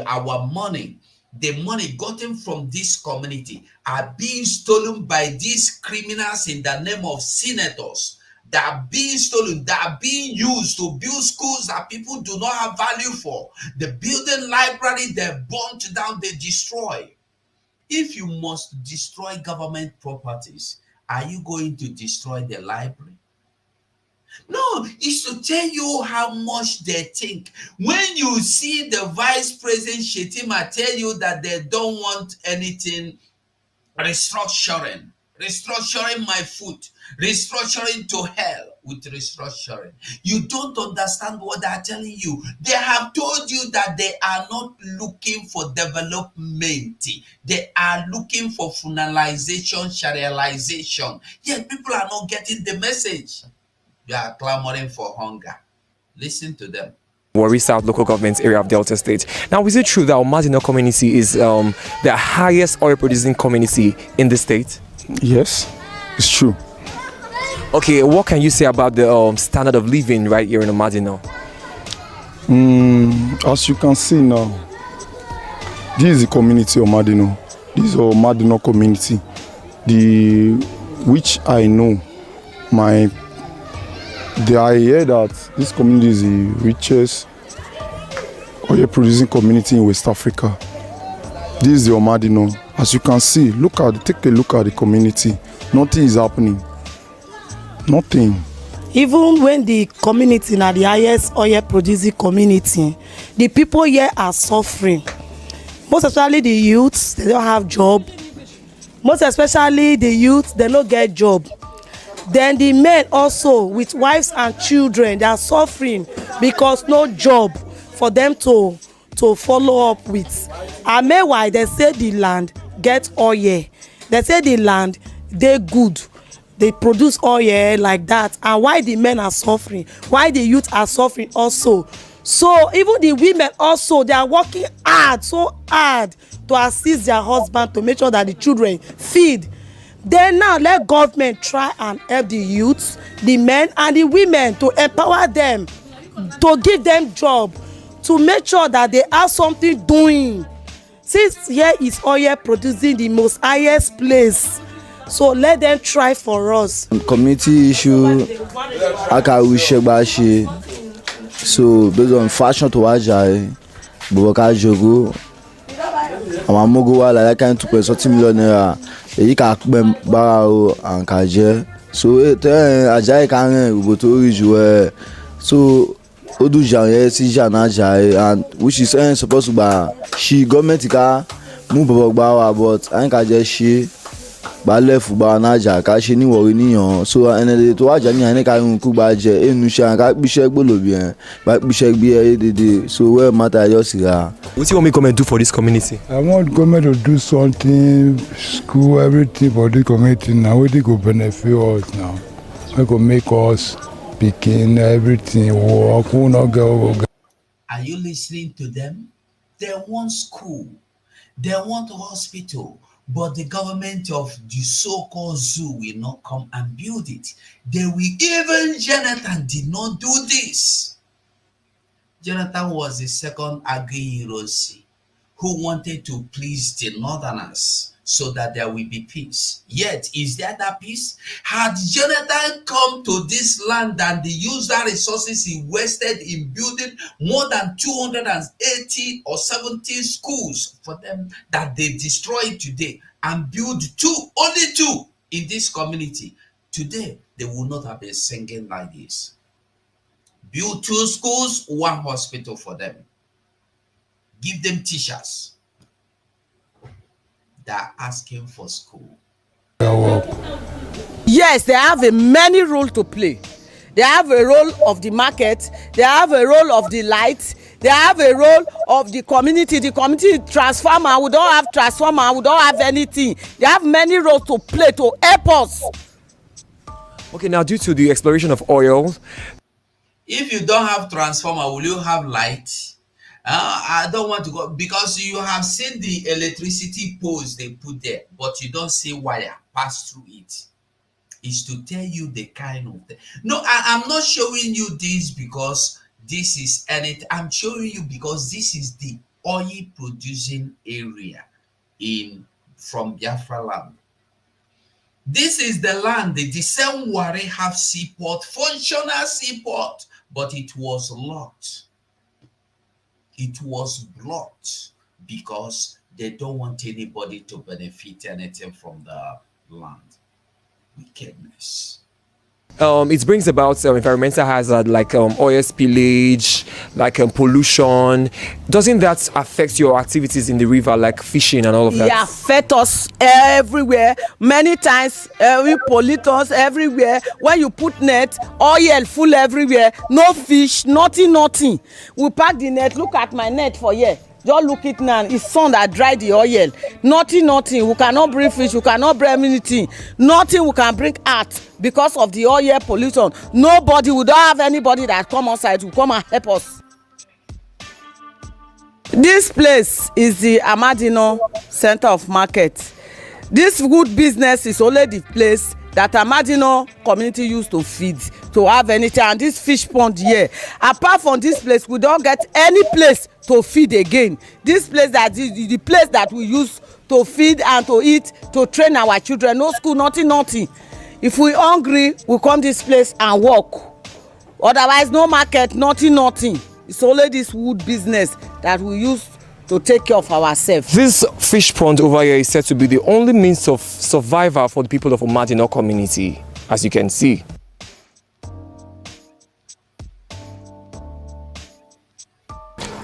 our money the money gotten from this community are being stolen by these criminals in the name of senators, that are being stolen, that are being used to build schools that people do not have value for. The building library, they burnt down, they destroy. If you must destroy government properties, are you going to destroy the library? No, it's to tell you how much they think. When you see the Vice President Shetima tell you that they don't want anything restructuring my foot, restructuring to hell with restructuring. You don't understand what they're telling you. They have told you that they are not looking for development. They are looking for finalization, sharialization. Yet people are not getting the message. They are clamoring for hunger. Listen to them. Warri South local government area of Delta State. Now, is it true that Omadino community is the highest oil producing community in the state? Yes, it's true. Okay, what can you say about the standard of living right here in Omadino? As you can see now, this is the community of Omadino. This is Omadino community, which I know. I hear that this community is the richest oil producing community in West Africa. This is the Omadino. As you can see, take a look at the community. Nothing is happening. Nothing. Even when the community is the highest oil producing community, the people here are suffering. Most especially the youths, they don't have job. Most especially the youths, they don't get job. Then the men also with wives and children, they are suffering because no job for them to follow up with. And meanwhile, they say the land get oil. They say the land they good. They produce oil like that. And why the men are suffering? Why the youth are suffering also? So even the women also, they are working hard, so hard to assist their husband to make sure that the children feed. Then now let government try and help the youths, the men and the women, to empower them, to give them job, to make sure that they have something doing. Since here is oil producing the most highest place, so let them try for us. Community issue, so based on fashion to Wajai, Bubaka Jogo, Amamogo, like kind to pay 30 million naira. You can borrow and kaje. So Ajay can go to so Odu Janye si Jana Jai, and which is supposed to be she government ka move about, but I kaje she left ba naja ka she ni wori niyan. So ene to Aja ni ene ka ku ba je enu sha ka bise gbolo bi en ba bise gbe dede. So where matter just ga. What do you want me government do for this community? I want government to do something, school, everything for the community now. They go benefit us now. They go make us picking everything work. Are you listening to them? They want school, they want hospital, but the government of the so-called zoo will not come and build it. They will even Jonathan did not do this. Jonathan was the second Agui-Ironsi who wanted to please the northerners so that there will be peace. Yet, is there that peace? Had Jonathan come to this land and the user resources he wasted in building more than 280 or 70 schools for them that they destroyed today, and build only two in this community, today they will not have been singing like this. Build 2 schools, 1 hospital for them. Give them teachers. They are asking for school. Yes, they have a many role to play. They have a role of the market. They have a role of the light. They have a role of the community. The community transformer. We don't have transformer. We don't have anything. They have many roles to play to help us. Okay, now due to the exploration of oil, if you don't have transformer, will you have light? I don't want to go, because you have seen the electricity poles they put there, but you don't see wire pass through it. It's to tell you the kind of thing. No, I'm not showing you this because this is anything. I'm showing you because this is the oil producing area from Biafra land. This is the land, the same Wari have seaport, functional seaport, but it was locked. It was blocked because they don't want anybody to benefit anything from the land. Wickedness. It brings about environmental hazard like oil spillage, like pollution. Doesn't that affect your activities in the river, like fishing and all of that? Yeah, affect us everywhere. Many times, we pollute us everywhere. When you put net, oil full everywhere. No fish, nothing. We pack the net. Look at my net for here. Just look it now. It's sun that dry the oil. Nothing. We cannot bring fish. We cannot bring anything. Nothing we can bring out because of the oil pollution. Nobody. We don't have anybody that come outside to come and help us. This place is the Amadino Center of Market. This good business is only the place that Amadino community used to feed, to have anything. And this fish pond here, apart from this place, we don't get any place to feed again. This place that is the place that we use to feed and to eat, to train our children. No school, nothing. If we hungry, we come this place and walk. Otherwise, no market, nothing. It's only this wood business that we use to take care of ourselves. This fish pond over here is said to be the only means of survival for the people of Amadino community, as you can see.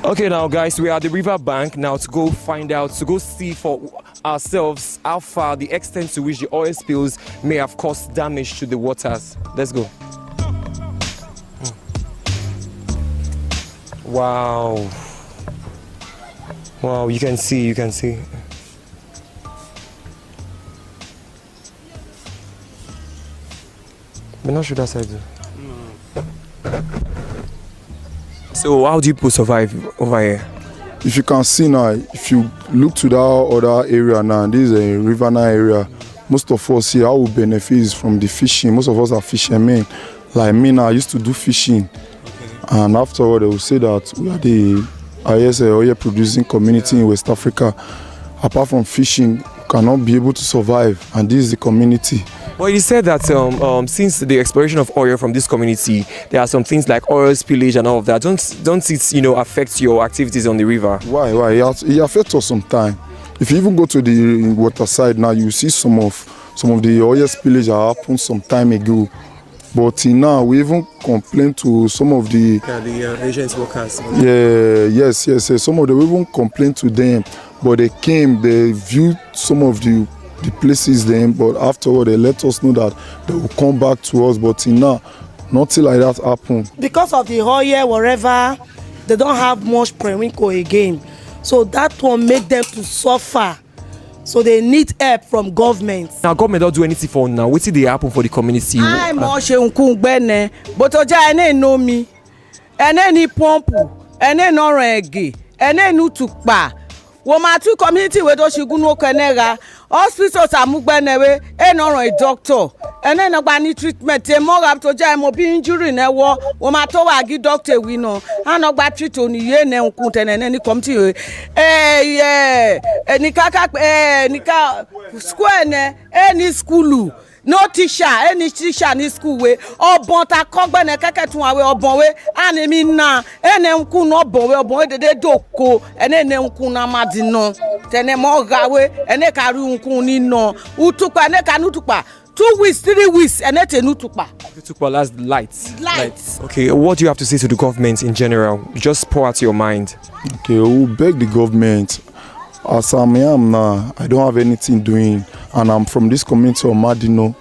Okay, now guys, we are at the river bank now to go find out, to go see for ourselves how far the extent to which the oil spills may have caused damage to the waters. Let's go. Wow, you can see. But not sure that side. So how do people survive over here? If you can see now, if you look to that other area now, this is a riverine area. Most of us here, how we benefit is from the fishing. Most of us are fishermen. Like me now, I used to do fishing. And afterward, they will say that we are the highest oil producing community in West Africa. Apart from fishing, we cannot be able to survive, and this is the community. Well, you said that since the exploration of oil from this community, there are some things like oil spillage and all of that. Don't it affect your activities on the river? Why? It affects us sometimes. If you even go to the water side now, you see some of the oil spillage that happened some time ago. But now we even complain to some of the agents workers. Yes. Some of them, we even complain to them, but they came, they viewed some of the places then, but afterward they let us know that they will come back to us. But now, nothing like that happened. Because of the oil, wherever they don't have much periwinkle again, so that one make them to suffer. So they need help from government. Now government don't do anything for now. What did they happen for the community? I'm Oshunkungbene, but Oja ene know me. Ene ni pompu, ene no rege, ene nu tukpa. Womatu community we do shigunu kenega. Hospitals amugbenewe, ene ron a doctor. Ene no gba ni treatment. E mo rap to ja mo bi injury na wo. Womato wa gi doctor we no. Ano gba treat oni ye ne nkun tene ni community. Nika square ne any school. No teacher, any teacher in school we obon ta kongbe ne keke tun awe obon we ani mi na ene nkun no obon we obon we dede doko ene nkun na madino tene mo gawe ene karu nkun ni no utupa ene kanu tupa 2 weeks 3 weeks ene tenu tupa. Tupa last lights. Okay, what do you have to say to the government in general? Just pour out your mind. Okay, we beg the government. As I am now, I don't have anything doing, and I'm from this community of Madino,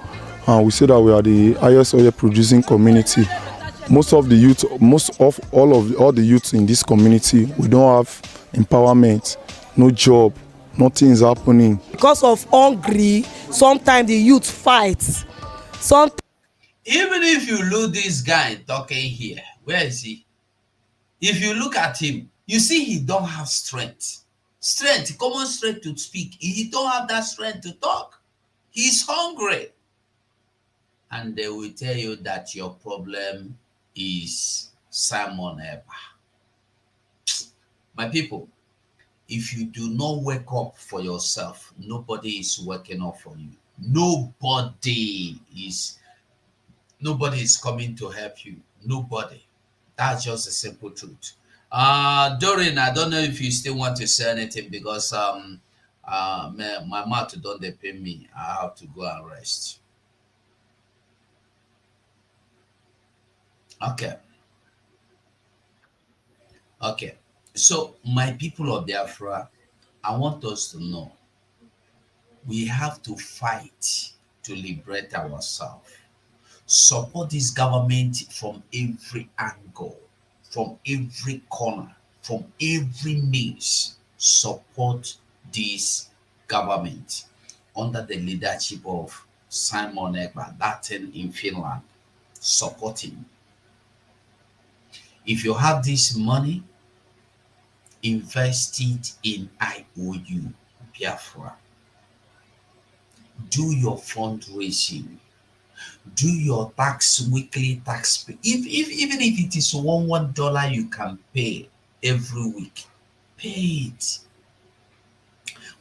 and we say that we are the highest oil producing community. Most of the youth, all the youth in this community, we don't have empowerment, no job, nothing is happening. Because of hungry, sometimes the youth fights. Even if you look this guy talking here, where is he? If you look at him, you see he don't have strength. Common strength to speak. He don't have that strength to talk. He's hungry. And they will tell you that your problem is Simon Ekpa. My people, If you do not wake up for yourself, nobody is waking up for you. Nobody is coming to help you. Nobody. That's just the simple truth. Doreen, I don't know if you still want to say anything because my mouth don't depend me. I have to go and rest. Okay. Okay. So my people of Biafra, I want us to know we have to fight to liberate ourselves. Support this government from every angle, from every corner, from every means. Support this government under the leadership of Simon Ekpa, that in Finland. Support him. If you have this money, invest it in IOU, Biafra. Do your fundraising. Do your weekly tax pay. Even if it is $1 you can pay every week, pay it.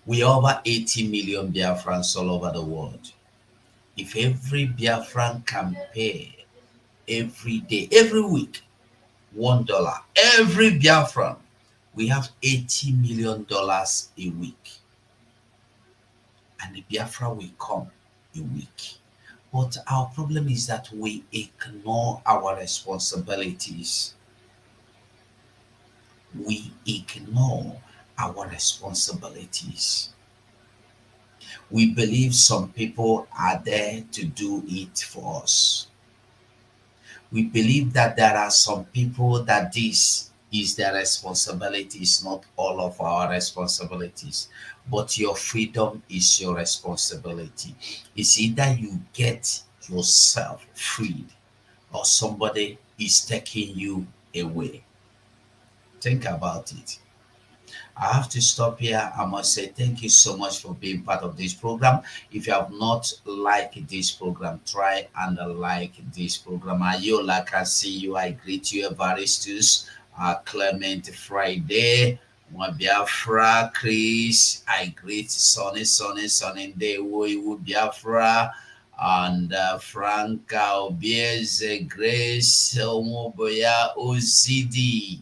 We are over 80 million Biafrans all over the world. If every Biafran can pay every day, every week, $1, every Biafran, we have $80 million a week. And the Biafra will come a week. But our problem is that we ignore our responsibilities. We ignore our responsibilities. We believe some people are there to do it for us. We believe that there are some people that this is their responsibility. It's not all of our responsibilities. But your freedom is your responsibility. It's either you get yourself freed or somebody is taking you away. Think about it. I have to stop here. I must say thank you so much for being part of this program. If you have not liked this program, try and like this program. Ayola, can see you. I greet you, Evaristus, Clement Friday, Biafra, Chris. I greet Sonny, Ndewo, Biafra, and Franca, Obieze, Grace, Omoboya, OZD.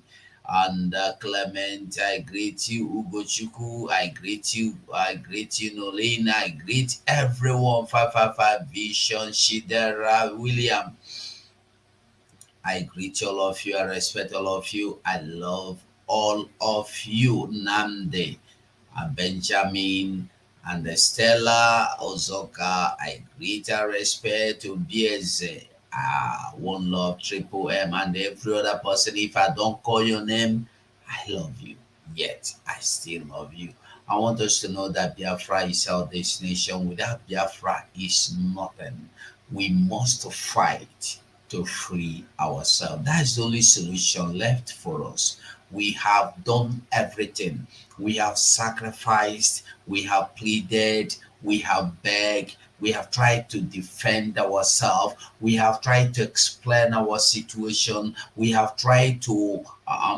And Clement, I greet you. Ugochukwu, I greet you. Nolina, I greet everyone. 555 Vision, Shidera, William. I greet all of you. I respect all of you. I love all of you. Namde, and Benjamin, and Stella, Ozoka. I greet and respect to Bieze. One Love, Triple M, and every other person. If I don't call your name, I love you. Yet I still love you. I want us to know that Biafra is our destination. Without Biafra is nothing. We must fight to free ourselves. That's the only solution left for us. We have done everything. We have sacrificed. We have pleaded. We have begged. We have tried to defend ourselves. We have tried to explain our situation. We have tried to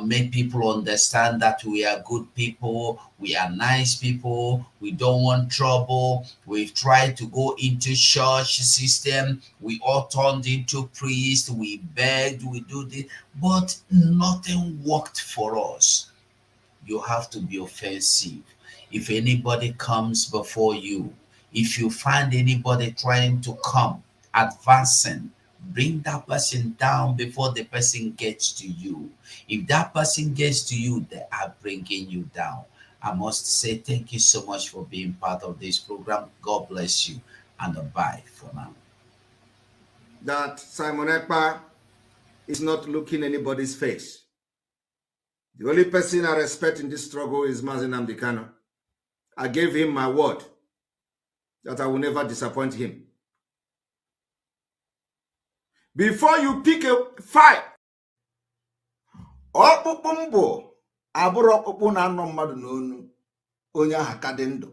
make people understand that we are good people. We are nice people. We don't want trouble. We've tried to go into church system. We all turned into priests. We begged. We do this. But nothing worked for us. You have to be offensive. If anybody comes before you, if you find anybody trying to come, advancing, bring that person down before the person gets to you. If that person gets to you, they are bringing you down. I must say thank you so much for being part of this program. God bless you, and bye for now. That Simon Ekpa is not looking anybody's face. The only person I respect in this struggle is Mazi Nnamdi Kanu. I gave him my word that I will never disappoint him. Before you pick a fight, ọkpụkpụ mbụ abụrụ ọkpụkpụ na-anọ mmadụ n'onu onye ahụ ka dị ndụ.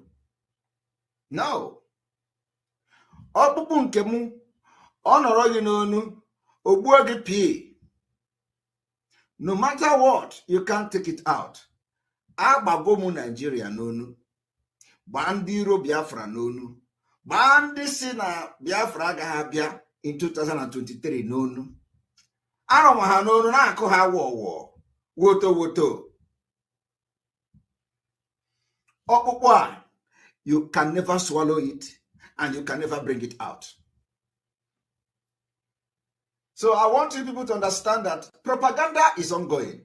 No. Ọkpụkpụ nke mụ ọ nọrọ gị n'onu ogbuo gị pii. No matter what, you can't take it out. agbago Nigeria n'onu, gbaa ndị iro Biafra n'onu, gbaa ndị si na Biafra agaghị abịa in 2023 n'onu. Anọ m ha n'onu na-akụ ha wọwọ woto woto. Ọkpụkpụ a, you can never swallow it and you can never bring it out. So I want you people to understand that propaganda is ongoing.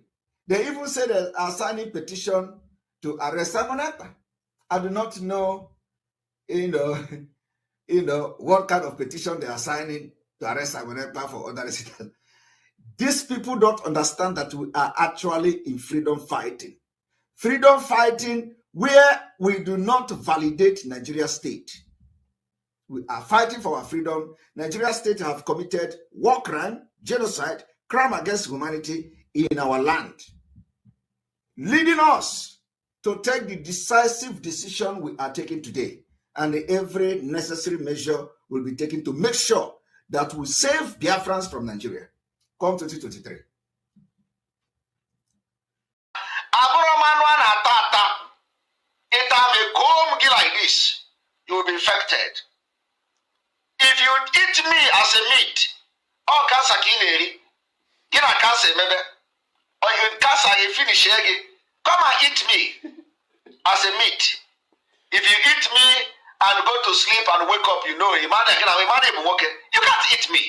They even say they are signing petition to arrest Simon Ekpa. I do not know, what kind of petition they are signing to arrest Simon Ekpa for other reasons. These people don't understand that we are actually in freedom fighting. Freedom fighting where we do not validate Nigeria state. We are fighting for our freedom. Nigeria state have committed war crime, genocide, crime against humanity in our land, leading us to take the decisive decision we are taking today. And every necessary measure will be taken to make sure that we save Biafrans from Nigeria come 2023. Like this, you will be infected. If you eat me as a meat, or cancer kileri, get a cancer maybe, or you cancer a finish egg, come and eat me as a meat. If you eat me and go to sleep and wake up, you know, you can't eat me.